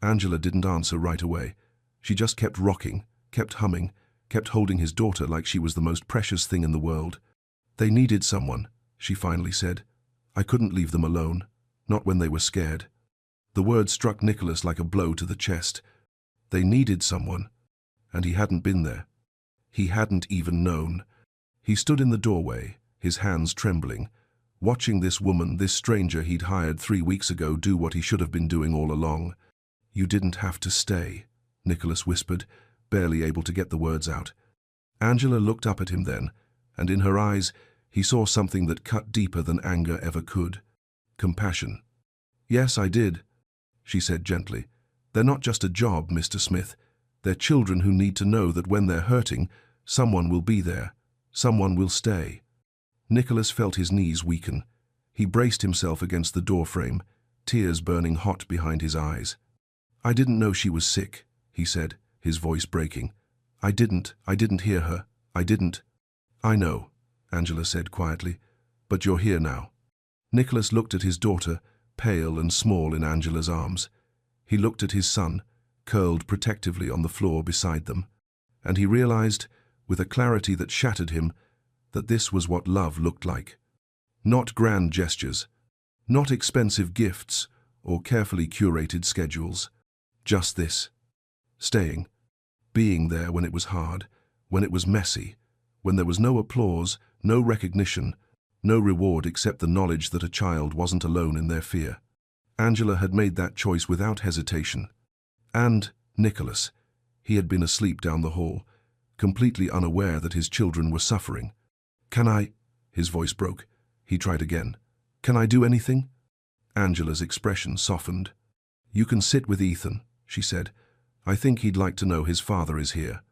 Angela didn't answer right away. She just kept rocking, kept humming, kept holding his daughter like she was the most precious thing in the world. "They needed someone," she finally said. "I couldn't leave them alone, not when they were scared." The word struck Nicholas like a blow to the chest. They needed someone, and he hadn't been there. He hadn't even known. He stood in the doorway, his hands trembling, watching this woman, this stranger he'd hired 3 weeks ago, do what he should have been doing all along. "You didn't have to stay," Nicholas whispered, barely able to get the words out. Angela looked up at him then, and in her eyes he saw something that cut deeper than anger ever could. Compassion. "Yes, I did," she said gently. "They're not just a job, Mr. Smith. They're children who need to know that when they're hurting, someone will be there, someone will stay." Nicholas felt his knees weaken. He braced himself against the doorframe, tears burning hot behind his eyes. "I didn't know she was sick," he said, his voice breaking. I didn't hear her. I didn't." "I know," Angela said quietly, "but you're here now." Nicholas looked at his daughter, pale and small in Angela's arms. He looked at his son, curled protectively on the floor beside them, and he realized, with a clarity that shattered him, that this was what love looked like. Not grand gestures, not expensive gifts or carefully curated schedules. Just this. Staying. Being there when it was hard, when it was messy, when there was no applause, no recognition, no reward except the knowledge that a child wasn't alone in their fear. Angela had made that choice without hesitation. And Nicholas. He had been asleep down the hall, completely unaware that his children were suffering. "Can I?" His voice broke. He tried again. "Can I do anything?" Angela's expression softened. "You can sit with Ethan," she said. "I think he'd like to know his father is here."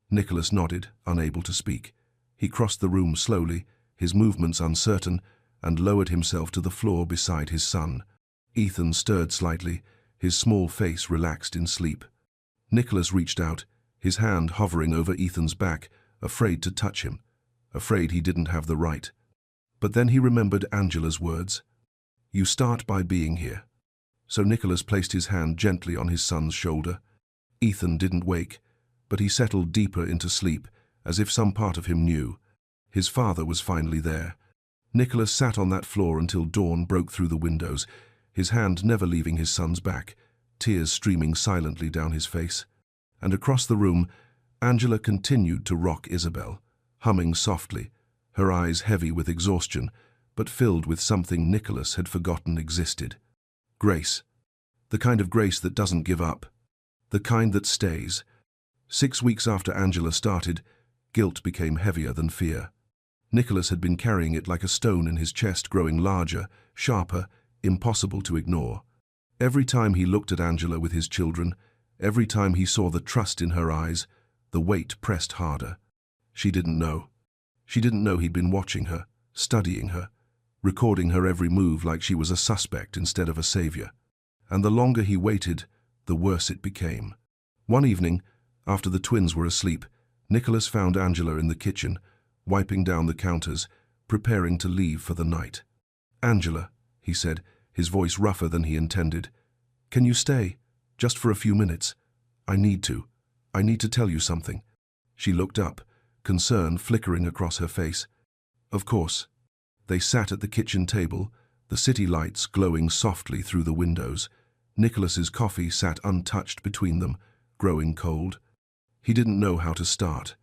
Nicholas nodded, unable to speak. He crossed the room slowly, his movements uncertain, and lowered himself to the floor beside his son. Ethan stirred slightly, his small face relaxed in sleep. Nicholas reached out, his hand hovering over Ethan's back, afraid to touch him, afraid he didn't have the right. But then he remembered Angela's words. "You start by being here." So Nicholas placed his hand gently on his son's shoulder. Ethan didn't wake, but he settled deeper into sleep, as if some part of him knew. His father was finally there. Nicholas sat on that floor until dawn broke through the windows, his hand never leaving his son's back, tears streaming silently down his face. And across the room, Angela continued to rock Isabel, humming softly, her eyes heavy with exhaustion, but filled with something Nicholas had forgotten existed. Grace. The kind of grace that doesn't give up. The kind that stays. 6 weeks after Angela started, guilt became heavier than fear. Nicholas had been carrying it like a stone in his chest, growing larger, sharper, impossible to ignore. Every time he looked at Angela with his children, every time he saw the trust in her eyes, the weight pressed harder. She didn't know. She didn't know he'd been watching her, studying her, recording her every move like she was a suspect instead of a savior. And the longer he waited, the worse it became. One evening, after the twins were asleep, Nicholas found Angela in the kitchen, wiping down the counters, preparing to leave for the night. "Angela," he said, his voice rougher than he intended, "can you stay? Just for a few minutes. I need to. I need to tell you something." She looked up, concern flickering across her face. "Of course." They sat at the kitchen table, the city lights glowing softly through the windows. Nicholas's coffee sat untouched between them, growing cold. He didn't know how to start.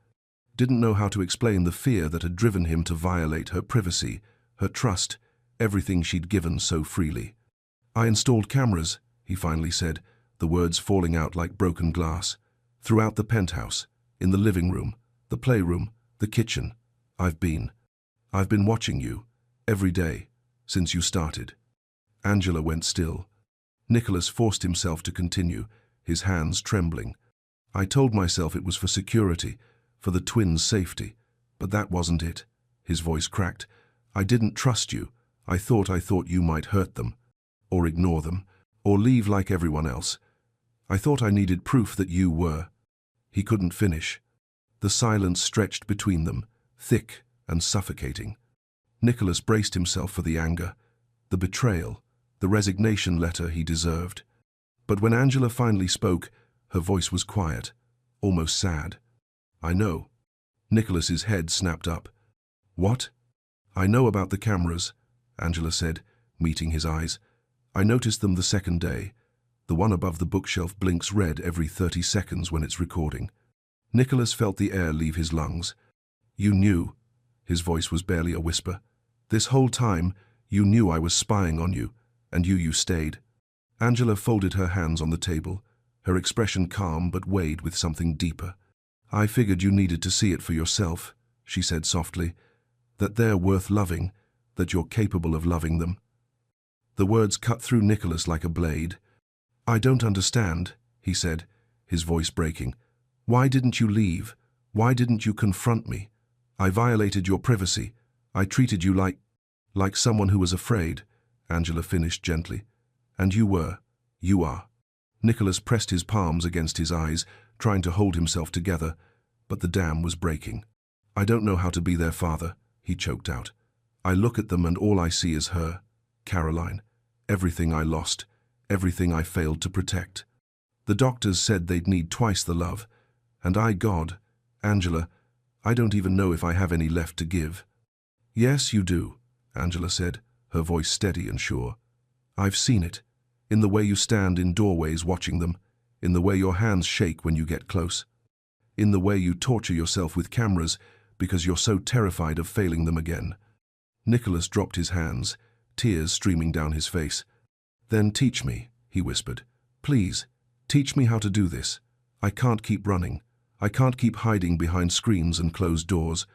Didn't know how to explain the fear that had driven him to violate her privacy, her trust, everything she'd given so freely. "I installed cameras," he finally said, the words falling out like broken glass. "Throughout the penthouse, in the living room, the playroom, the kitchen. I've been watching you, every day, since you started." Angela went still. Nicholas forced himself to continue, his hands trembling. "I told myself it was for security, for the twins' safety, but that wasn't it." His voice cracked. "I didn't trust you. I thought you might hurt them, or ignore them, or leave like everyone else. I thought I needed proof that you were." He couldn't finish. The silence stretched between them, thick and suffocating. Nicholas braced himself for the anger, the betrayal, the resignation letter he deserved. But when Angela finally spoke, her voice was quiet, almost sad. "I know." Nicholas's head snapped up. "What?" "I know about the cameras," Angela said, meeting his eyes. "I noticed them the second day. The one above the bookshelf blinks red every 30 seconds when it's recording." Nicholas felt the air leave his lungs. "You knew," his voice was barely a whisper. "This whole time, you knew I was spying on you, and you stayed." Angela folded her hands on the table, her expression calm but weighed with something deeper. "I figured you needed to see it for yourself," she said softly, "that they're worth loving, that you're capable of loving them." The words cut through Nicholas like a blade. "I don't understand," he said, his voice breaking. "Why didn't you leave? Why didn't you confront me? I violated your privacy. I treated you like someone who was afraid," Angela finished gently. "And you are." Nicholas pressed his palms against his eyes, trying to hold himself together, but the dam was breaking. "I don't know how to be their father," he choked out. "I look at them and all I see is her, Caroline, everything I lost, everything I failed to protect. The doctors said they'd need twice the love, and God, Angela, I don't even know if I have any left to give." "Yes, you do," Angela said, her voice steady and sure. "I've seen it, in the way you stand in doorways watching them, in the way your hands shake when you get close, in the way you torture yourself with cameras because you're so terrified of failing them again." Nicholas dropped his hands, tears streaming down his face. "Then teach me," he whispered. "Please, teach me how to do this. I can't keep running. I can't keep hiding behind screens and closed doors.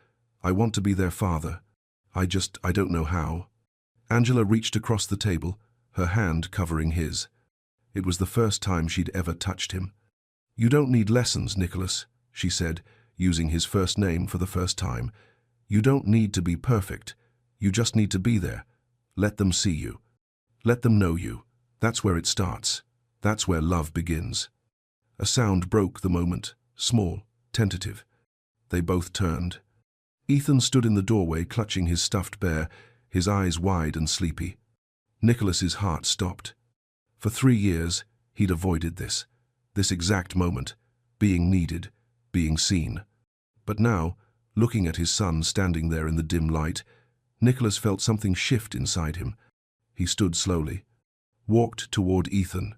I want to be their father. I don't know how." Angela reached across the table, her hand covering his. It was the first time she'd ever touched him. "You don't need lessons, Nicholas," she said, using his first name for the first time. "You don't need to be perfect. You just need to be there. Let them see you. Let them know you. That's where it starts. That's where love begins." A sound broke the moment, small, tentative. They both turned. Ethan stood in the doorway clutching his stuffed bear, his eyes wide and sleepy. Nicholas's heart stopped. For 3 years, he'd avoided this exact moment, being needed, being seen. But now, looking at his son standing there in the dim light, Nicholas felt something shift inside him. He stood slowly, walked toward Ethan,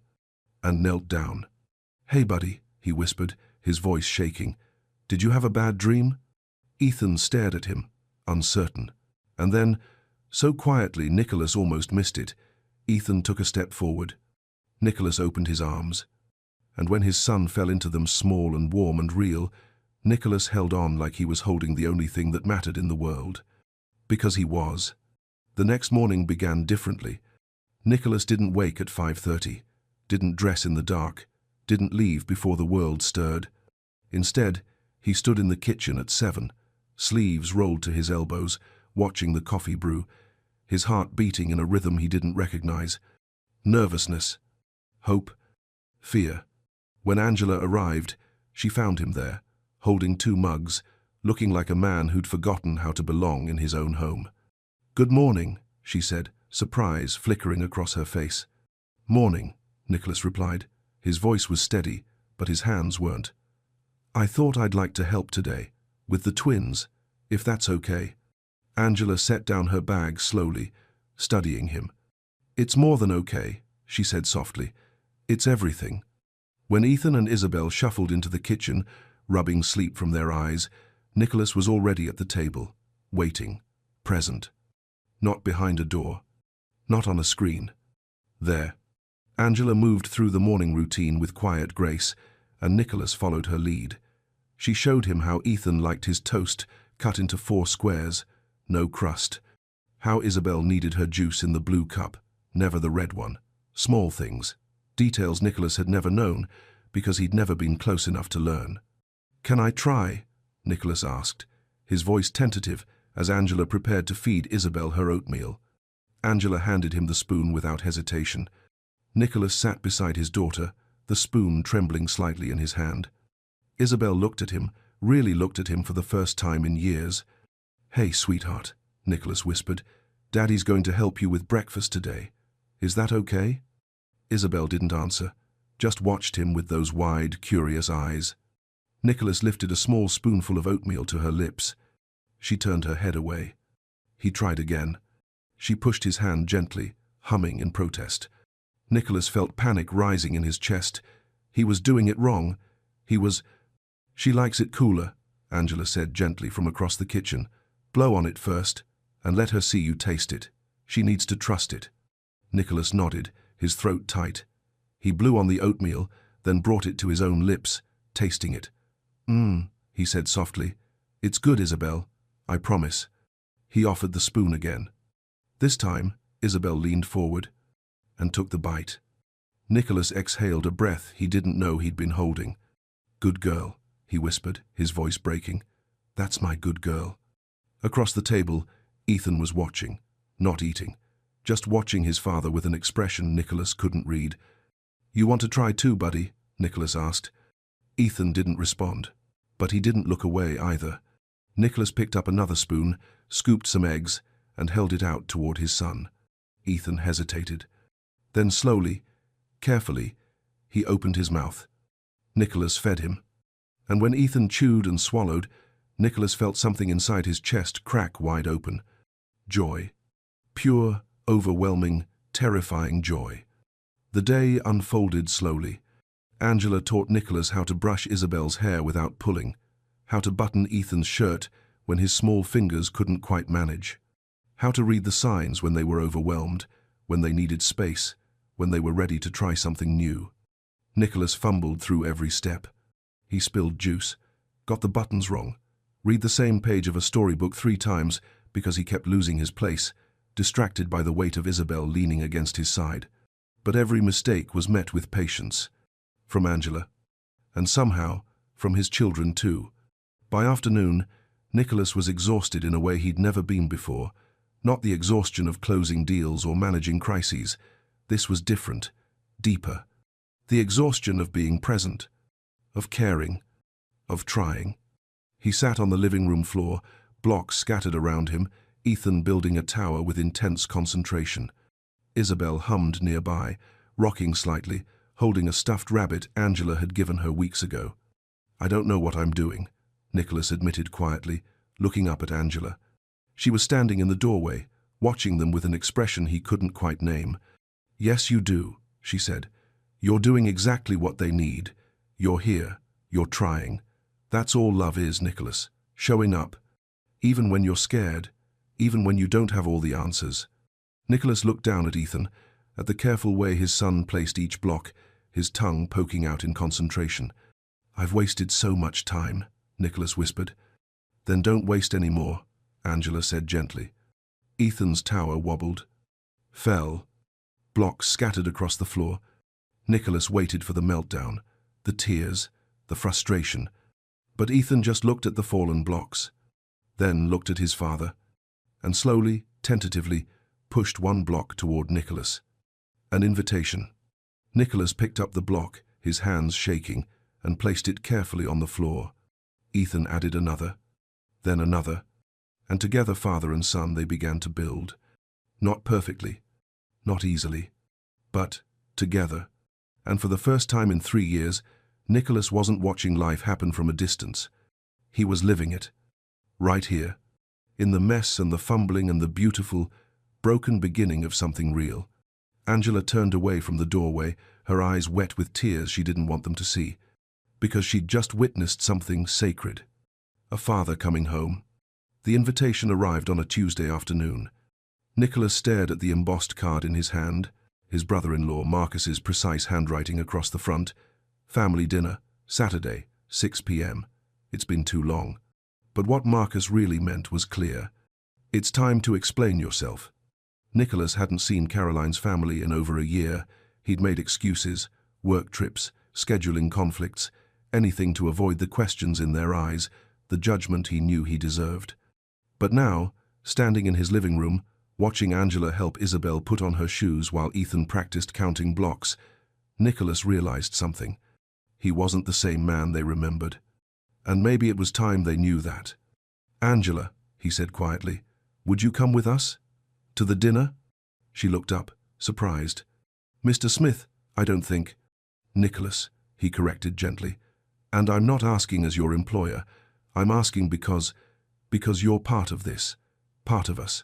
and knelt down. "Hey, buddy," he whispered, his voice shaking. "Did you have a bad dream?" Ethan stared at him, uncertain. And then, so quietly Nicholas almost missed it, Ethan took a step forward. Nicholas opened his arms. And when his son fell into them small and warm and real, Nicholas held on like he was holding the only thing that mattered in the world. Because he was. The next morning began differently. Nicholas didn't wake at 5:30, didn't dress in the dark, didn't leave before the world stirred. Instead, he stood in the kitchen at 7, sleeves rolled to his elbows, watching the coffee brew, his heart beating in a rhythm he didn't recognize. Nervousness, hope, fear. When Angela arrived, she found him there, holding 2 mugs, looking like a man who'd forgotten how to belong in his own home. "Good morning," she said, surprise flickering across her face. "Morning," Nicholas replied. His voice was steady, but his hands weren't. "I thought I'd like to help today, with the twins, if that's okay." Angela set down her bag slowly, studying him. "It's more than okay," she said softly. "It's everything." When Ethan and Isabel shuffled into the kitchen, rubbing sleep from their eyes, Nicholas was already at the table, waiting, present. Not behind a door, not on a screen. There. Angela moved through the morning routine with quiet grace, and Nicholas followed her lead. She showed him how Ethan liked his toast cut into 4 squares, no crust. How Isabel needed her juice in the blue cup, never the red one. Small things. Details Nicholas had never known, because he'd never been close enough to learn. "Can I try?" Nicholas asked, his voice tentative as Angela prepared to feed Isabel her oatmeal. Angela handed him the spoon without hesitation. Nicholas sat beside his daughter, the spoon trembling slightly in his hand. Isabel looked at him, really looked at him for the first time in years. "Hey, sweetheart," Nicholas whispered, "Daddy's going to help you with breakfast today. Is that okay?" Isabel didn't answer, just watched him with those wide, curious eyes. Nicholas lifted a small spoonful of oatmeal to her lips. She turned her head away. He tried again. She pushed his hand gently, humming in protest. Nicholas felt panic rising in his chest. He was doing it wrong. He was... "She likes it cooler," Angela said gently from across the kitchen. "Blow on it first, and let her see you taste it. She needs to trust it." Nicholas nodded, his throat tight. He blew on the oatmeal, then brought it to his own lips, tasting it. He said softly. "It's good, Isabel. I promise." He offered the spoon again. This time, Isabel leaned forward and took the bite. Nicholas exhaled a breath he didn't know he'd been holding. "Good girl," he whispered, his voice breaking. "That's my good girl." Across the table, Ethan was watching, not eating, just watching his father with an expression Nicholas couldn't read. "You want to try too, buddy?" Nicholas asked. Ethan didn't respond, but he didn't look away either. Nicholas picked up another spoon, scooped some eggs, and held it out toward his son. Ethan hesitated. Then slowly, carefully, he opened his mouth. Nicholas fed him. And when Ethan chewed and swallowed, Nicholas felt something inside his chest crack wide open. Joy. Pure, overwhelming, terrifying joy. The day unfolded slowly. Angela taught Nicholas how to brush Isabel's hair without pulling, how to button Ethan's shirt when his small fingers couldn't quite manage, how to read the signs when they were overwhelmed, when they needed space, when they were ready to try something new. Nicholas fumbled through every step. He spilled juice, got the buttons wrong, read the same page of a storybook 3 times because he kept losing his place, distracted by the weight of Isabel leaning against his side. But every mistake was met with patience. From Angela, and somehow from his children too. By afternoon, Nicholas was exhausted in a way he'd never been before. Not the exhaustion of closing deals or managing crises. This was different, deeper. The exhaustion of being present, of caring, of trying. He sat on the living room floor, blocks scattered around him, Ethan building a tower with intense concentration. Isabel hummed nearby, rocking slightly, holding a stuffed rabbit Angela had given her weeks ago. "I don't know what I'm doing," Nicholas admitted quietly, looking up at Angela. She was standing in the doorway, watching them with an expression he couldn't quite name. "Yes, you do," she said. "You're doing exactly what they need. You're here. You're trying. That's all love is, Nicholas. Showing up. Even when you're scared. Even when you don't have all the answers." Nicholas looked down at Ethan, at the careful way his son placed each block, his tongue poking out in concentration. "I've wasted so much time," Nicholas whispered. "Then don't waste any more," Angela said gently. Ethan's tower wobbled, fell, blocks scattered across the floor. Nicholas waited for the meltdown, the tears, the frustration. But Ethan just looked at the fallen blocks, then looked at his father, and slowly, tentatively, pushed one block toward Nicholas. An invitation. Nicholas picked up the block, his hands shaking, and placed it carefully on the floor. Ethan added another, then another, and together father and son they began to build. Not perfectly, not easily, but together. And for the first time in 3 years, Nicholas wasn't watching life happen from a distance. He was living it, right here, in the mess and the fumbling and the beautiful, broken beginning of something real. Angela turned away from the doorway, her eyes wet with tears she didn't want them to see, because she'd just witnessed something sacred. A father coming home. The invitation arrived on a Tuesday afternoon. Nicholas stared at the embossed card in his hand, his brother-in-law Marcus's precise handwriting across the front. Family dinner, Saturday, 6 p.m. It's been too long. But what Marcus really meant was clear. It's time to explain yourself. Nicholas hadn't seen Caroline's family in over a year. He'd made excuses, work trips, scheduling conflicts, anything to avoid the questions in their eyes, the judgment he knew he deserved. But now, standing in his living room, watching Angela help Isabel put on her shoes while Ethan practiced counting blocks, Nicholas realized something. He wasn't the same man they remembered. And maybe it was time they knew that. "Angela," he said quietly, "would you come with us? To the dinner?" She looked up, surprised. "Mr. Smith, I don't think." "Nicholas," he corrected gently. "And I'm not asking as your employer. I'm asking because you're part of this, part of us.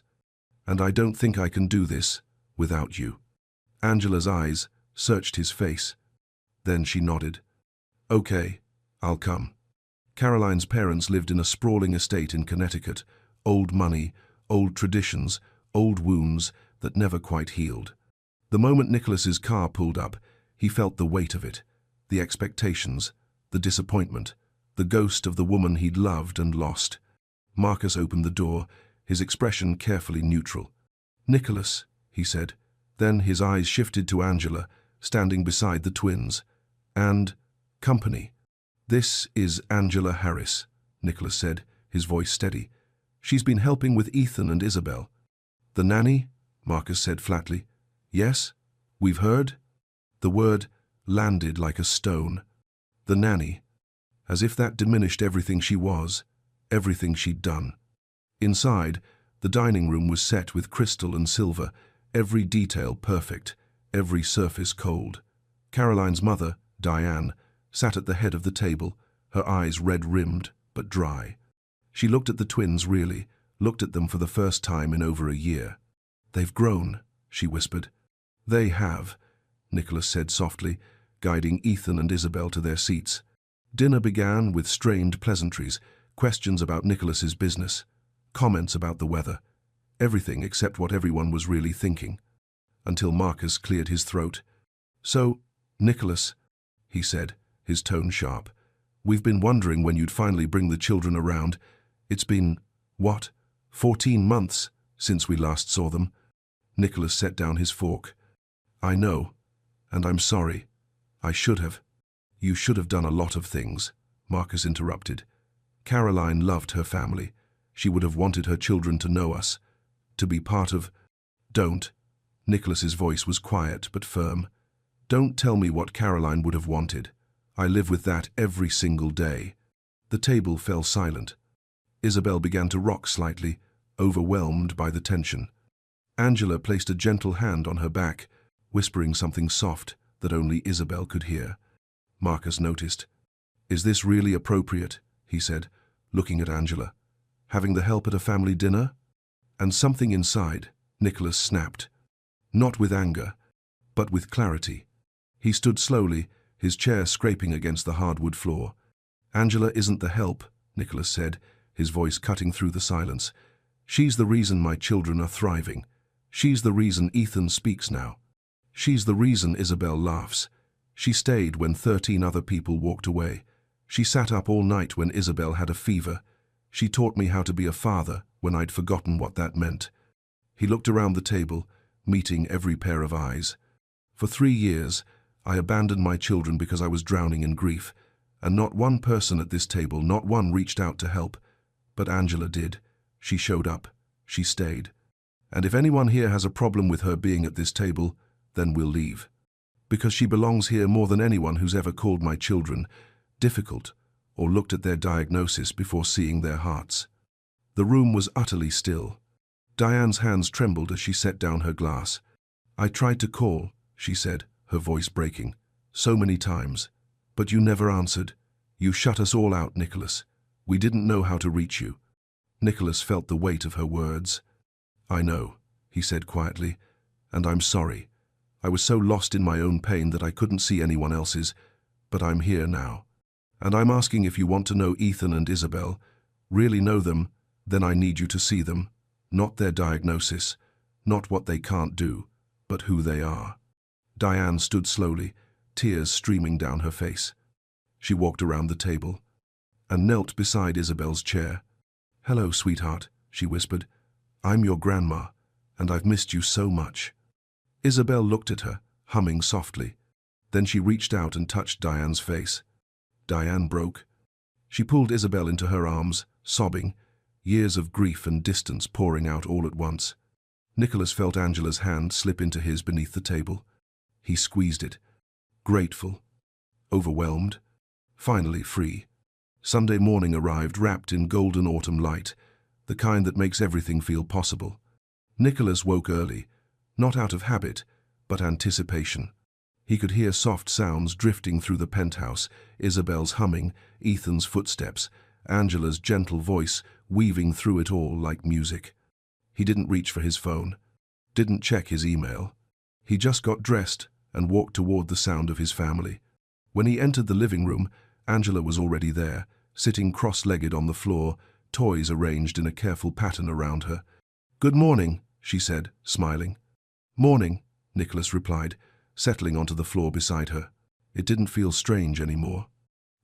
And I don't think I can do this without you." Angela's eyes searched his face. Then she nodded. "Okay, I'll come." Caroline's parents lived in a sprawling estate in Connecticut. Old money, old traditions, old wounds that never quite healed. The moment Nicholas's car pulled up, he felt the weight of it, the expectations, the disappointment, the ghost of the woman he'd loved and lost. Marcus opened the door, his expression carefully neutral. "Nicholas," he said. Then his eyes shifted to Angela, standing beside the twins. "And company." "This is Angela Harris," Nicholas said, his voice steady. "She's been helping with Ethan and Isabel." "The nanny?" Marcus said flatly. "Yes, we've heard." The word landed like a stone. The nanny. As if that diminished everything she was, everything she'd done. Inside, the dining room was set with crystal and silver, every detail perfect, every surface cold. Caroline's mother, Diane, sat at the head of the table, her eyes red-rimmed but dry. She looked at the twins really, looked at them for the first time in over a year. "They've grown," she whispered. "They have," Nicholas said softly, guiding Ethan and Isabel to their seats. Dinner began with strained pleasantries, questions about Nicholas's business, comments about the weather, everything except what everyone was really thinking, until Marcus cleared his throat. "So, Nicholas," he said, his tone sharp, "we've been wondering when you'd finally bring the children around. It's been, what, 14 months since we last saw them?" Nicholas set down his fork. "I know, and I'm sorry. I should have." "You should have done a lot of things," Marcus interrupted. "Caroline loved her family. She would have wanted her children to know us, to be part of—" "Don't." Nicholas's voice was quiet but firm. "Don't tell me what Caroline would have wanted. I live with that every single day." The table fell silent. Isabel began to rock slightly, overwhelmed by the tension. Angela placed a gentle hand on her back, whispering something soft that only Isabel could hear. Marcus noticed. "Is this really appropriate?" he said, looking at Angela. "Having the help at a family dinner?" And something inside, Nicholas snapped. Not with anger, but with clarity. He stood slowly, his chair scraping against the hardwood floor. "Angela isn't the help," Nicholas said, his voice cutting through the silence. "She's the reason my children are thriving. She's the reason Ethan speaks now. She's the reason Isabel laughs. She stayed when 13 other people walked away. She sat up all night when Isabel had a fever. She taught me how to be a father when I'd forgotten what that meant." He looked around the table, meeting every pair of eyes. For 3 years, I abandoned my children because I was drowning in grief, and not one person at this table, not one reached out to help. But Angela did. She showed up. She stayed. And if anyone here has a problem with her being at this table, then we'll leave. Because she belongs here more than anyone who's ever called my children difficult or looked at their diagnosis before seeing their hearts. The room was utterly still. Diane's hands trembled as she set down her glass. I tried to call, she said, her voice breaking, so many times. But you never answered. You shut us all out, Nicholas. We didn't know how to reach you. Nicholas felt the weight of her words. I know, he said quietly, and I'm sorry. I was so lost in my own pain that I couldn't see anyone else's, but I'm here now. And I'm asking if you want to know Ethan and Isabel, really know them, then I need you to see them. Not their diagnosis, not what they can't do, but who they are. Diane stood slowly, tears streaming down her face. She walked around the table and knelt beside Isabel's chair. Hello, sweetheart, she whispered. I'm your grandma, and I've missed you so much. Isabel looked at her, humming softly. Then she reached out and touched Diane's face. Diane broke. She pulled Isabel into her arms, sobbing, years of grief and distance pouring out all at once. Nicholas felt Angela's hand slip into his beneath the table. He squeezed it, grateful, overwhelmed, finally free. Sunday morning arrived wrapped in golden autumn light, the kind that makes everything feel possible. Nicholas woke early, not out of habit, but anticipation. He could hear soft sounds drifting through the penthouse, Isabel's humming, Ethan's footsteps, Angela's gentle voice weaving through it all like music. He didn't reach for his phone, didn't check his email. He just got dressed and walked toward the sound of his family. When he entered the living room, Angela was already there, sitting cross-legged on the floor, toys arranged in a careful pattern around her. Good morning, she said, smiling. Morning, Nicholas replied, settling onto the floor beside her. It didn't feel strange anymore.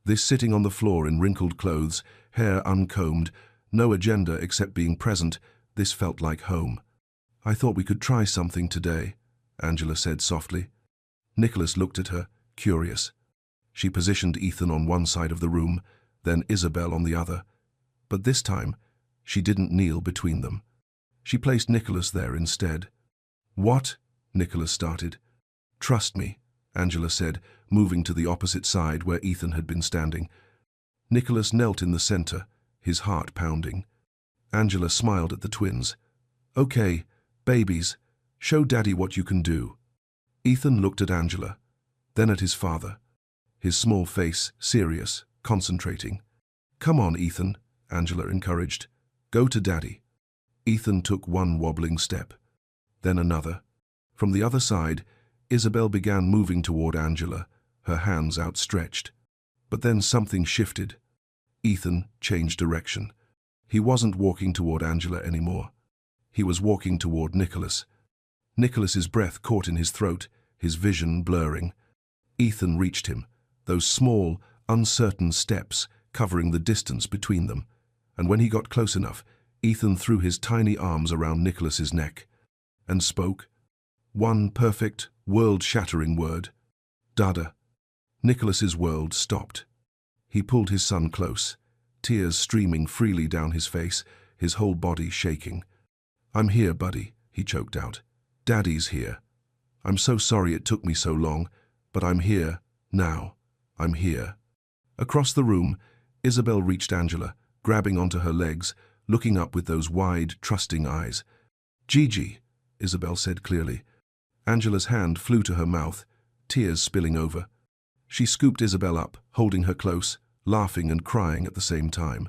This sitting on the floor in wrinkled clothes, hair uncombed, no agenda except being present, this felt like home. I thought we could try something today, Angela said softly. Nicholas looked at her, curious. She positioned Ethan on one side of the room, then Isabel on the other. But this time, she didn't kneel between them. She placed Nicholas there instead. What? Nicholas started. Trust me, Angela said, moving to the opposite side where Ethan had been standing. Nicholas knelt in the center, his heart pounding. Angela smiled at the twins. Okay, babies, show Daddy what you can do. Ethan looked at Angela, then at his father, his small face serious, concentrating. Come on, Ethan, Angela encouraged. Go to Daddy. Ethan took one wobbling step, then another. From the other side, Isabel began moving toward Angela, her hands outstretched. But then something shifted. Ethan changed direction. He wasn't walking toward Angela anymore. He was walking toward Nicholas. Nicholas's breath caught in his throat, his vision blurring. Ethan reached him, those small, uncertain steps covering the distance between them. And when he got close enough, Ethan threw his tiny arms around Nicholas's neck and spoke. One perfect, world-shattering word. Dada. Nicholas's world stopped. He pulled his son close, tears streaming freely down his face, his whole body shaking. I'm here, buddy, he choked out. Daddy's here. I'm so sorry it took me so long, but I'm here, now. I'm here. Across the room, Isabel reached Angela, grabbing onto her legs, looking up with those wide, trusting eyes. Gigi, Isabel said clearly. Angela's hand flew to her mouth, tears spilling over. She scooped Isabel up, holding her close, laughing and crying at the same time.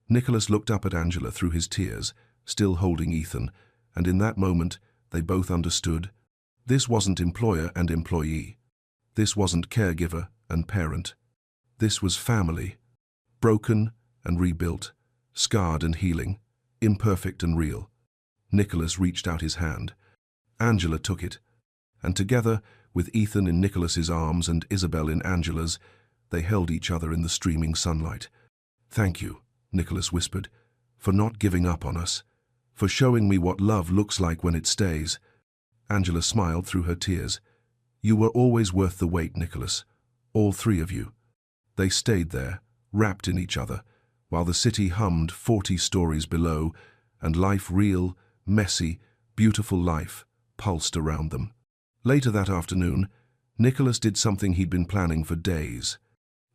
Nicholas looked up at Angela through his tears, still holding Ethan, and in that moment, they both understood. This wasn't employer and employee. This wasn't caregiver and parent. This was family. Broken and rebuilt, scarred and healing, imperfect and real. Nicholas reached out his hand. Angela took it, and together, with Ethan in Nicholas's arms and Isabel in Angela's, they held each other in the streaming sunlight. Thank you, Nicholas whispered, for not giving up on us. for showing me what love looks like when it stays." Angela smiled through her tears. "You were always worth the wait, Nicholas. All three of you." They stayed there, wrapped in each other, while the city hummed 40 stories below, and life, real, messy, beautiful life, pulsed around them. Later that afternoon, Nicholas did something he'd been planning for days.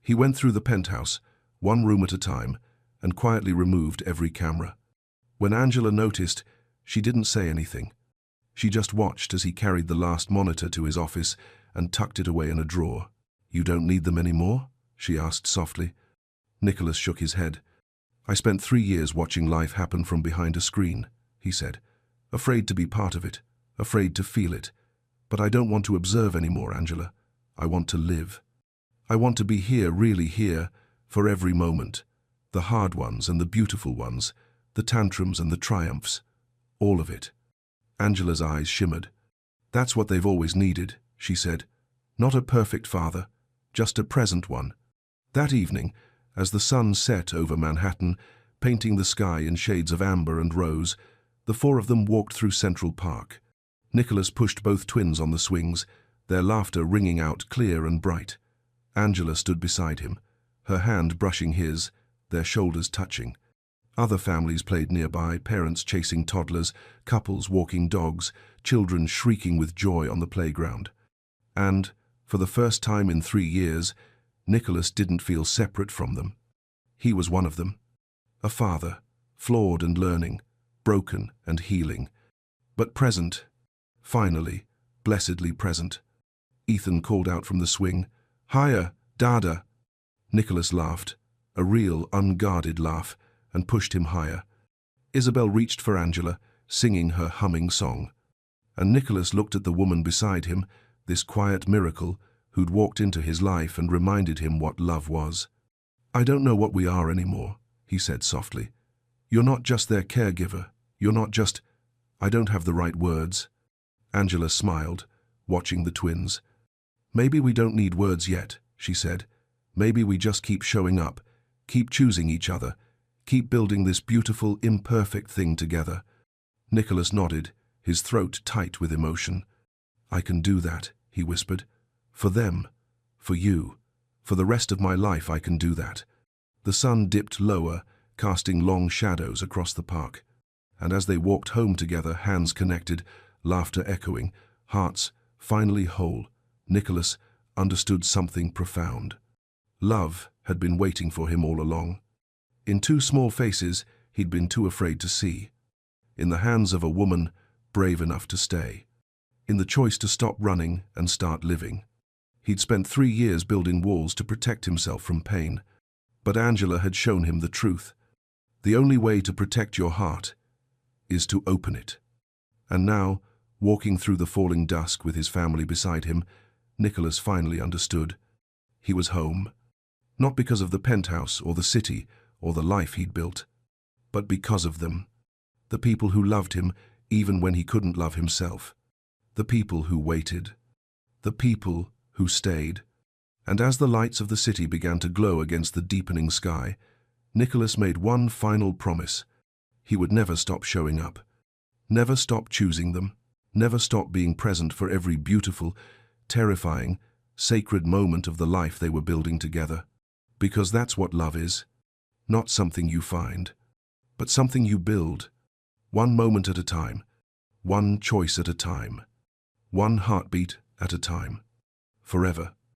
He went through the penthouse, one room at a time, and quietly removed every camera. When Angela noticed, she didn't say anything. She just watched as he carried the last monitor to his office and tucked it away in a drawer. "You don't need them anymore?" she asked softly. Nicholas shook his head. "I spent 3 years watching life happen from behind a screen," he said. "Afraid to be part of it, afraid to feel it. But I don't want to observe anymore, Angela. I want to live. I want to be here, really here, for every moment. The hard ones and the beautiful ones, the tantrums and the triumphs. All of it." Angela's eyes shimmered. "That's what they've always needed," she said. "Not a perfect father, just a present one." That evening, as the sun set over Manhattan, painting the sky in shades of amber and rose, the four of them walked through Central Park. Nicholas pushed both twins on the swings, their laughter ringing out clear and bright. Angela stood beside him, her hand brushing his, their shoulders touching. Other families played nearby, parents chasing toddlers, couples walking dogs, children shrieking with joy on the playground. And, for the first time in 3 years, Nicholas didn't feel separate from them. He was one of them. A father, flawed and learning, broken and healing, but present, finally, blessedly present. Ethan called out from the swing, "Higher, Dada!" Nicholas laughed, a real, unguarded laugh, and pushed him higher. Isabel reached for Angela, singing her humming song. And Nicholas looked at the woman beside him, this quiet miracle, who'd walked into his life and reminded him what love was. "I don't know what we are anymore," he said softly. "You're not just their caregiver. You're not just—" "I don't have the right words." Angela smiled, watching the twins. "Maybe we don't need words yet," she said. "Maybe we just keep showing up, keep choosing each other, keep building this beautiful, imperfect thing together." Nicholas nodded, his throat tight with emotion. "I can do that," he whispered. "For them, for you, for the rest of my life I can do that." The sun dipped lower, casting long shadows across the park. And as they walked home together, hands connected, laughter echoing, hearts finally whole, Nicholas understood something profound. Love had been waiting for him all along. In 2 small faces he'd been too afraid to see. In the hands of a woman brave enough to stay. In the choice to stop running and start living. He'd spent 3 years building walls to protect himself from pain. But Angela had shown him the truth. The only way to protect your heart is to open it. And now, walking through the falling dusk with his family beside him, Nicholas finally understood. He was home. Not because of the penthouse or the city or the life he'd built, but because of them. The people who loved him even when he couldn't love himself. The people who waited. The people who stayed. And as the lights of the city began to glow against the deepening sky, Nicholas made one final promise. He would never stop showing up. Never stop choosing them. Never stop being present for every beautiful, terrifying, sacred moment of the life they were building together. Because that's what love is. Not something you find, but something you build. One moment at a time. One choice at a time. One heartbeat at a time. Forever.